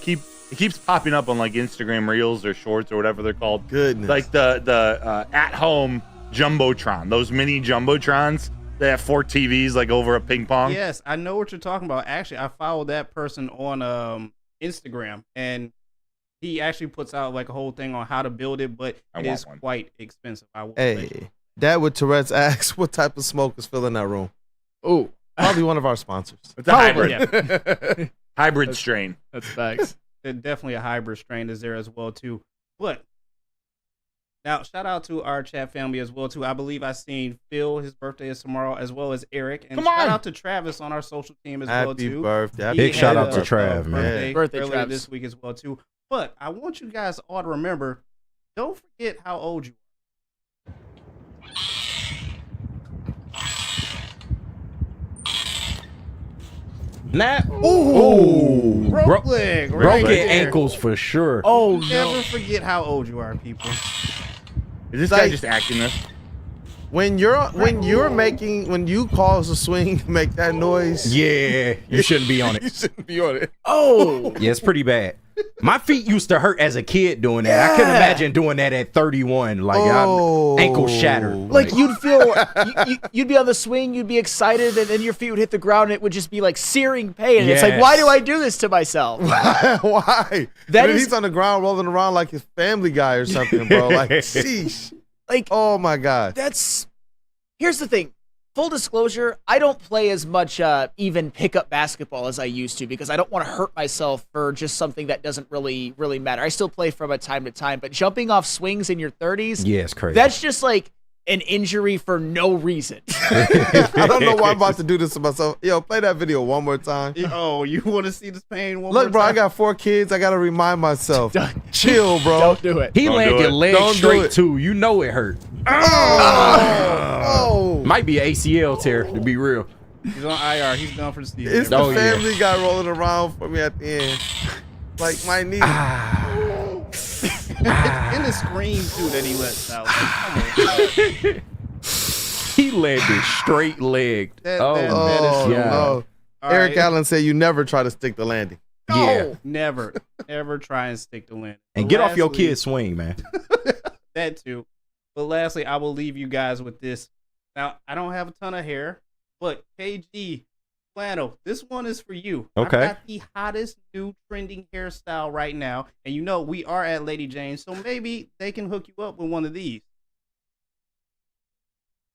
keeps popping up on like Instagram Reels or Shorts or whatever they're called. Goodness. Like the at home jumbotron, those mini jumbotrons. They have 4 TVs like over a ping pong. Yes, I know what you're talking about. Actually, I followed that person on Instagram, and he actually puts out like a whole thing on how to build it, but it is quite expensive. I will say. Hey, Dad with Tourette's asks what type of smoke is filling that room. Oh, probably one of our sponsors. It's a hybrid. Hybrid strain. That's facts. Definitely a hybrid strain is there as well too. But now, shout out to our chat family as well too. I believe I seen Phil. His birthday is tomorrow, as well as Eric. And shout out to Travis on our social team as well too. Happy birthday! Big shout out to Trav, man. Birthday earlier Travis. this week as well too. But I want you guys all to remember, don't forget how old you are. Broke leg, right broken there. ankles for sure. Oh Never forget how old you are, people. Is this guy just acting this? When you cause a swing, make that noise. Yeah, you shouldn't be on You it. shouldn't be on it. Oh, Yeah, it's pretty bad. My feet used to hurt as a kid doing that. I couldn't imagine doing that at 31. Like, I'm ankle shattered. like you'd feel, you'd be on the swing, you'd be excited, and then your feet would hit the ground, and it would just be like searing pain. And it's like, Yes. why do I do this to myself? Why? That is- He's on the ground rolling around like his Family Guy or something, bro. Like, sheesh. Like, oh my God. Here's the thing. Full disclosure, I don't play as much even pickup basketball as I used to because I don't want to hurt myself for just something that doesn't really matter. I still play from a time to time, but jumping off swings in your 30s, Yeah, it's crazy. that's just like an injury for no reason. I don't know why I'm about to do this to myself. Yo, play that video one more time. Oh, you want to see this pain one more Look, bro, time? I got 4 kids. I got to remind myself. Chill, bro. Don't do it. He Don't landed do your it. leg Don't do straight it. too. You know it hurt. Oh. Might be an ACL tear, to be real. He's on IR. He's done for the season. It's the Oh, yeah. Family Guy rolling around for me at the end. Like my knee. In the scream too that he lets out. Like, come on. He landed straight legged. That- Oh, that is Oh, so yeah. no. All Eric right. Allen said you never try to stick the landing. Yeah. Never, ever try and stick the landing. And get off your Lastly- kid's swing, man. That too. But lastly, I will leave you guys with this. Now, I don't have a ton of hair, but KG Flannel, this one is for you. Okay. I got the hottest new trending hairstyle right now, and you know we are at Lady Jane's, so maybe they can hook you up with one of these.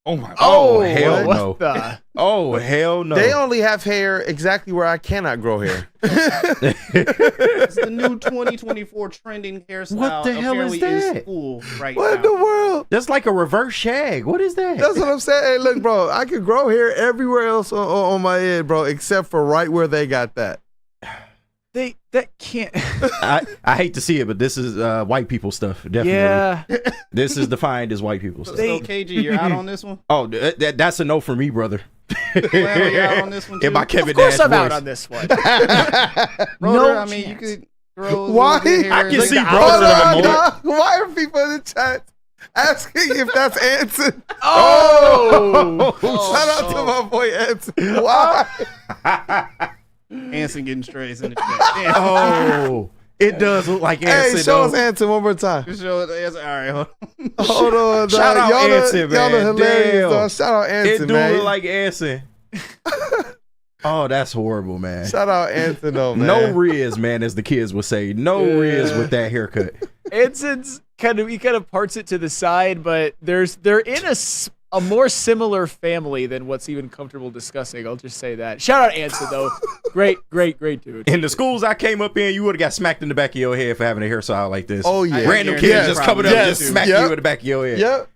Oh my! Oh, hell what no. the- Oh, hell no. They only have hair exactly where I cannot grow hair. It's the new 2024 trending hairstyle. What the hell is apparently in that? school right What now. in the world? That's like a reverse shag. What is that? That's what I'm saying. Hey, look, bro, I could grow hair everywhere else on my head, bro, except for right where they got that. That can't. I hate to see it, but this is white people stuff. Definitely. Yeah. This is defined as white people stuff. So KG, you're out on this one? Oh, that's a no for me, brother. Flannel, you're out on this one too? In my Kevin Of course Nash I'm out voice. on this one. Brother, No I mean, you chance. could grow a Why? little bit of hair. I can Like see the brother opposite of a of mullet. Why are people in the chat asking if that's Anson? Oh! Shout out to my boy Anson. Why? Anson getting strays in the chat. Damn. Oh, it does look like Hey, Anson. show us though. Anson one more time. Just show the answer. All right, hold on. Hold on, dog. Shout out y'all Anson, y'all man. are hilarious, Damn. dog. Shout out It Anson, do man. look like Anson. Oh, that's horrible, man. Shout out Anson, though, man. No Riz, man, as the kids would say. No Riz with that haircut. Anson's kind of parts it to the side, but they're in a more similar family than what's even comfortable discussing. I'll just say that. Shout out Anson, though. Great dude. In the schools I came up in, you would have got smacked in the back of your head for having a hairstyle like this. Oh, yeah. Random kids just coming up and just smack you in the back of your head. Yep.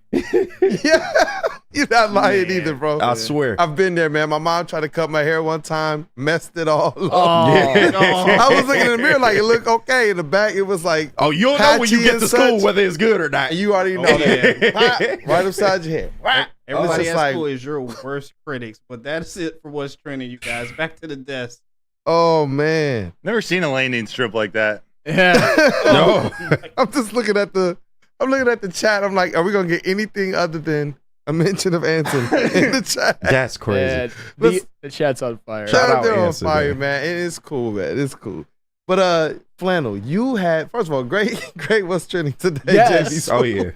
Yeah. You're not lying either, bro. I swear. I've been there, man. My mom tried to cut my hair one time, messed it all up. Oh, no. I was looking in the mirror like it looked okay. In the back, it was like, oh, you'll know when you get to school whether it's good or not. You already know that. Right upside your head. Everybody at like, school is your worst critics, but that's it for what's trending, you guys. Back to the desk. Oh, man. Never seen a landing strip like that. Yeah. No. I'm just looking at the chat. I'm like, are we going to get anything other than a mention of Anson in the chat? That's crazy. Man, the chat's on fire. Shout out, they're on Anson, fire, man. It is cool, man. It's cool. But Flannel, you had, first of all, great what's trending today, Yes. JB. Oh, yeah.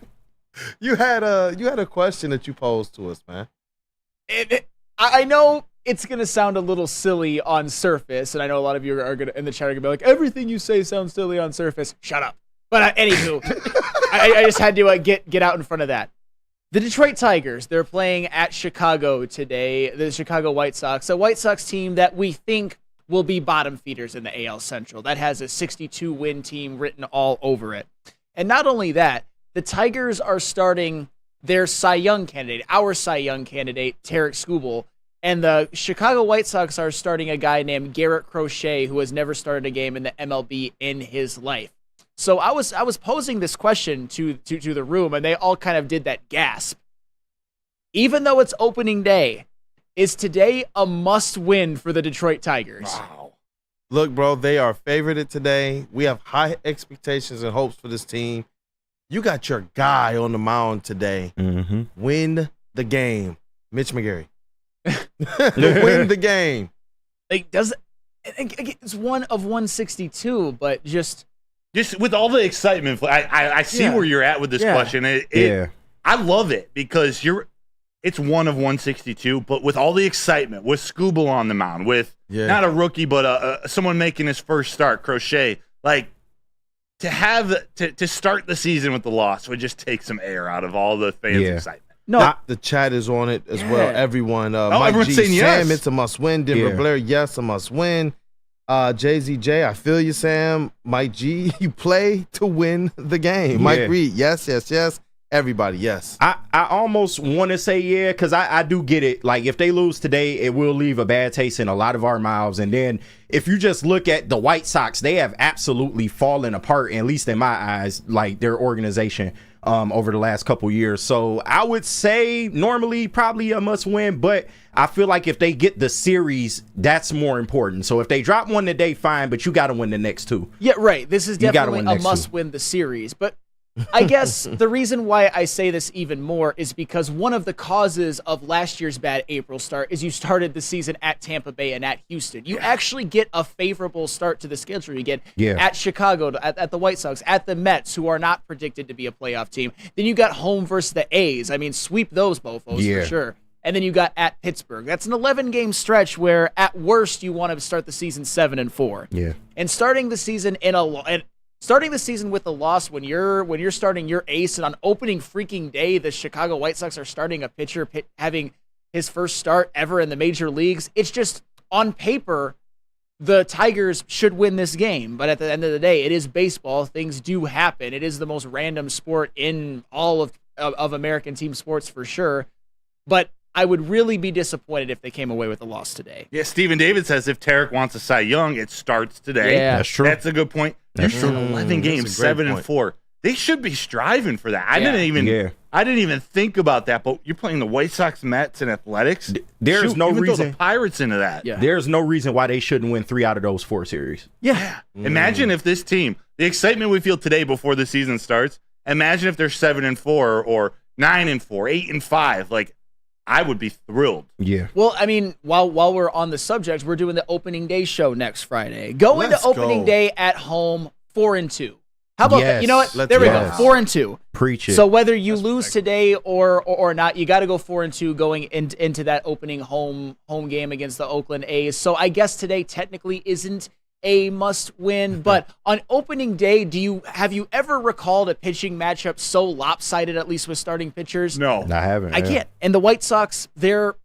You had a question that you posed to us, man. I know it's gonna sound a little silly on surface, and I know a lot of you are gonna in the chat are gonna be like, everything you say sounds silly on surface. Shut up. But anywho, I just had to get out in front of that. The Detroit Tigers, they're playing at Chicago today. The Chicago White Sox, a White Sox team that we think will be bottom feeders in the AL Central. That has a 62-win team written all over it. And not only that, the Tigers are starting their Cy Young candidate, our Cy Young candidate, Tarek Skubal. And the Chicago White Sox are starting a guy named Garrett Crochet, who has never started a game in the MLB in his life. So I was posing this question to the room, and they all kind of did that gasp. Even though it's opening day, is today a must-win for the Detroit Tigers? Wow. Look, bro, they are favored today. We have high expectations and hopes for this team. You got your guy on the mound today. Mm-hmm. Win the game. Mitch McGarry. Win the game. Like, it's one of 162, but just with all the excitement, I see where you're at with this question. I love it because it's one of 162, but with all the excitement, with Skubal on the mound, with not a rookie, but someone making his first start, Crochet, like to start the season with the loss would just take some air out of all the fans' excitement. No, the chat is on it as well. Everyone, Mike everyone's G, saying Sam, yes. it's a must win. Denver Blair, yes, a must win. JZJ, I feel you, Sam. Mike G, you play to win the game. Mike Reed, yes. Everybody, yes. I almost want to say because I do get it. Like, if they lose today, it will leave a bad taste in a lot of our mouths. And then if you just look at the White Sox, they have absolutely fallen apart, at least in my eyes, like their organization over the last couple years. So I would say normally probably a must win, but I feel like if they get the series, that's more important. So if they drop one today, fine, but you got to win the next two. Yeah, right. This is definitely a must win the series. But I guess the reason why I say this even more is because one of the causes of last year's bad April start is you started the season at Tampa Bay and at Houston. You actually get a favorable start to the schedule. You get at Chicago, at the White Sox, at the Mets, who are not predicted to be a playoff team. Then you got home versus the A's. I mean, sweep those mofos for sure. And then you got at Pittsburgh. That's an 11-game stretch where, at worst, you want to start the season 7-4. Yeah. And starting the season starting the season with a loss when you're starting your ace, and on opening freaking day, the Chicago White Sox are starting a pitcher having his first start ever in the major leagues. It's just, on paper, the Tigers should win this game. But at the end of the day, it is baseball. Things do happen. It is the most random sport in all of American team sports for sure. But I would really be disappointed if they came away with a loss today. Yeah, Stephen David says if Tarek wants a Cy Young, it starts today. Yeah, that's true. That's a good point. That's You're 11 games, 7-4. They should be striving for that. I didn't even think about that. But you're playing the White Sox, Mets, and Athletics. There's no even reason throw the Pirates into that. Yeah. There's no reason why they shouldn't win 3 out of those 4 series. Yeah. Imagine if this team, the excitement we feel today before the season starts. Imagine if they're 7-4 or 9-4, 8-5. Like, I would be thrilled. Yeah. Well, I mean, while we're on the subject, we're doing the opening day show next Friday. Go into opening day at home 4-2. How about that? You know what? There we go. 4-2. Preach it. So whether you lose today or not, you got to go 4-2 going into that opening home game against the Oakland A's. So I guess today technically isn't a must win, but on opening day, have you ever recalled a pitching matchup so lopsided, at least with starting pitchers? No, I haven't. I can't. And the White Sox, they're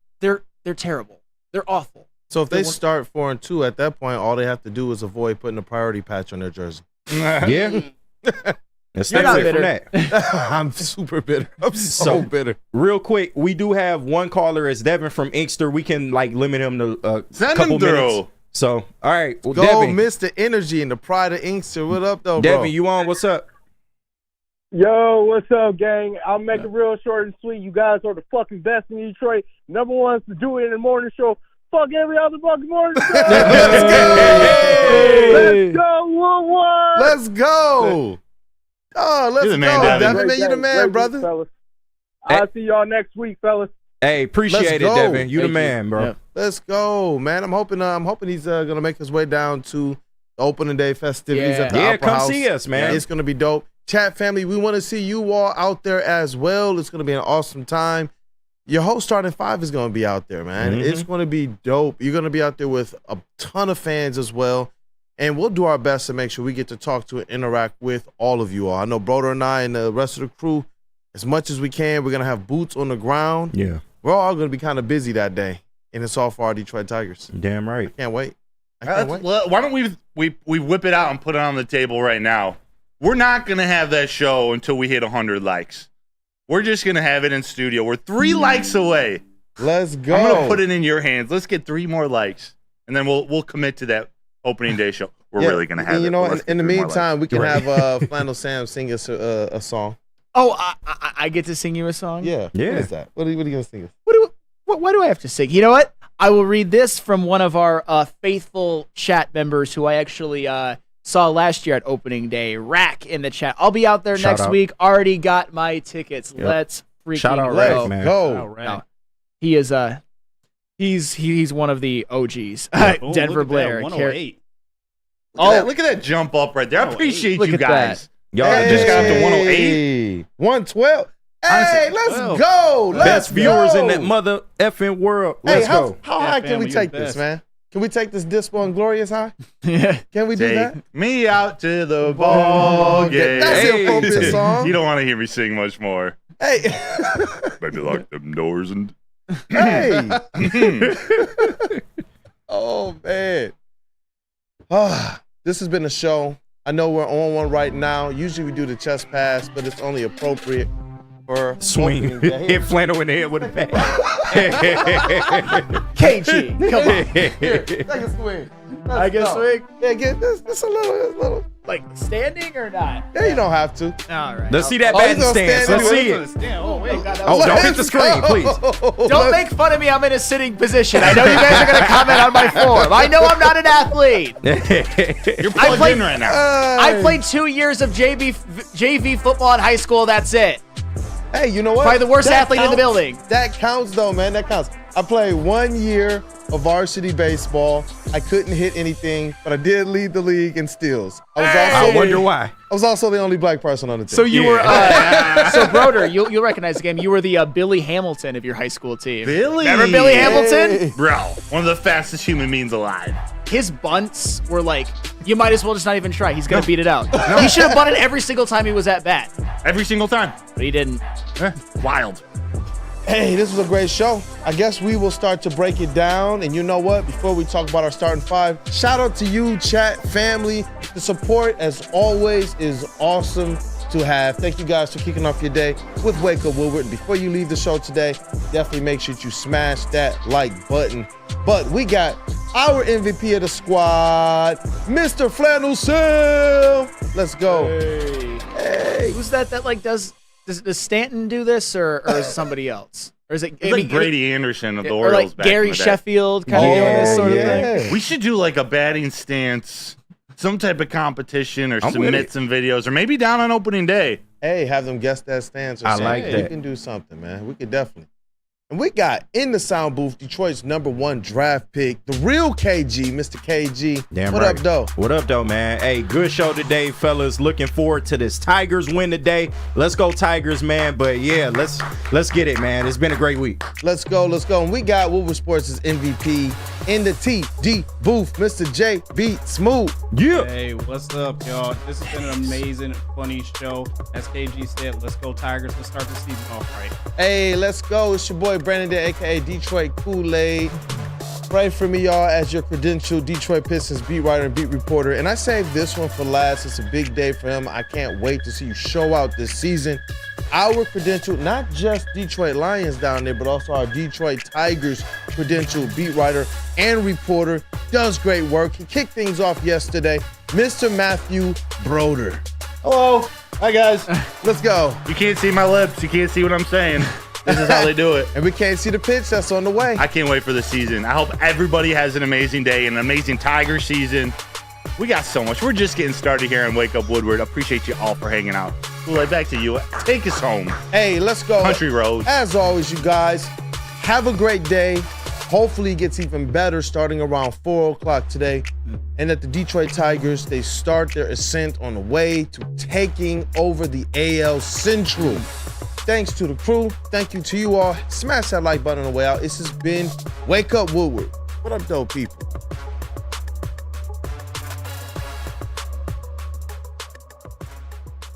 terrible. They're awful. So if they start 4-2, at that point, all they have to do is avoid putting a priority patch on their jersey. Yeah. You're not bitter. I'm super bitter. I'm so bitter. Real quick, we do have one caller. It's Devin from Inkster. We can limit him to a couple minutes. So, all right. Well, Go, Devin. Mr. Energy and the pride of Inkster. What up, though, Devin, bro? you on? What's up? Yo, what's up, gang? I'll make it real short and sweet. You guys are the fucking best in Detroit. Number one to do it in the morning show. Fuck every other fucking morning show. Let's go, Woodward. Let's go. Oh, let's go. Devin, man, you the man, brother. Fellas. I'll see y'all next week, fellas. Hey, appreciate it, Devin. You the man, bro. Yeah. Let's go, man. I'm hoping he's gonna make his way down to the opening day festivities at the Opera come House. see us, man. It's gonna be dope. Chat family, we want to see you all out there as well. It's gonna be an awesome time. Your whole starting five is gonna be out there, man. Mm-hmm. It's gonna be dope. You're gonna be out there with a ton of fans as well. And we'll do our best to make sure we get to talk to and interact with all of you all. I know Broder and I and the rest of the crew, as much as we can, we're going to have boots on the ground. Yeah. We're all going to be kind of busy that day. And it's all for our Detroit Tigers. Damn right. I can't wait. I can't wait. Why don't we whip it out and put it on the table right now? We're not going to have that show until we hit 100 likes. We're just going to have it in studio. We're 3 likes away. Let's go. I'm going to put it in your hands. Let's get 3 more likes. And then we'll commit to that opening day show. We're really going to have it. You know, Let's in the get 3 more meantime, we can likes. have Flannel Sam sing us a song. Oh, I get to sing you a song? Yeah. What is that? What are you going to sing us? What do I have to sing? You know what? I will read this from one of our faithful chat members who I actually saw last year at opening day. Rack in the chat. I'll be out there Shout next out. week. Already got my tickets. Yep. Let's freaking Shout out go. Rack, man. Go. No, he is he's one of the OGs. Oh, Denver look at that, Blair. 108. Look at that jump up right there. I appreciate Look you at guys. Y'all just got up to 108. 112. Hey, let's well, go. Let's Best viewers go. in that mother effing world. Hey, Let's go. how high can we family, take you're the this, best. man? Can we take this dispo and glorious high? Yeah. Can we do that? Take me out to the ball game. That's the appropriate song. You don't want to hear me sing much more. Hey. Maybe lock them doors and. Hey. Oh, man. This has been a show. I know we're on one right now. Usually we do the chest pass, but it's only appropriate for Swing. opening day. Hit Flannel in the head with a bat. KG, come on. Here, take a swing. Let's I guess go. swing. Yeah, get this a little. Like standing or not? Yeah, you don't have to. All right. Let's see that Oh, batting he's gonna stance. stand Let's anyway. see it. Oh, wait. Oh, don't hit the screen, please. Don't make fun of me. I'm in a sitting position. I know you guys are going to comment on my form. I know I'm not an athlete. You're plugged in right now. I played 2 years of JV football in high school. That's it. Hey, you know what? Probably the worst That athlete in the counts. building. That counts, though, man. That counts. I played 1 year of varsity baseball. I couldn't hit anything, but I did lead the league in steals. I wonder why. I was also the only black person on the team. So you were, so Broder, you'll recognize the game. You were the Billy Hamilton of your high school team. Billy. Remember Billy Hamilton? Hey. Bro, one of the fastest human beings alive. His bunts were like, you might as well just not even try. He's going to beat it out. He should have bunted every single time he was at bat, Every single time. but he didn't. Wild. Hey, this was a great show. I guess we will start to break it down. And you know what? Before we talk about our starting five, shout out to you, chat family. The support, as always, is awesome to have. Thank you guys for kicking off your day with Wake Up Woodward. And before you leave the show today, definitely make sure you smash that like button. But we got our MVP of the squad, Mr. Flannel Sam. Let's go. Hey. Who's that like does Stanton do this or is it somebody else? Or is it It's like Brady Anderson of the or Orioles like back in Gary the day. Sheffield kind of doing this sort of thing? We should do like a batting stance, some type of competition, or I'm with submit it. some videos, or maybe down on opening day. Hey, have them guess that stance or I something. like We that. can do something, man. We could definitely. And we got in the sound booth Detroit's #1 draft pick, the real KG, Mr. KG. Damn what right. up, though? What up, though, man? Hey, good show today, fellas. Looking forward to this Tigers win today. Let's go Tigers, man. But yeah, let's get it, man. It's been a great week. Let's go. And we got Woodward Sports' MVP in the TD booth, Mr. JB Smooth. Yeah. Hey, what's up, y'all? This has been an amazing, funny show. As KG said, let's go Tigers. Let's start the season off right. Hey, let's go. It's your boy Brandon Day, aka Detroit Kool-Aid. Pray for me, y'all, as your credentialed Detroit Pistons beat writer and beat reporter. And I saved this one for last. It's a big day for him. I can't wait to see you show out this season. Our credentialed, not just Detroit Lions down there, but also our Detroit Tigers credentialed beat writer and reporter. Does great work. He kicked things off yesterday. Mr. Matthew Broder. Hello. Hi, guys. Let's go. You can't see my lips. You can't see what I'm saying. This is how they do it. And we can't see the pitch that's on the way. I can't wait for the season. I hope everybody has an amazing day, an amazing Tiger season. We got so much. We're just getting started here on Wake Up Woodward. Appreciate you all for hanging out. Kool-Aid, back to you. Take us home. Hey, let's go. Country roads. As always, you guys, have a great day. Hopefully it gets even better starting around 4 o'clock today. And at the Detroit Tigers, they start their ascent on the way to taking over the AL Central. Thanks to the crew. Thank you to you all. Smash that like button on the way out. This has been Wake Up Woodward. What up, though, people?